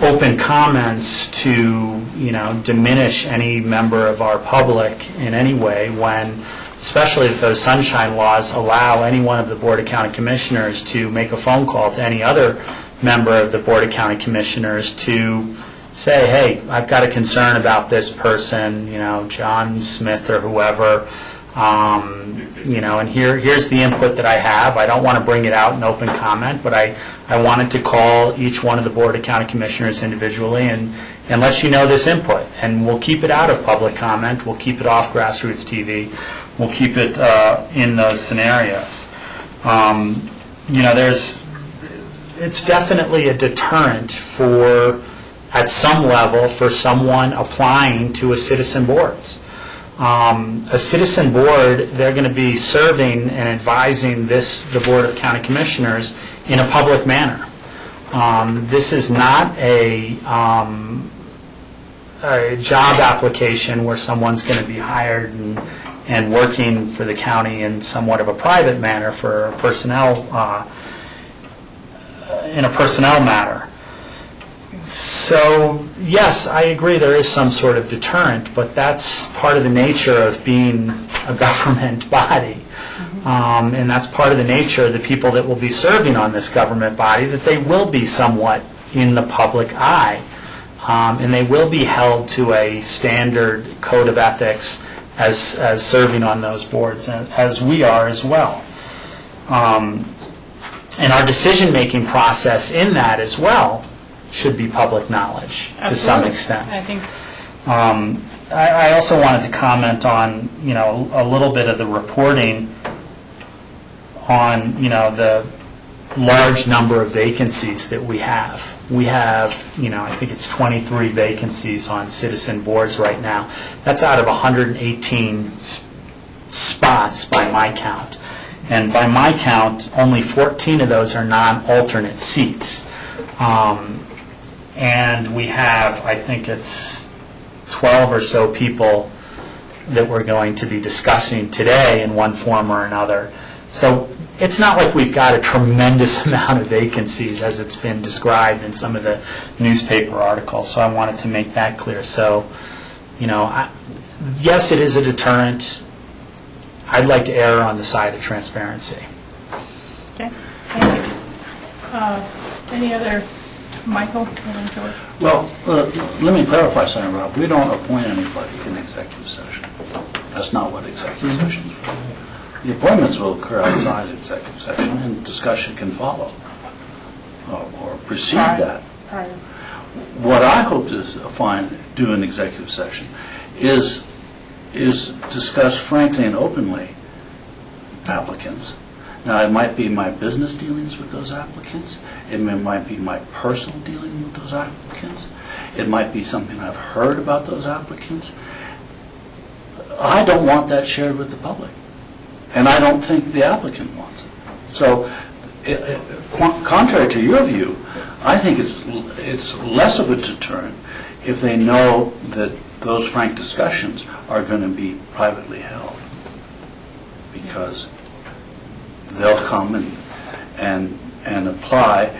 open comments to, diminish any member of our public in any way when especially if those sunshine laws allow any one of the Board of County Commissioners to make a phone call to any other member of the Board of County Commissioners to say, hey, I've got a concern about this person, John Smith or whoever, and here's the input that I have. I don't want to bring it out in open comment, but I wanted to call each one of the Board of County Commissioners individually and let you know this input. And we'll keep it out of public comment. We'll keep it off Grassroots TV. We'll keep it in those scenarios. It's definitely a deterrent at some level, for someone applying to a citizen boards. A citizen board, they're going to be serving and advising the Board of County Commissioners in a public manner. This is not a job application where someone's going to be hired and working for the county in somewhat of a private manner for personnel, in a personnel matter. So, yes, I agree there is some sort of deterrent, but that's part of the nature of being a government body. And that's part of the nature of the people that will be serving on this government body, that they will be somewhat in the public eye. And they will be held to a standard code of ethics as serving on those boards, as we are as well. And our decision-making process in that as well should be public knowledge to some extent. I think. I also wanted to comment on, a little bit of the reporting on, the large number of vacancies that we have. We have, I think it's 23 vacancies on citizen boards right now. That's out of 118 spots by my count. And by my count, only 14 of those are non-alternate seats. And we have, I think it's 12 or so people that we're going to be discussing today in one form or another. So it's not like we've got a tremendous amount of vacancies as it's been described in some of the newspaper articles. So I wanted to make that clear. So, yes, it is a deterrent. I'd like to err on the side of transparency. Okay, thank you. Any other, Michael and George? Well, let me clarify something, Rob. We don't appoint anybody in executive session. That's not what executive session is for. The appointments will occur outside executive session, and discussion can follow or precede that. What I hope to do in executive session is discuss frankly and openly applicants. Now, it might be my business dealings with those applicants. It might be my personal dealing with those applicants. It might be something I've heard about those applicants. I don't want that shared with the public. And I don't think the applicant wants it. So, contrary to your view, I think it's less of a deterrent if they know that those frank discussions are going to be privately held, because they'll come and apply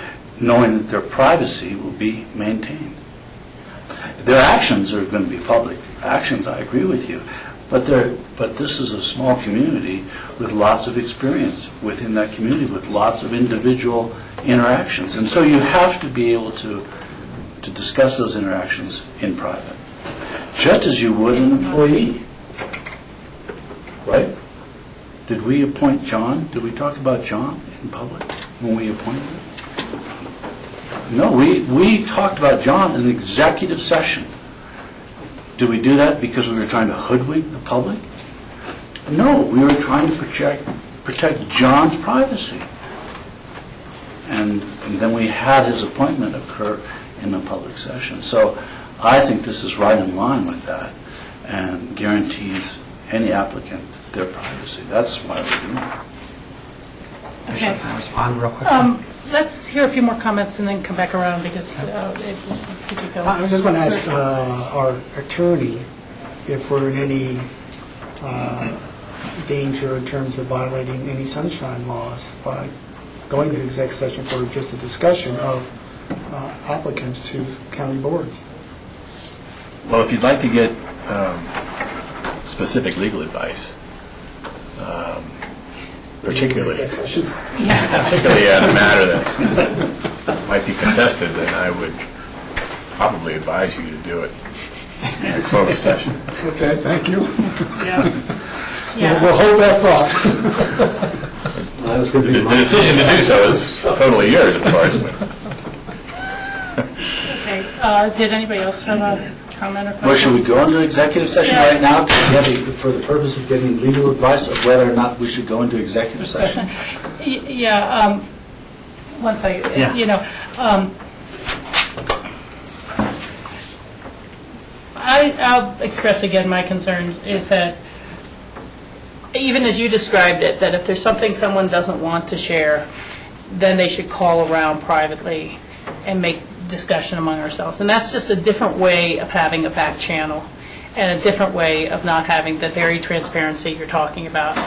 knowing that their privacy will be maintained. Their actions are going to be public actions, I agree with you, but this is a small community with lots of experience within that community, with lots of individual interactions. And so you have to be able to discuss those interactions in private, just as you would an employee. Right? Did we appoint John? Did we talk about John in public when we appointed him? No, we talked about John in executive session. Did we do that because we were trying to hoodwink the public? No, we were trying to protect John's privacy. And then we had his appointment occur in the public session. So I think this is right in line with that and guarantees any applicant their privacy. That's why we're doing it. Okay. Can I respond real quick? Let's hear a few more comments and then come back around because it was keep it going. I was just going to ask our attorney if we're in any danger in terms of violating any sunshine laws by going to exec session for just a discussion of applicants to county boards. Well, if you'd like to get specific legal advice, particularly Yeah. particularly a matter that might be contested, then I would probably advise you to do it in a closed session. Okay, thank you. Yeah. We'll Yeah. hold that thought. That was going to be The my... decision to do so is totally yours, of course, but Okay. Did anybody else have a comment or question? Well, should we go into executive session Yeah. right now for the purpose of getting legal advice of whether or not we should go into executive session? Yeah, one second. Yeah. You know, I'll express again my concerns is that even as you described it, that if there's something someone doesn't want to share, then they should call around privately and make discussion among ourselves. And that's just a different way of having a back channel and a different way of not having the very transparency you're talking about.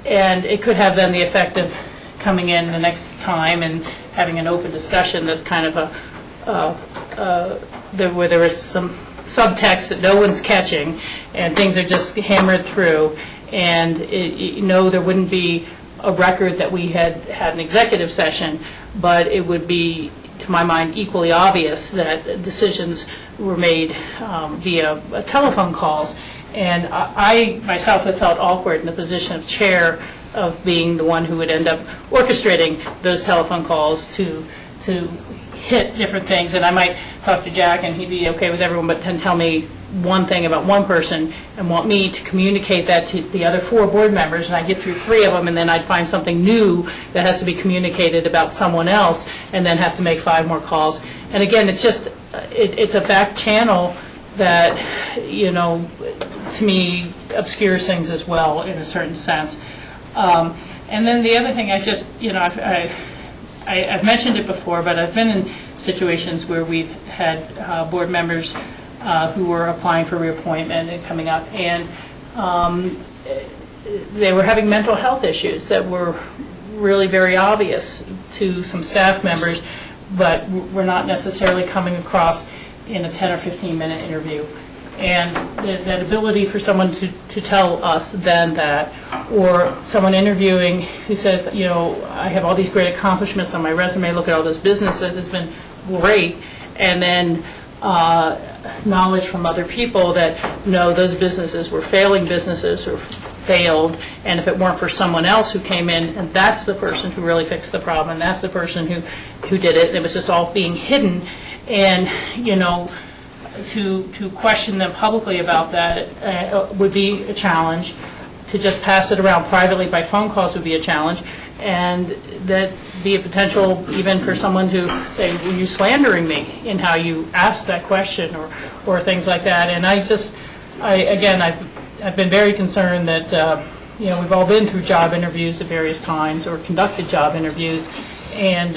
And it could have then the effect of coming in the next time and having an open discussion that's kind of where there is some subtext that no one's catching and things are just hammered through. And there wouldn't be a record that we had an executive session, but it would be, to my mind, equally obvious that decisions were made via telephone calls. And I myself have felt awkward in the position of chair of being the one who would end up orchestrating those telephone calls to hit different things. And I might talk to Jack and he'd be okay with everyone, but then tell me one thing about one person and want me to communicate that to the other 4 board members, and I'd get through 3 of them, and then I'd find something new that has to be communicated about someone else, and then have to make 5 more calls. And again, it's just, it's a back channel that, to me, obscures things as well in a certain sense. And then the other thing, I've mentioned it before, but I've been in situations where we've had board members who were applying for reappointment and coming up, and they were having mental health issues that were really very obvious to some staff members, but were not necessarily coming across in a 10 or 15-minute interview. And that ability for someone to tell us then that, or someone interviewing who says, I have all these great accomplishments on my resume, look at all this business that has been great, and then knowledge from other people that, no, those businesses were failing businesses or failed, and if it weren't for someone else who came in, and that's the person who really fixed the problem, and that's the person who did it, and it was just all being hidden, and, to question them publicly about that would be a challenge. To just pass it around privately by phone calls would be a challenge, and that be a potential even for someone to say, were you slandering me in how you asked that question, or things like that. And I've been very concerned that we've all been through job interviews at various times or conducted job interviews, and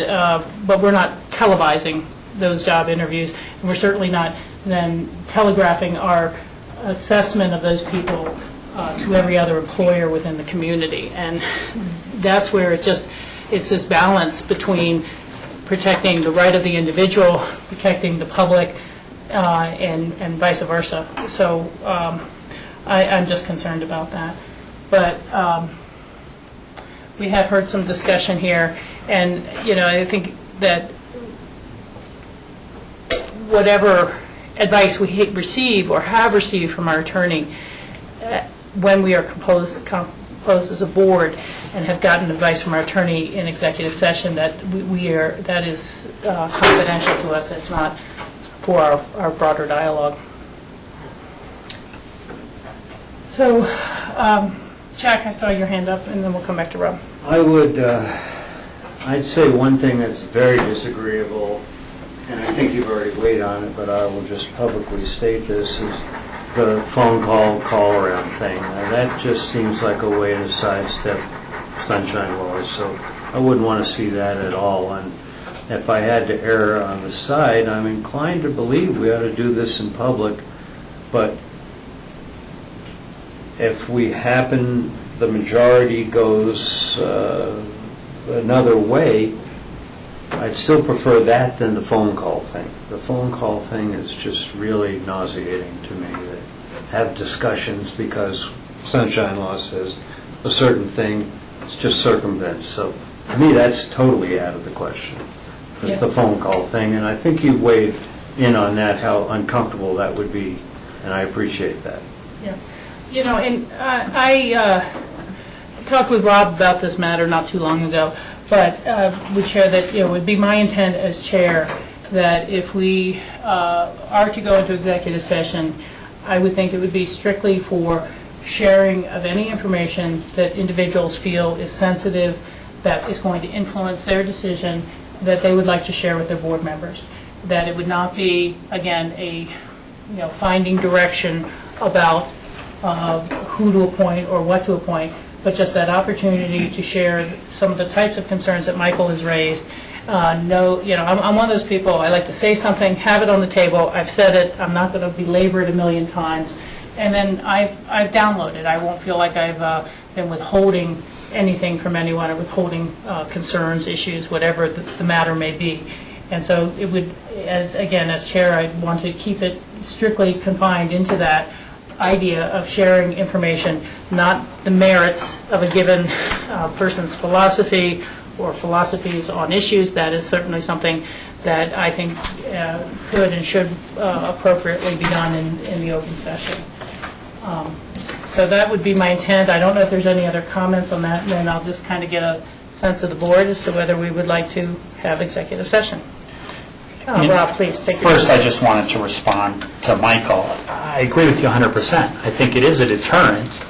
but we're not televising those job interviews, and we're certainly not then telegraphing our assessment of those people to every other employer within the community. And that's where it's this balance between protecting the right of the individual, protecting the public, and vice versa. So I'm just concerned about that. But we have heard some discussion here, and I think that whatever advice we receive or have received from our attorney, when we are composed as a board and have gotten advice from our attorney in executive session, that that is confidential to us. It's not for our broader dialogue. So, Jack, I saw your hand up, and then we'll come back to Rob. I'd say one thing that's very disagreeable, and I think you've already weighed on it, but I will just publicly state this, is the phone call-around thing. Now, that just seems like a way to sidestep sunshine laws, so I wouldn't want to see that at all. And if I had to err on the side, I'm inclined to believe we ought to do this in public, but if the majority goes another way, I'd still prefer that than the phone call thing. The phone call thing is just really nauseating to me. Have discussions because sunshine law says a certain thing, it's just circumvents. So to me, that's totally out of the question, the phone call thing. And I think you weighed in on that, how uncomfortable that would be, and I appreciate that. Yeah. You know, and I talked with Rob about this matter not too long ago, but would share that, it would be my intent as chair that if we are to go into executive session, I would think it would be strictly for sharing of any information that individuals feel is sensitive, that is going to influence their decision, that they would like to share with their board members. That it would not be, again, a finding direction about who to appoint or what to appoint, but just that opportunity to share some of the types of concerns that Michael has raised. I'm one of those people, I like to say something, have it on the table, I've said it, I'm not going to belabor it a million times, and then I've downloaded. I won't feel like I've been withholding anything from anyone or withholding concerns, issues, whatever the matter may be. And so it would, as chair, I want to keep it strictly confined into that idea of sharing information, not the merits of a given person's philosophy or philosophies on issues. That is certainly something that I think could and should appropriately be done in the open session. So that would be my intent. I don't know if there's any other comments on that, and then I'll just kind of get a sense of the board as to whether we would like to have executive session. Rob, please take your First, I just wanted to respond to Michael. I agree with you 100%. I think it is a deterrent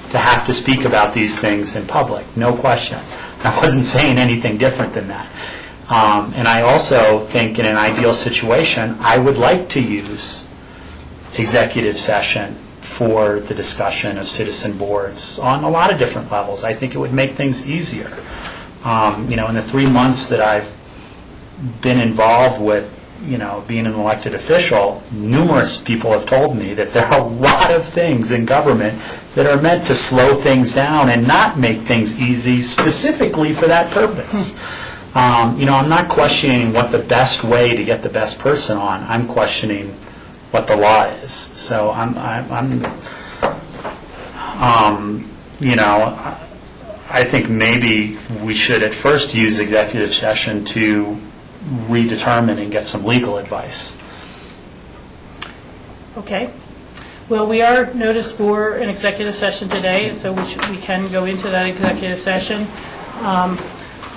to have to speak about these things in public, no question. I wasn't saying anything different than that. And I also think in an ideal situation, I would like to use executive session for the discussion of citizen boards on a lot of different levels. I think it would make things easier. In the 3 months that I've been involved with, being an elected official, numerous people have told me that there are a lot of things in government that are meant to slow things down and not make things easy specifically for that purpose. I'm not questioning what the best way to get the best person on. I'm questioning what the law is. So I think maybe we should at first use executive session to redetermine and get some legal advice. Okay. Well, we are noticed for an executive session today, so we can go into that executive session.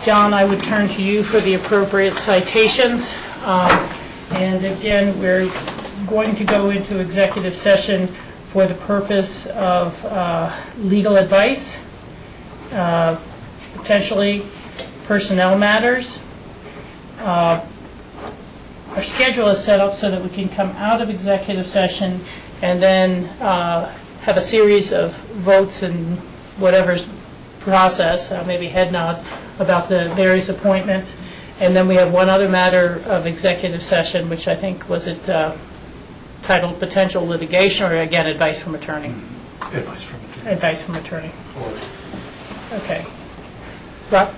John, I would turn to you for the appropriate citations. And again, we're going to go into executive session for the purpose of legal advice, potentially personnel matters. Our schedule is set up so that we can come out of executive session and then have a series of votes and whatever's process, maybe head nods, about the various appointments. And then we have one other matter of executive session, which I think was titled potential litigation, or again, advice from attorney. Advice from attorney. Advice from attorney. Okay. Rob?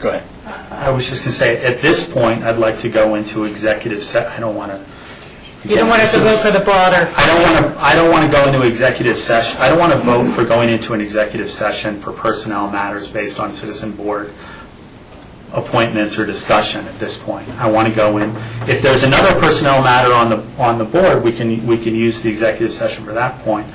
Go ahead. I was just going to say, at this point, I'd like to go into executive session. I don't want to. You don't want to have to vote for the broader. I don't want to go into executive session. I don't want to vote for going into an executive session for personnel matters based on citizen board appointments or discussion at this point. I want to go in. If there's another personnel matter on the board, we can use the executive session for that point.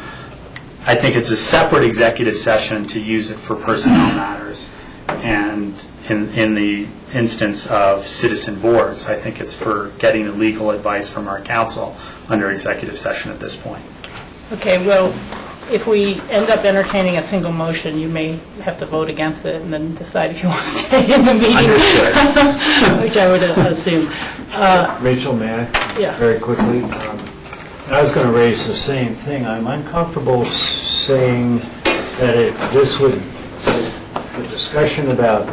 I think it's a separate executive session to use it for personnel matters. And in the instance of citizen boards, I think it's for getting legal advice from our counsel under executive session at this point. Okay, well, if we end up entertaining a single motion, you may have to vote against it and then decide if you want to stay in the meeting. Understood. Which I would assume. Rachel, may I? Yeah. Very quickly. I was going to raise the same thing. I'm uncomfortable saying that the discussion about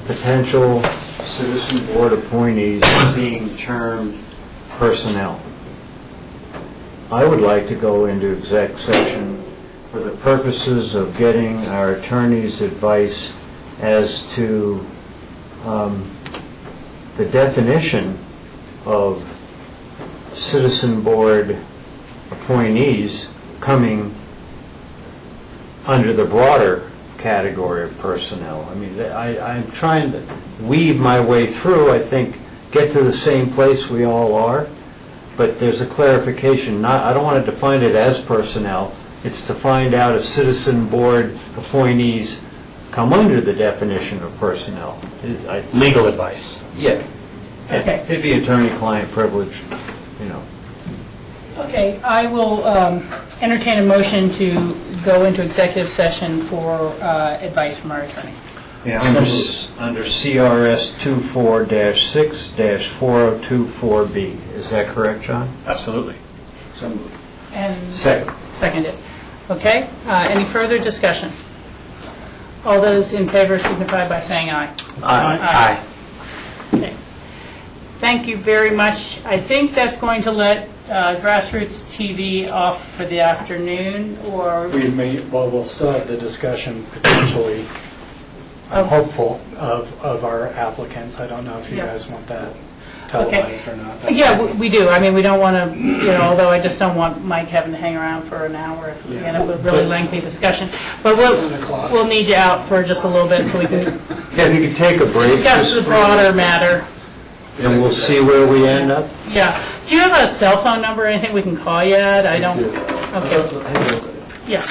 potential citizen board appointees being termed personnel. I would like to go into exec session for the purposes of getting our attorney's advice as to the definition of citizen board appointees coming under the broader category of personnel. I mean, I'm trying to weave my way through, I think, get to the same place we all are, but there's a clarification. I don't want to define it as personnel. It's to find out if citizen board appointees come under the definition of personnel. Legal advice. Yeah. Okay. It'd be attorney-client privilege, you know. Okay, I will entertain a motion to go into executive session for advice from our attorney. Yeah, under CRS 24-6-4024B. Is that correct, John? Absolutely. And Second. seconded. Okay, any further discussion? All those in favor signify by saying aye. Aye. Okay. Thank you very much. I think that's going to let Grassroots TV off for the afternoon, or... We'll still have the discussion potentially, I'm hopeful, of our applicants. I don't know if you Yeah. guys want that televised or not. Yeah, we do. I mean, we don't want to, although I just don't want Mike having to hang around for an hour if we end up with a really lengthy discussion. But we'll need you out for just a little bit so we can Yeah, if you could take a break. discuss the broader matter. And we'll see where we end up. Yeah. Do you have a cell phone number or anything we can call you at? I don't. Okay. Yeah.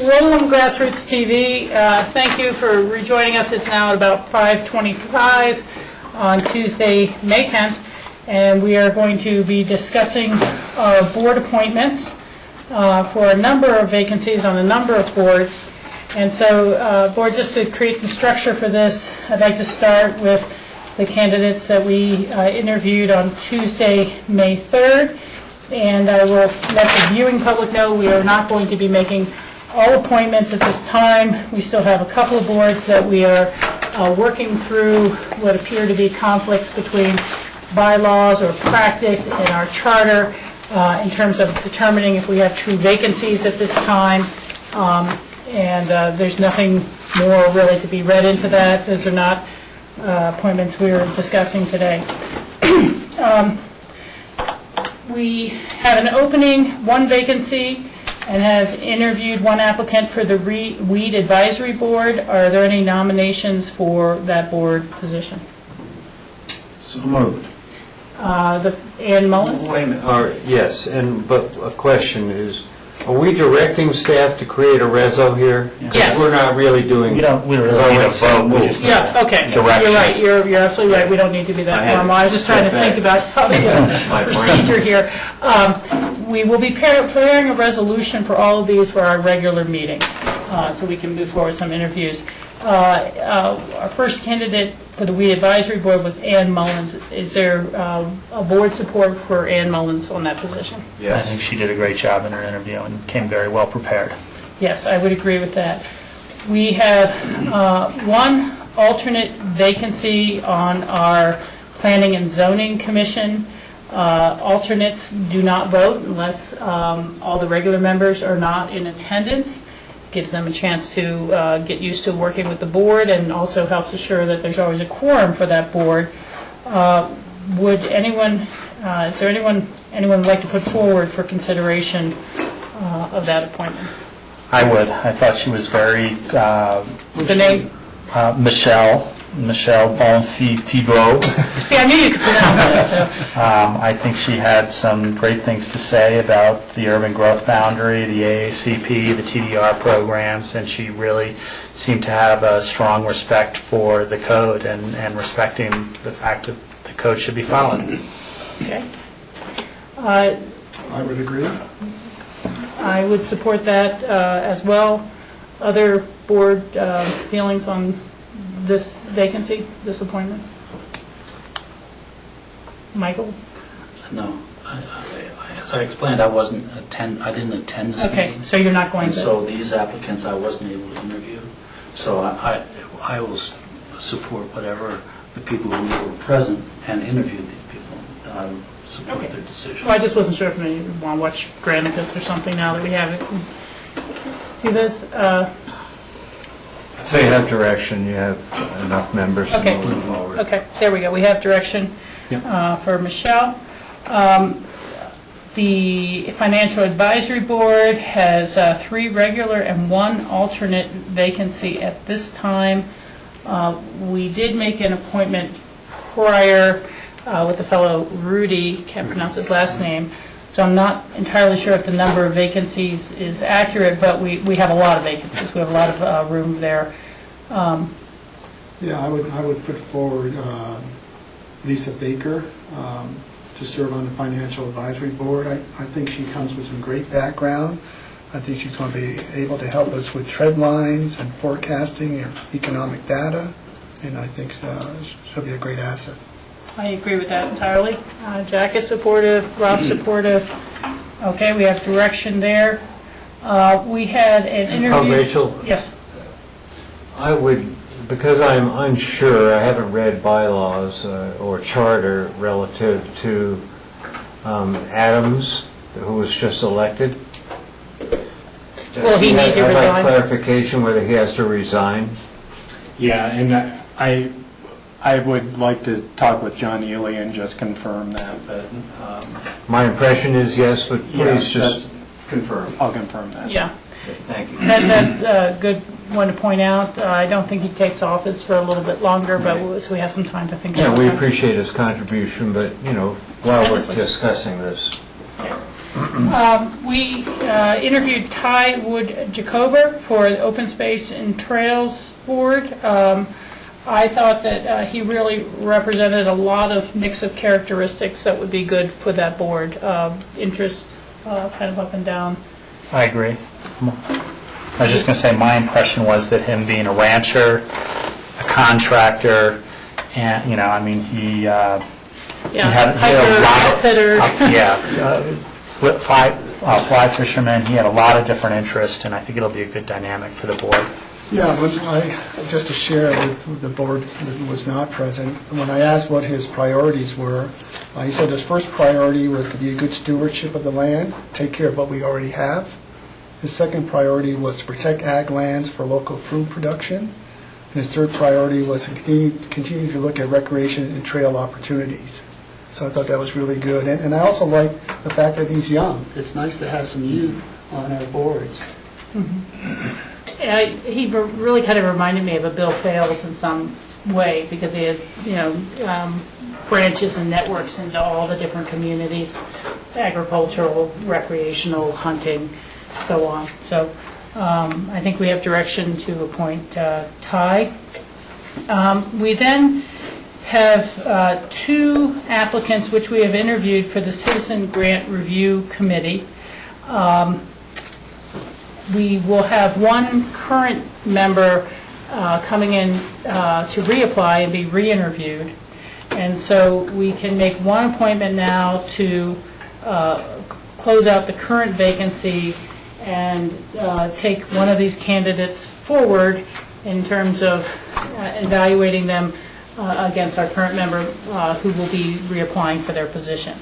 Roland Grassroots TV, thank you for rejoining us. It's now at about 5:25 on Tuesday, May 10th, and we are going to be discussing our board appointments for a number of vacancies on a number of boards. And so, board, just to create some structure for this, I'd like to start with the candidates that we interviewed on Tuesday, May 3rd. And I will let the viewing public know we are not going to be making all appointments at this time. We still have a couple of boards that we are working through what appear to be conflicts between bylaws or practice in our charter in terms of determining if we have true vacancies at this time. And there's nothing more really to be read into that. Those are not appointments we are discussing today. We have an opening, one vacancy, and have interviewed one applicant for the Weed Advisory Board. Are there any nominations for that board position? So moved. Ann Mullins? Wait a minute, yes, but a question is, are we directing staff to create a reso here? 'Cause Yes. we're not really doing... We don't really need a vote, we just need Yeah, okay. direction. You're right, you're absolutely right. We don't need to be that formal. I was just trying to think about how the procedure here. We will be preparing a resolution for all of these for our regular meeting, so we can move forward with some interviews. Our first candidate for the Weed Advisory Board was Ann Mullins. Is there a board support for Ann Mullins on that position? I think she did a great job in her interview and came very well prepared. Yes, I would agree with that. We have one alternate vacancy on our Planning and Zoning Commission. Alternates do not vote unless all the regular members are not in attendance. Gives them a chance to get used to working with the board and also helps assure that there's always a quorum for that board. Would anyone, is there anyone would like to put forward for consideration of that appointment? I would. I thought she was very... The name? Michelle Bonfils-Thibault. See, I knew you could pronounce that. So. I think she had some great things to say about the urban growth boundary, the AACP, the TDR programs, and she really seemed to have a strong respect for the code and respecting the fact that the code should be followed. Okay. I would agree. I would support that as well. Other board feelings on this vacancy, this appointment? Michael? No. As I explained, I didn't attend this meeting. Okay, so you're not going to? So these applicants I wasn't able to interview. So I will support whatever the people who were present and interviewed these people. I will support their decision. Well, I just wasn't sure if you want to watch Granicus or something now that we have it. See this? So you have direction, you have enough members to Okay. move forward. Okay, there we go. We have direction for Michelle. The Financial Advisory Board has 3 regular and 1 alternate vacancy at this time. We did make an appointment prior with the fellow Rudy, can't pronounce his last name, so I'm not entirely sure if the number of vacancies is accurate, but we have a lot of vacancies. We have a lot of room there. Yeah, I would put forward Lisa Baker to serve on the Financial Advisory Board. I think she comes with some great background. I think she's going to be able to help us with trend lines and forecasting and economic data, and I think she'll be a great asset. I agree with that entirely. Jack is supportive, Rob's supportive. Okay, we have direction there. We had an interview. Rachel? Yes. I would, because I'm unsure, I haven't read bylaws or charter relative to Adams, who was just elected. Will he need to I'd like resign? clarification whether he has to resign. Yeah, and I would like to talk with John Ely and just confirm that, but... My impression is yes, but yeah, please just... confirm. I'll confirm that. Yeah. Thank you. That's a good one to point out. I don't think he takes office for a little bit longer, but so we have some time to think about Yeah, we that. appreciate his contribution, but, while we're Tremendously. discussing this. Okay. We interviewed Ty Wood-Jacober for the Open Space and Trails Board. I thought that he really represented a lot of mix of characteristics that would be good for that board. Interest kind of up and down. I agree. I was just going to say, my impression was that him being a rancher, a contractor, and, you know, I mean, he had a lot of, fly fisherman. He had a lot of different interests, and I think it'll be a good dynamic for the board. Yeah, just to share with the board that was not present, when I asked what his priorities were, he said his first priority was to be a good stewardship of the land, take care of what we already have. His second priority was to protect ag lands for local food production. And his third priority was to continue to look at recreation and trail opportunities. So I thought that was really good. And I also like the fact that he's young. It's nice to have some youth on our boards. He really kind of reminded me of a Bill Fales in some way, because he had, branches and networks into all the different communities, agricultural, recreational, hunting, so on. So I think we have direction to appoint Ty. We then have two applicants which we have interviewed for the Citizen Grant Review Committee. We will have one current member coming in to reapply and be re-interviewed. And so we can make one appointment now to close out the current vacancy and take one of these candidates forward in terms of evaluating them against our current member who will be reapplying for their position.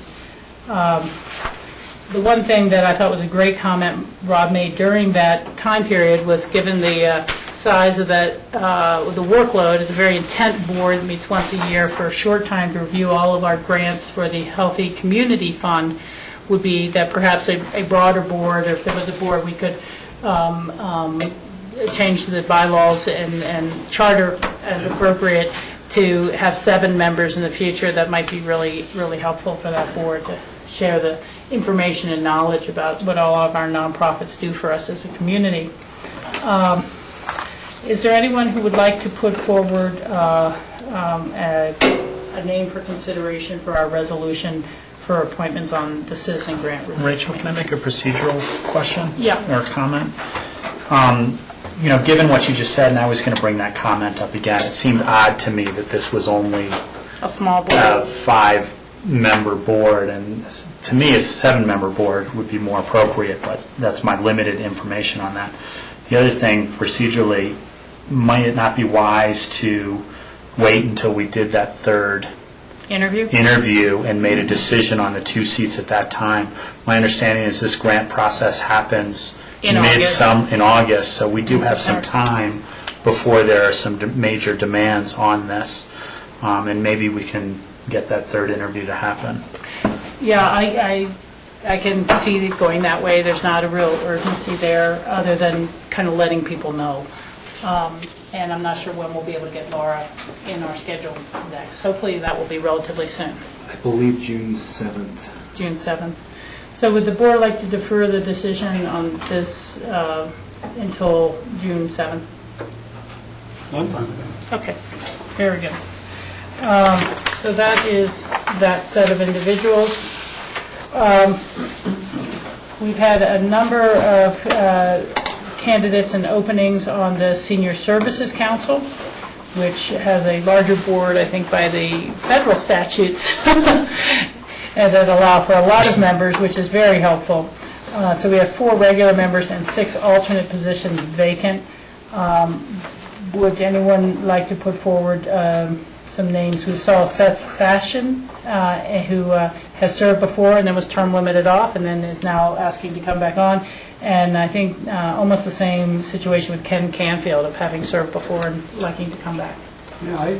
The one thing that I thought was a great comment Rob made during that time period was, given the size of that, the workload, it's a very intent board that meets once a year for a short time to review all of our grants for the Healthy Community Fund, would be that perhaps a broader board, or if there was a board, we could change the bylaws and charter as appropriate to have 7 members in the future. That might be really, really helpful for that board to share the information and knowledge about what all of our nonprofits do for us as a community. Is there anyone who would like to put forward a name for consideration for our resolution for appointments on the Citizen Grant Review? Rachel, can I make a procedural question? Yeah. Or comment? Given what you just said, and I was going to bring that comment up again, it seemed odd to me that this was only a small board, a 5-member board, and to me, a 7-member board would be more appropriate, but that's my limited information on that. The other thing, procedurally, might it not be wise to wait until we did that third interview and made a decision on the 2 seats at that time? My understanding is this grant process happens in August, so we do have some time before there are some major demands on this, and maybe we can get that third interview to happen. Yeah, I can see it going that way. There's not a real urgency there, other than kind of letting people know. And I'm not sure when we'll be able to get Laura in our schedule next. Hopefully that will be relatively soon. I believe June 7th. June 7th. So would the board like to defer the decision on this until June 7th? I'm fine with that. Okay, very good. So that is that set of individuals. We've had a number of candidates and openings on the Senior Services Council, which has a larger board, I think, by the federal statutes that allow for a lot of members, which is very helpful. So we have 4 regular members and 6 alternate positions vacant. Would anyone like to put forward some names? We saw Seth Sashin, who has served before and then was term limited off and then is now asking to come back on. And I think almost the same situation with Ken Canfield, of having served before and liking to come back. Yeah, I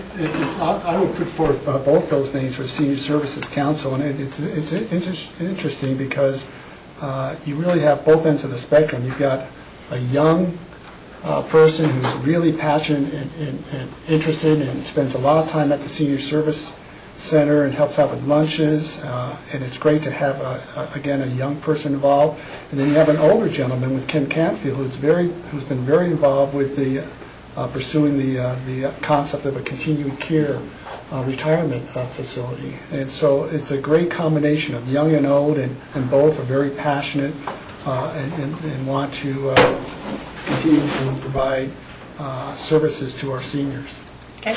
would put forth both those names for the Senior Services Council, and it's interesting because you really have both ends of the spectrum. You've got a young person who's really passionate and interested and spends a lot of time at the Senior Service center and helps out with lunches, and it's great to have, again, a young person involved. And then you have an older gentleman with Ken Canfield who's been very involved with the pursuing the concept of a continued care retirement facility. And so it's a great combination of young and old, and both are very passionate and want to continue to provide services to our seniors. Okay.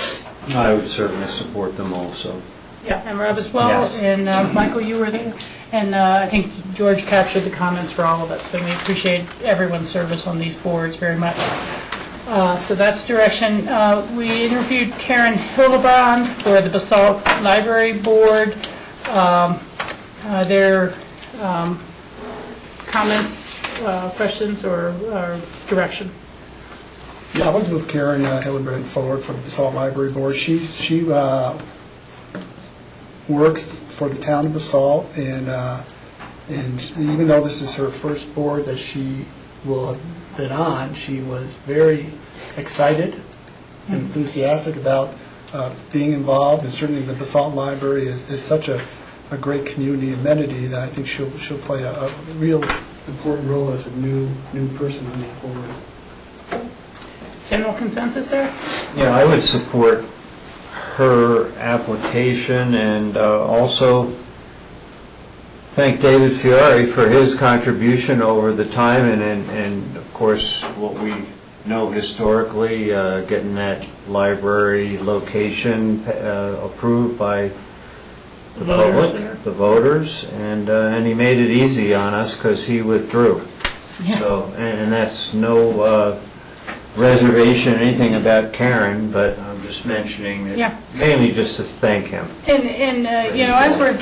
I would certainly support them also. Yeah, and Rob as well. Yes. And Michael, you were there. And I think George captured the comments for all of us, and we appreciate everyone's service on these boards very much. So that's direction. We interviewed Karen Hildebrand for the BOCC Library Board. Their comments, questions, or direction? Yeah, I want to move Karen Hildebrand forward for the BOCC Library Board. She works for the town of BOCC, and even though this is her first board that she will have been on, she was very excited and enthusiastic about being involved, and certainly the BOCC Library is such a great community amenity that I think she'll play a real important role as a new person on the board. General consensus there? Yeah, I would support her application, and also thank David Fiore for his contribution over the time, and of course what we know historically, getting that library location approved by the public, the voters, and he made it easy on us because he withdrew. Yeah. So, and that's no reservation or anything about Karen, but I'm just mentioning it, Yeah. mainly just to thank him. And as we're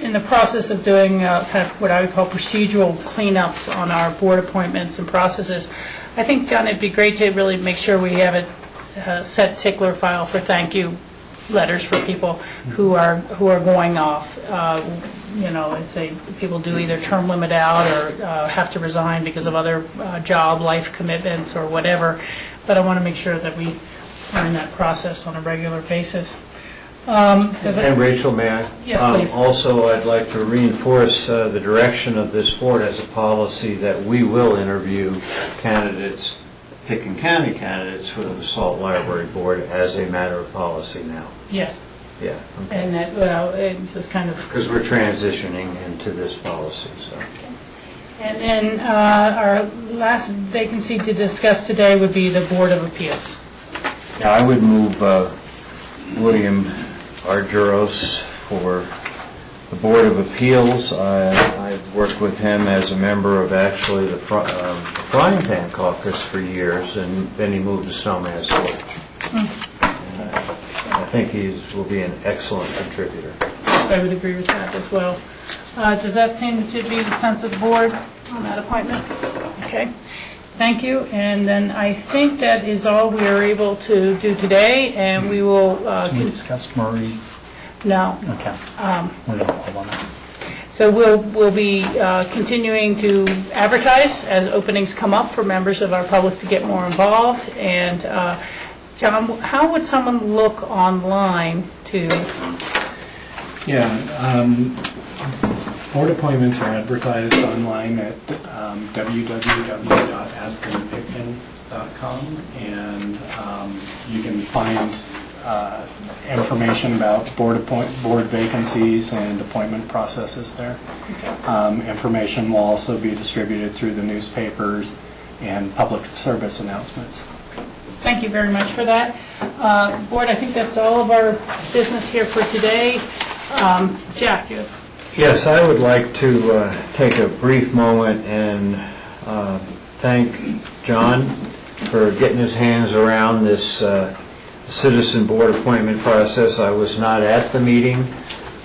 in the process of doing kind of what I would call procedural cleanups on our board appointments and processes, I think, John, it'd be great to really make sure we have a set tickler file for thank you letters for people who are going off. It's people do either term limit out or have to resign because of other job, life commitments or whatever. But I want to make sure that we are in that process on a regular basis. And Rachel, may I? Yes, please. Also, I'd like to reinforce the direction of this board as a policy that we will interview candidates, Picken County candidates for the BOCC Library Board as a matter of policy now. Yes. Yeah. Okay. And that, it just kind of... Because we're transitioning into this policy, so. And then our last vacancy to discuss today would be the Board of Appeals. Yeah, I would move William Argyros for the Board of Appeals. I've worked with him as a member of actually the Frying Pan Caucus for years, and then he moved to Snowman's Forge. I think he will be an excellent contributor. I would agree with that as well. Does that seem to be the sense of the board on that appointment? Okay. Thank you. And then I think that is all we are able to do today, and we will... Can we discuss Marie? No. Okay. We're going to hold on that. So we'll be continuing to advertise as openings come up for members of our public to get more involved. And John, how would someone look online to... Yeah, board appointments are advertised online at www.aspenpickman.com, and you can find information about board vacancies and appointment processes there. Okay. Information will also be distributed through the newspapers and public service announcements. Thank you very much for that. Board, I think that's all of our business here for today. Jack, you have... Yes, I would like to take a brief moment and thank John for getting his hands around this citizen board appointment process. I was not at the meeting,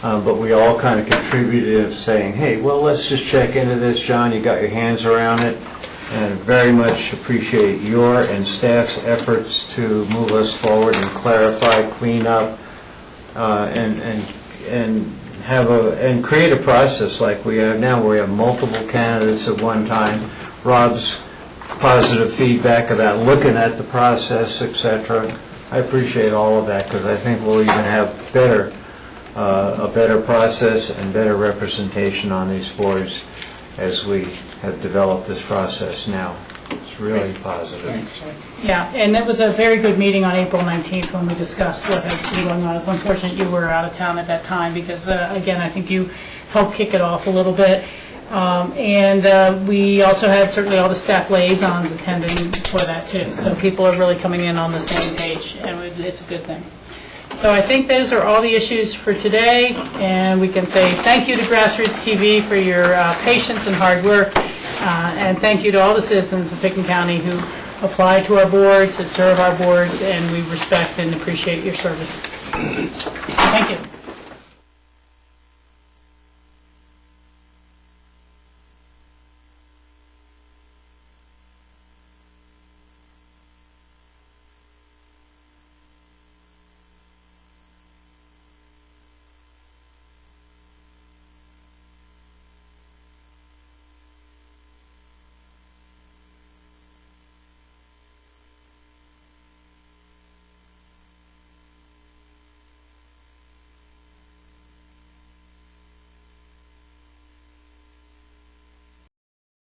but we all kind of contributed of saying, hey, well, let's just check into this. John, you got your hands around it, and very much appreciate your and staff's efforts to move us forward and clarify, clean up, and create a process like we have now, where we have multiple candidates at one time. Rob's positive feedback about looking at the process, etc. I appreciate all of that, because I think we'll even have better a better process and better representation on these boards as we have developed this process now. It's really positive. Yeah, and it was a very good meeting on April 19th when we discussed what had been going on. It's unfortunate you were out of town at that time because, again, I think you helped kick it off a little bit. And we also had certainly all the staff liaisons attending for that too. So people are really coming in on the same page, and it's a good thing. So I think those are all the issues for today, and we can say thank you to Grassroots TV for your patience and hard work, and thank you to all the citizens of Pickens County who apply to our boards, that serve our boards, and we respect and appreciate your service. Thank you.